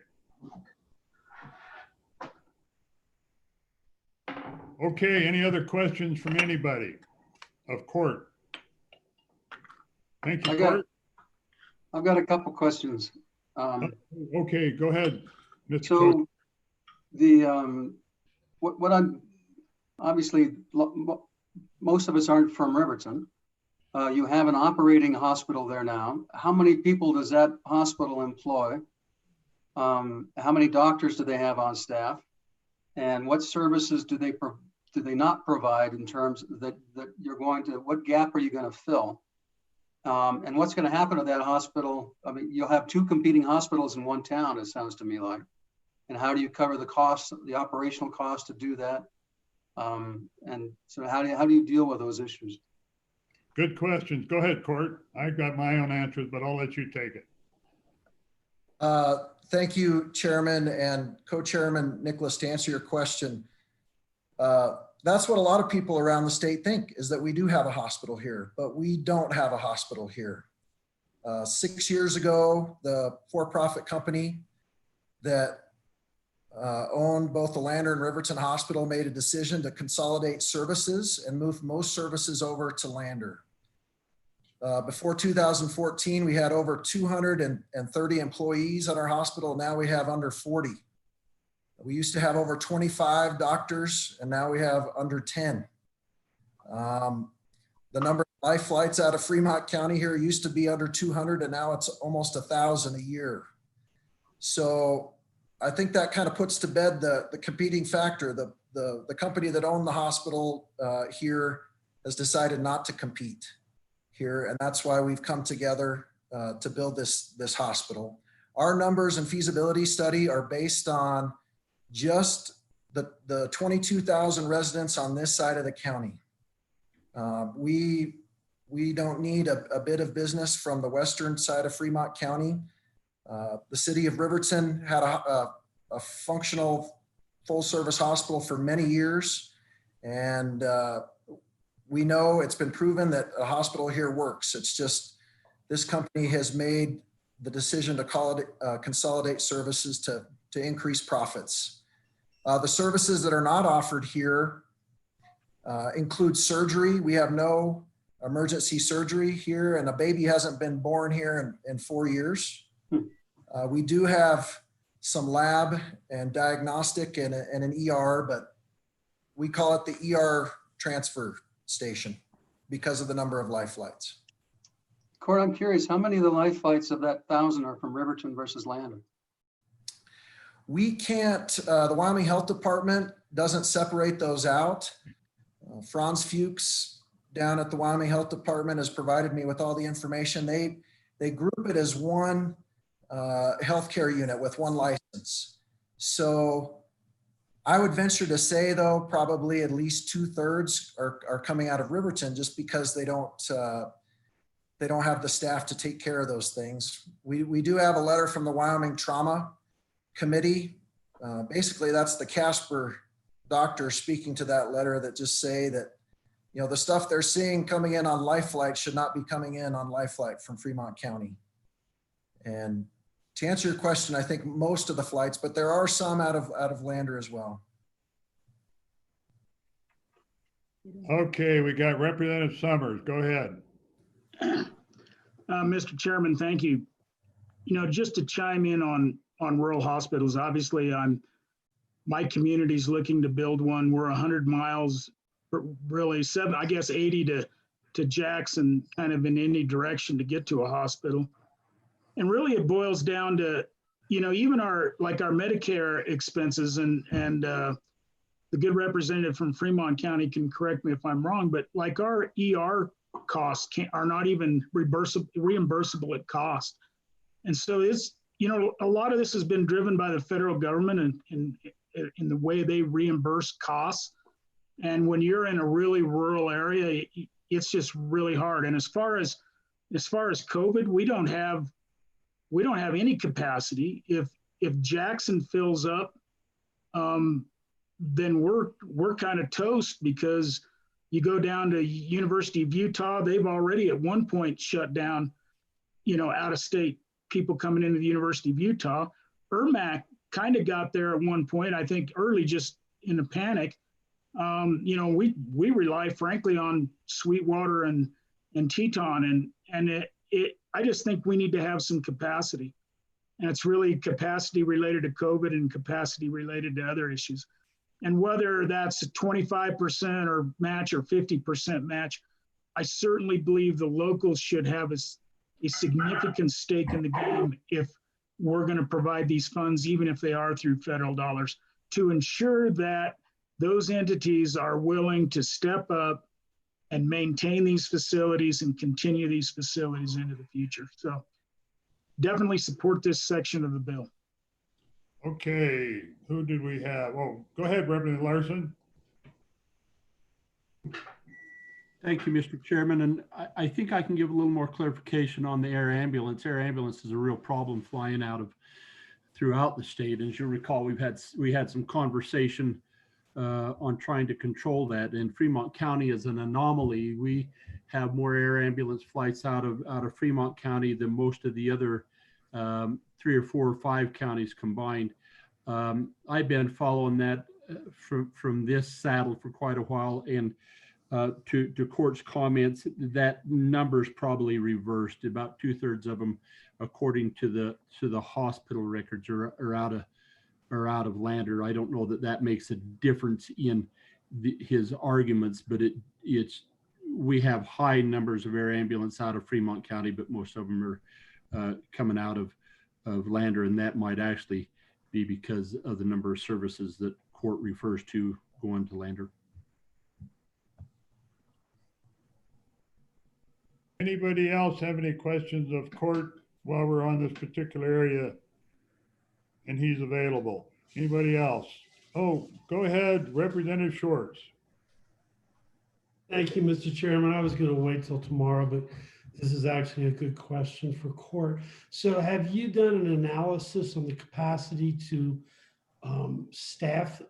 Okay, any other questions from anybody of court? Thank you, Court. I've got a couple questions. Okay, go ahead, Mr. So Coach. the what I'm obviously most of us aren't from Riverton. You have an operating hospital there now. How many people does that hospital employ? How many doctors do they have on staff? And what services do they not provide in terms that you're going to, what gap are you going to fill? And what's going to happen to that hospital? I mean, you'll have 2 competing hospitals in one town, it sounds to me like. And how do you cover the costs, the operational costs to do that? And so how do you deal with those issues? Good questions. Go ahead, Court. I've got my own answers, but I'll let you take it. Thank you, Chairman and Co-Chairman Nicholas, to answer your question. That's what a lot of people around the state think, is that we do have a hospital here, but we don't have a hospital here. 6 years ago, the for-profit company that owned both the Lander and Riverton Hospital made a decision to consolidate services and move most services over to Lander. Before 2014, we had over 230 employees at our hospital. Now we have under 40. We used to have over 25 doctors, and now we have under 10. The number of life flights out of Fremont County here used to be under 200 and now it's almost 1,000 a year. So I think that kind of puts to bed the competing factor. The company that owned the hospital here has decided not to compete here. And that's why we've come together to build this hospital. Our numbers and feasibility study are based on just the 22,000 residents on this side of the county. We don't need a bit of business from the western side of Fremont County. The city of Riverton had a functional full-service hospital for many years. And we know it's been proven that a hospital here works. It's just this company has made the decision to consolidate services to increase profits. The services that are not offered here include surgery. We have no emergency surgery here, and a baby hasn't been born here in 4 years. We do have some lab and diagnostic and an ER, but we call it the ER transfer station because of the number of life flights. Court, I'm curious, how many of the life flights of that 1,000 are from Riverton versus Lander? We can't, the Wyoming Health Department doesn't separate those out. Franz Fuchs down at the Wyoming Health Department has provided me with all the information. They group it as one healthcare unit with one license. So I would venture to say, though, probably at least 2/3 are coming out of Riverton just because they don't have the staff to take care of those things. We do have a letter from the Wyoming Trauma Committee. Basically, that's the Casper doctor speaking to that letter that just say that, you know, the stuff they're seeing coming in on life flight should not be coming in on life flight from Fremont County. And to answer your question, I think most of the flights, but there are some out of Lander as well. Okay, we got Representative Summers. Go ahead. Mr. Chairman, thank you. You know, just to chime in on rural hospitals, obviously my community's looking to build one. We're 100 miles, really 80 to Jackson, kind of in any direction to get to a hospital. And really it boils down to, you know, even our Medicare expenses and the good representative from Fremont County can correct me if I'm wrong, but like our ER costs are not even reimbursable at cost. And so it's, you know, a lot of this has been driven by the federal government and in the way they reimburse costs. And when you're in a really rural area, it's just really hard. And as far as COVID, we don't have any capacity. If Jackson fills up, then we're kind of toast, because you go down to University of Utah, they've already at one point shut down, you know, out of state people coming into the University of Utah. Ermac kind of got there at one point, I think early, just in a panic. You know, we rely frankly on Sweetwater and Teton, and I just think we need to have some capacity, and it's really capacity related to COVID and capacity related to other issues. And whether that's a 25% or match or 50% match, I certainly believe the locals should have a significant stake in the game if we're going to provide these funds, even if they are through federal dollars, to ensure that those entities are willing to step up and maintain these facilities and continue these facilities into the future. So definitely support this section of the bill. Okay, who did we have? Oh, go ahead, Representative Larson. Thank you, Mr. Chairman. And I think I can give a little more clarification on the air ambulance. Air ambulance is a real problem flying throughout the state. As you recall, we had some conversation on trying to control that. And Fremont County is an anomaly. We have more air ambulance flights out of Fremont County than most of the other 3 or 4 or 5 counties combined. I've been following that from this saddle for quite a while, and to Court's comments, that number's probably reversed. About 2/3 of them, according to the hospital records, are out of Lander. I don't know that makes a difference in his arguments, but we have high numbers of air ambulance out of Fremont County, but most of them are coming out of Lander, and that might actually be because of the number of services that court refers to going to Lander. Anybody else have any questions of court while we're on this particular area and he's available? Anybody else? Oh, go ahead, Representative Schwartz. Thank you, Mr. Chairman. I was going to wait till tomorrow, but this is actually a good question for court. So have you done an analysis on the capacity to staff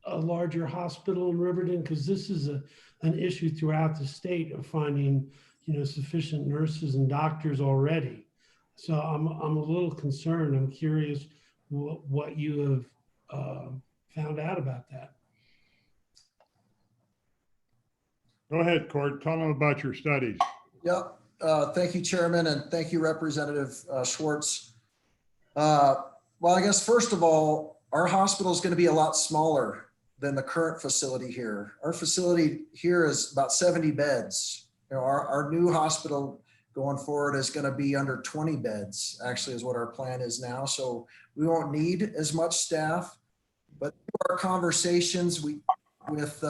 a larger hospital in Riverton? Because this is an issue throughout the state of finding, sufficient nurses and doctors already. So I'm a little concerned. I'm curious what you have found out about that. Go ahead, Court. Tell them about your studies. Yep. Thank you, Chairman, and thank you, Representative Schwartz. Well, I guess first of all, our hospital is going to be a lot smaller than the current facility here. Our facility here is about 70 beds. Our new hospital going forward is going to be under 20 beds, actually, is what our plan is now. So we won't need as much staff, but through our conversations with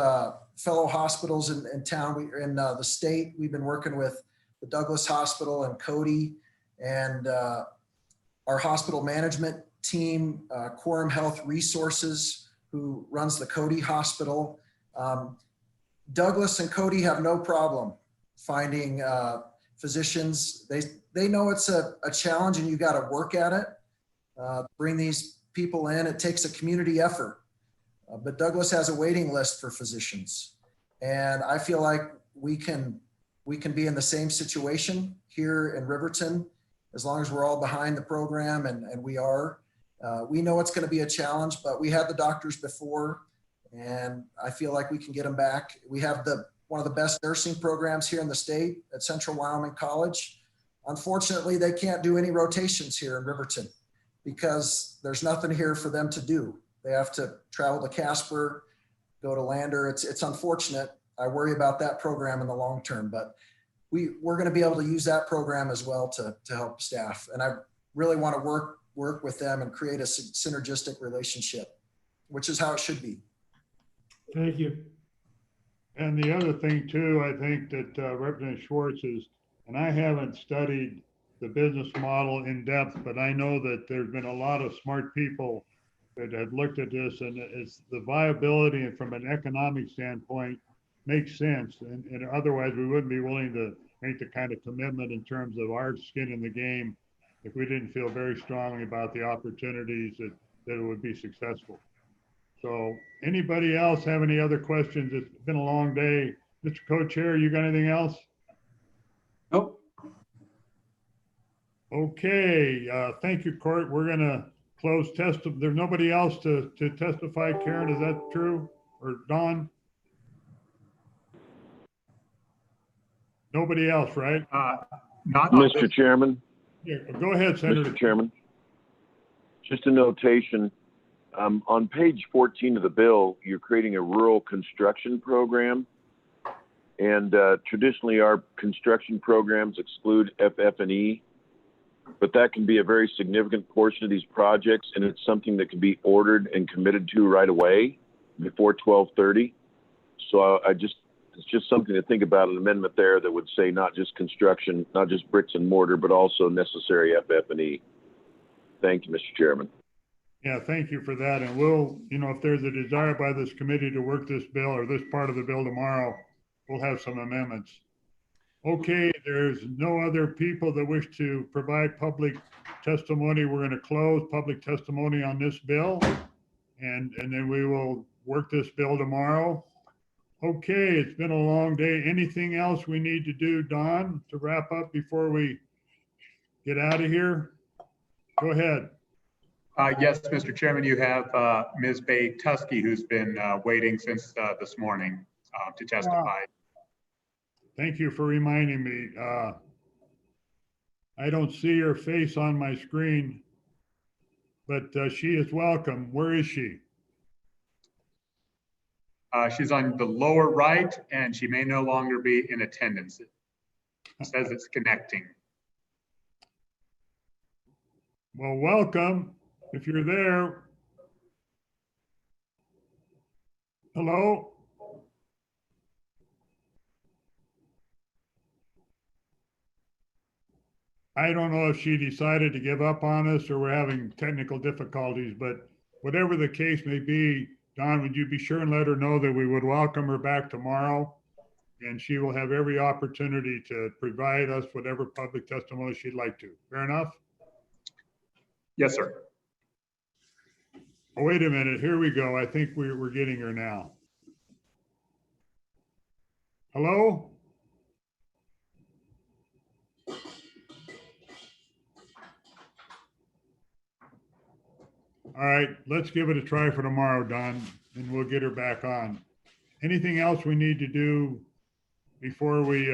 fellow hospitals in town, in the state, we've been working with the Douglas Hospital and Cody, and our hospital management team, Quorum Health Resources, who runs the Cody Hospital. Douglas and Cody have no problem finding physicians. They know it's a challenge and you got to work at it. Bring these people in. It takes a community effort. But Douglas has a waiting list for physicians. And I feel like we can be in the same situation here in Riverton, as long as we're all behind the program, and we are. We know it's going to be a challenge, but we had the doctors before, and I feel like we can get them back. We have one of the best nursing programs here in the state at Central Wyoming College. Unfortunately, they can't do any rotations here in Riverton because there's nothing here for them to do. They have to travel to Casper, go to Lander. It's unfortunate. I worry about that program in the long term, but we're going to be able to use that program as well to help staff. And I really want to work with them and create a synergistic relationship, which is how it should be. Thank you. And the other thing too, I think that Representative Schwartz is, and I haven't studied the business model in depth, but I know that there's been a lot of smart people that have looked at this, and it's the viability and from an economic standpoint makes sense. And otherwise we wouldn't be willing to make the kind of commitment in terms of our skin in the game if we didn't feel very strongly about the opportunities that it would be successful. So anybody else have any other questions? It's been a long day. Mr. Co-Chair, you got anything else? Nope. Okay, thank you, Court. We're gonna close there's nobody else to testify. Karen, is that true? Or Don? Nobody else, right? Not Mr. Chairman. Yeah, go ahead, Senator. Mr. Chairman. Just a notation. On page 14 of the bill, you're creating a rural construction program. And traditionally, our construction programs exclude FF&E, but that can be a very significant portion of these projects, and it's something that can be ordered and committed to right away before 12/30. So it's just something to think about, an amendment there that would say not just construction, not just bricks and mortar, but also necessary FF&E. Thank you, Mr. Chairman. Yeah, thank you for that. And we'll, if there's a desire by this committee to work this bill or this part of the bill tomorrow, we'll have some amendments. Okay, there's no other people that wish to provide public testimony. We're going to close public testimony on this bill, and then we will work this bill tomorrow. Okay, it's been a long day. Anything else we need to do, Don, to wrap up before we get out of here? Go ahead. Yes, Mr. Chairman, you have Ms. Bay Tusky, who's been waiting since this morning to testify. Thank you for reminding me. I don't see her face on my screen, but she is welcome. Where is she? She's on the lower right and she may no longer be in attendance. It says it's connecting. Well, welcome, if you're there. Hello? I don't know if she decided to give up on us or we're having technical difficulties, but whatever the case may be, Don, would you be sure and let her know that we would welcome her back tomorrow? And she will have every opportunity to provide us whatever public testimony she'd like to. Fair enough? Yes, sir. Oh, wait a minute. Here we go. I think we're getting her now. Hello? All right, let's give it a try for tomorrow, Don, and we'll get her back on. Anything else we need to do before we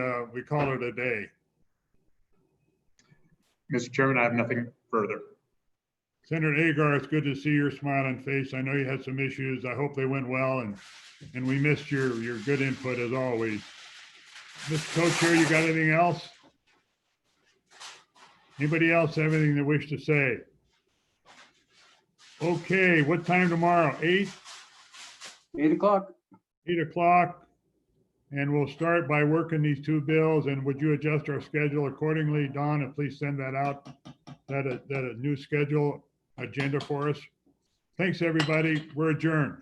call it a day? Mr. Chairman, I have nothing further. Senator Agar, it's good to see your smiling face. I know you had some issues. I hope they went well, and we missed your good input as always. Mr. Co-Chair, you got anything else? Anybody else have anything they wish to say? Okay, what time tomorrow? 8? 8 o'clock. 8 o'clock. And we'll start by working these two bills. And would you adjust our schedule accordingly, Don, and please send that out, that a new schedule agenda for us. Thanks, everybody. We're adjourned.